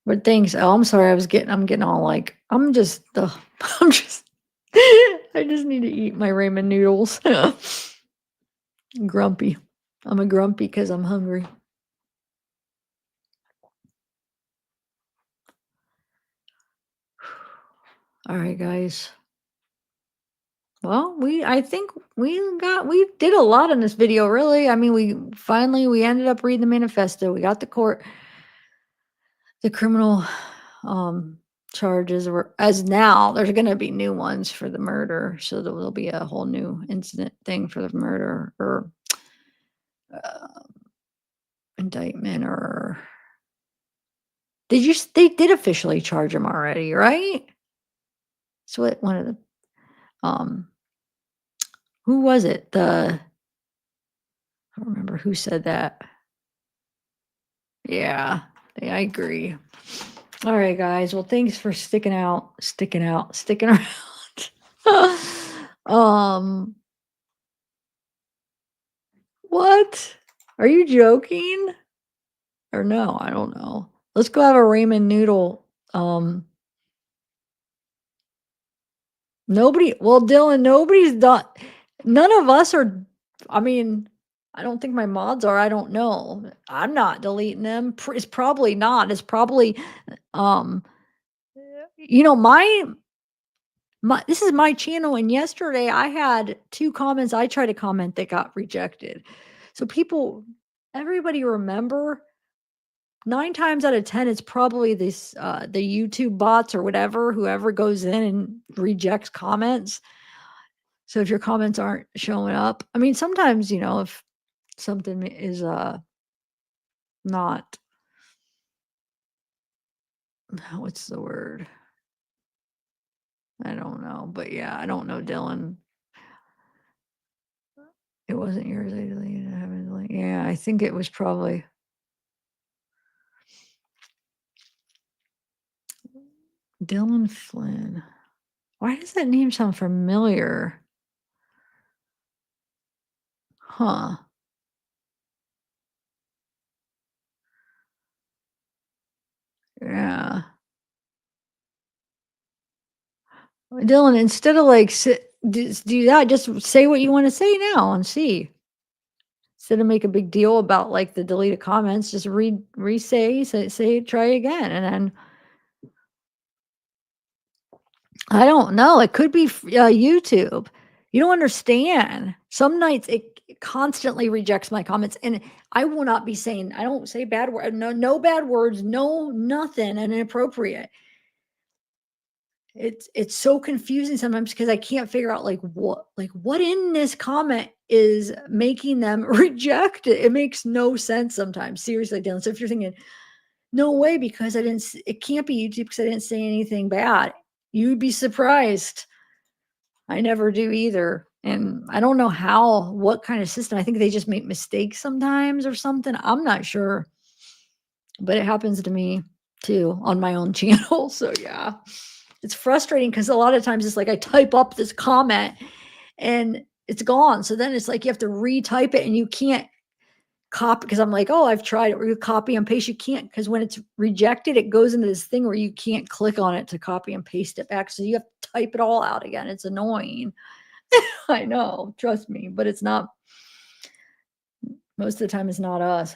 But thanks. Oh, I'm sorry. I'm getting all I just need to eat my ramen noodles. Grumpy. I'm a grumpy because I'm hungry. All right, guys. Well, I think we did a lot in this video, really. I mean, we ended up reading the manifesto. We got the criminal charges were, as now there's going to be new ones for the murder. So there'll be a whole new incident thing for the murder or indictment or they did officially charge him already, right? So what one of the who was it? I don't remember who said that. Yeah, I agree. All right, guys. Well, thanks for sticking around. What? Are you joking? Or no, I don't know. Let's go have a ramen noodle. Dylan, nobody's done. None of us are. I mean, I don't think my mods are. I don't know. I'm not deleting them. It's probably not. It's probably, this is my channel. And yesterday I had 2 comments. I tried to comment that got rejected. So everybody remember 9 times out of 10, it's probably the YouTube bots or whoever goes in and rejects comments. So if your comments aren't showing up, I mean, sometimes, if something is not, what's the word? I don't know, but yeah, I don't know, Dylan. It wasn't yours. I deleted it. Yeah, I think it was probably. Dylan Flynn. Why does that name sound familiar? Huh. Yeah. Dylan, instead of do that, just say what you want to say now and see. Instead of make a big deal about the deleted comments, just say, try again. And then I don't know. It could be YouTube. You don't understand. Some nights it constantly rejects my comments, and I will not be saying. I don't say bad words. No bad words. No nothing inappropriate. It's so confusing sometimes because I can't figure out what in this comment is making them reject it. It makes no sense sometimes. Seriously, Dylan. So if you're thinking, no way, because it can't be YouTube because I didn't say anything bad. You'd be surprised. I never do either. And I don't know what kind of system. I think they just make mistakes sometimes or something. I'm not sure. But it happens to me too on my own channel. So yeah, it's frustrating because a lot of times it's I type up this comment and it's gone. So then it's you have to retype it and you can't copy because I'm oh, I've tried it where you copy and paste. You can't because when it's rejected, it goes into this thing where you can't click on it to copy and paste it back. So you have to type it all out again. It's annoying. I know, trust me, but it's not. Most of the time, it's not us.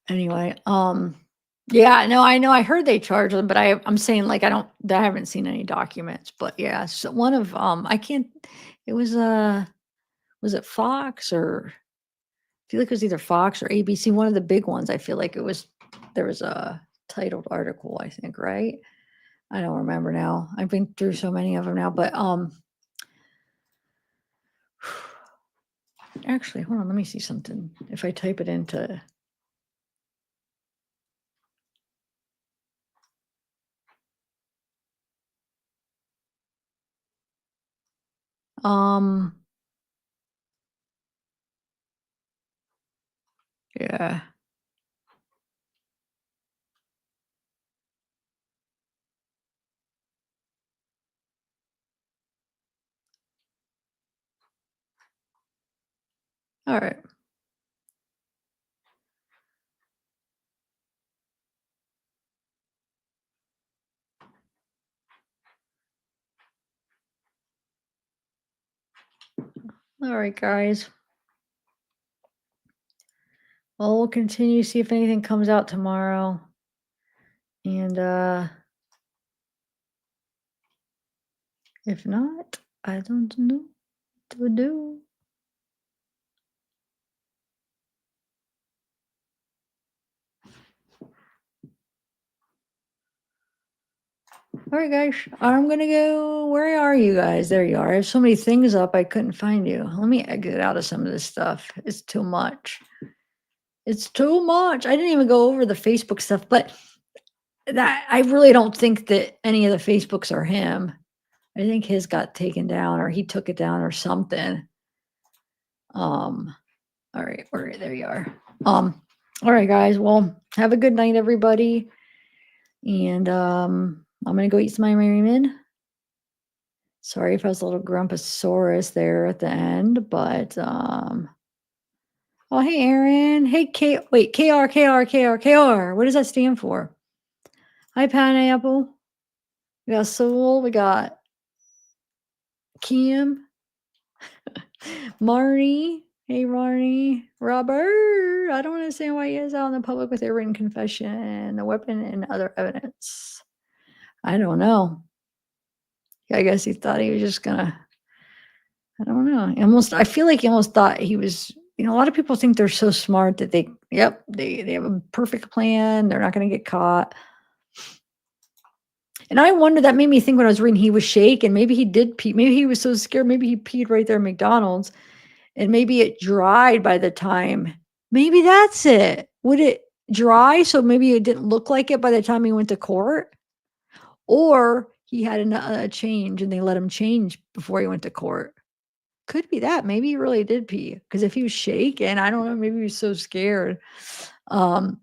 Anyway, yeah, no, I know. I heard they charged them, but I'm saying I haven't seen any documents. But yeah, so one of I can't. It was it Fox or I feel it was either Fox or ABC. One of the big ones. I feel it was. There was a titled article. I think right. I don't remember now. I've been through so many of them now, but actually, hold on. Let me see something. If I type it into. Yeah. All right. All right, guys. Well, we'll continue to see if anything comes out tomorrow. And if not, I don't know what to do. All right, guys, I'm gonna go. Where are you guys? There you are. I have so many things up, I couldn't find you. Let me exit out of some of this stuff. It's too much. It's too much. I didn't even go over the Facebook stuff, but that I really don't think that any of the Facebooks are him. I think his got taken down, or he took it down, or something. All right, there you are. All right, guys. Well, have a good night, everybody. And I'm gonna go eat some ramen. Sorry if I was a little grumposaurus there at the end, but oh, hey, Aaron. Hey, wait, KR. What does that stand for? Hi, Pineapple. We got Soul. We got Kim. Marnie. Hey, Marnie. Robert. I don't understand why he is out in the public with a written confession, a weapon, and other evidence. I don't know. I guess he thought he was just gonna. I don't know. I feel like he almost thought he was. A lot of people think they're so smart that they have a perfect plan. They're not going to get caught. And I wonder, that made me think when I was reading he was shaken. Maybe he did pee. Maybe he was so scared. Maybe he peed right there at McDonald's, and maybe it dried by the time. Maybe that's it. Would it dry so maybe it didn't look like it by the time he went to court? Or he had a change and they let him change before he went to court. Could be that. Maybe he really did pee, because if he was shaking, I don't know, maybe he was so scared. All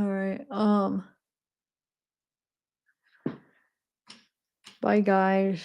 right. Bye, guys.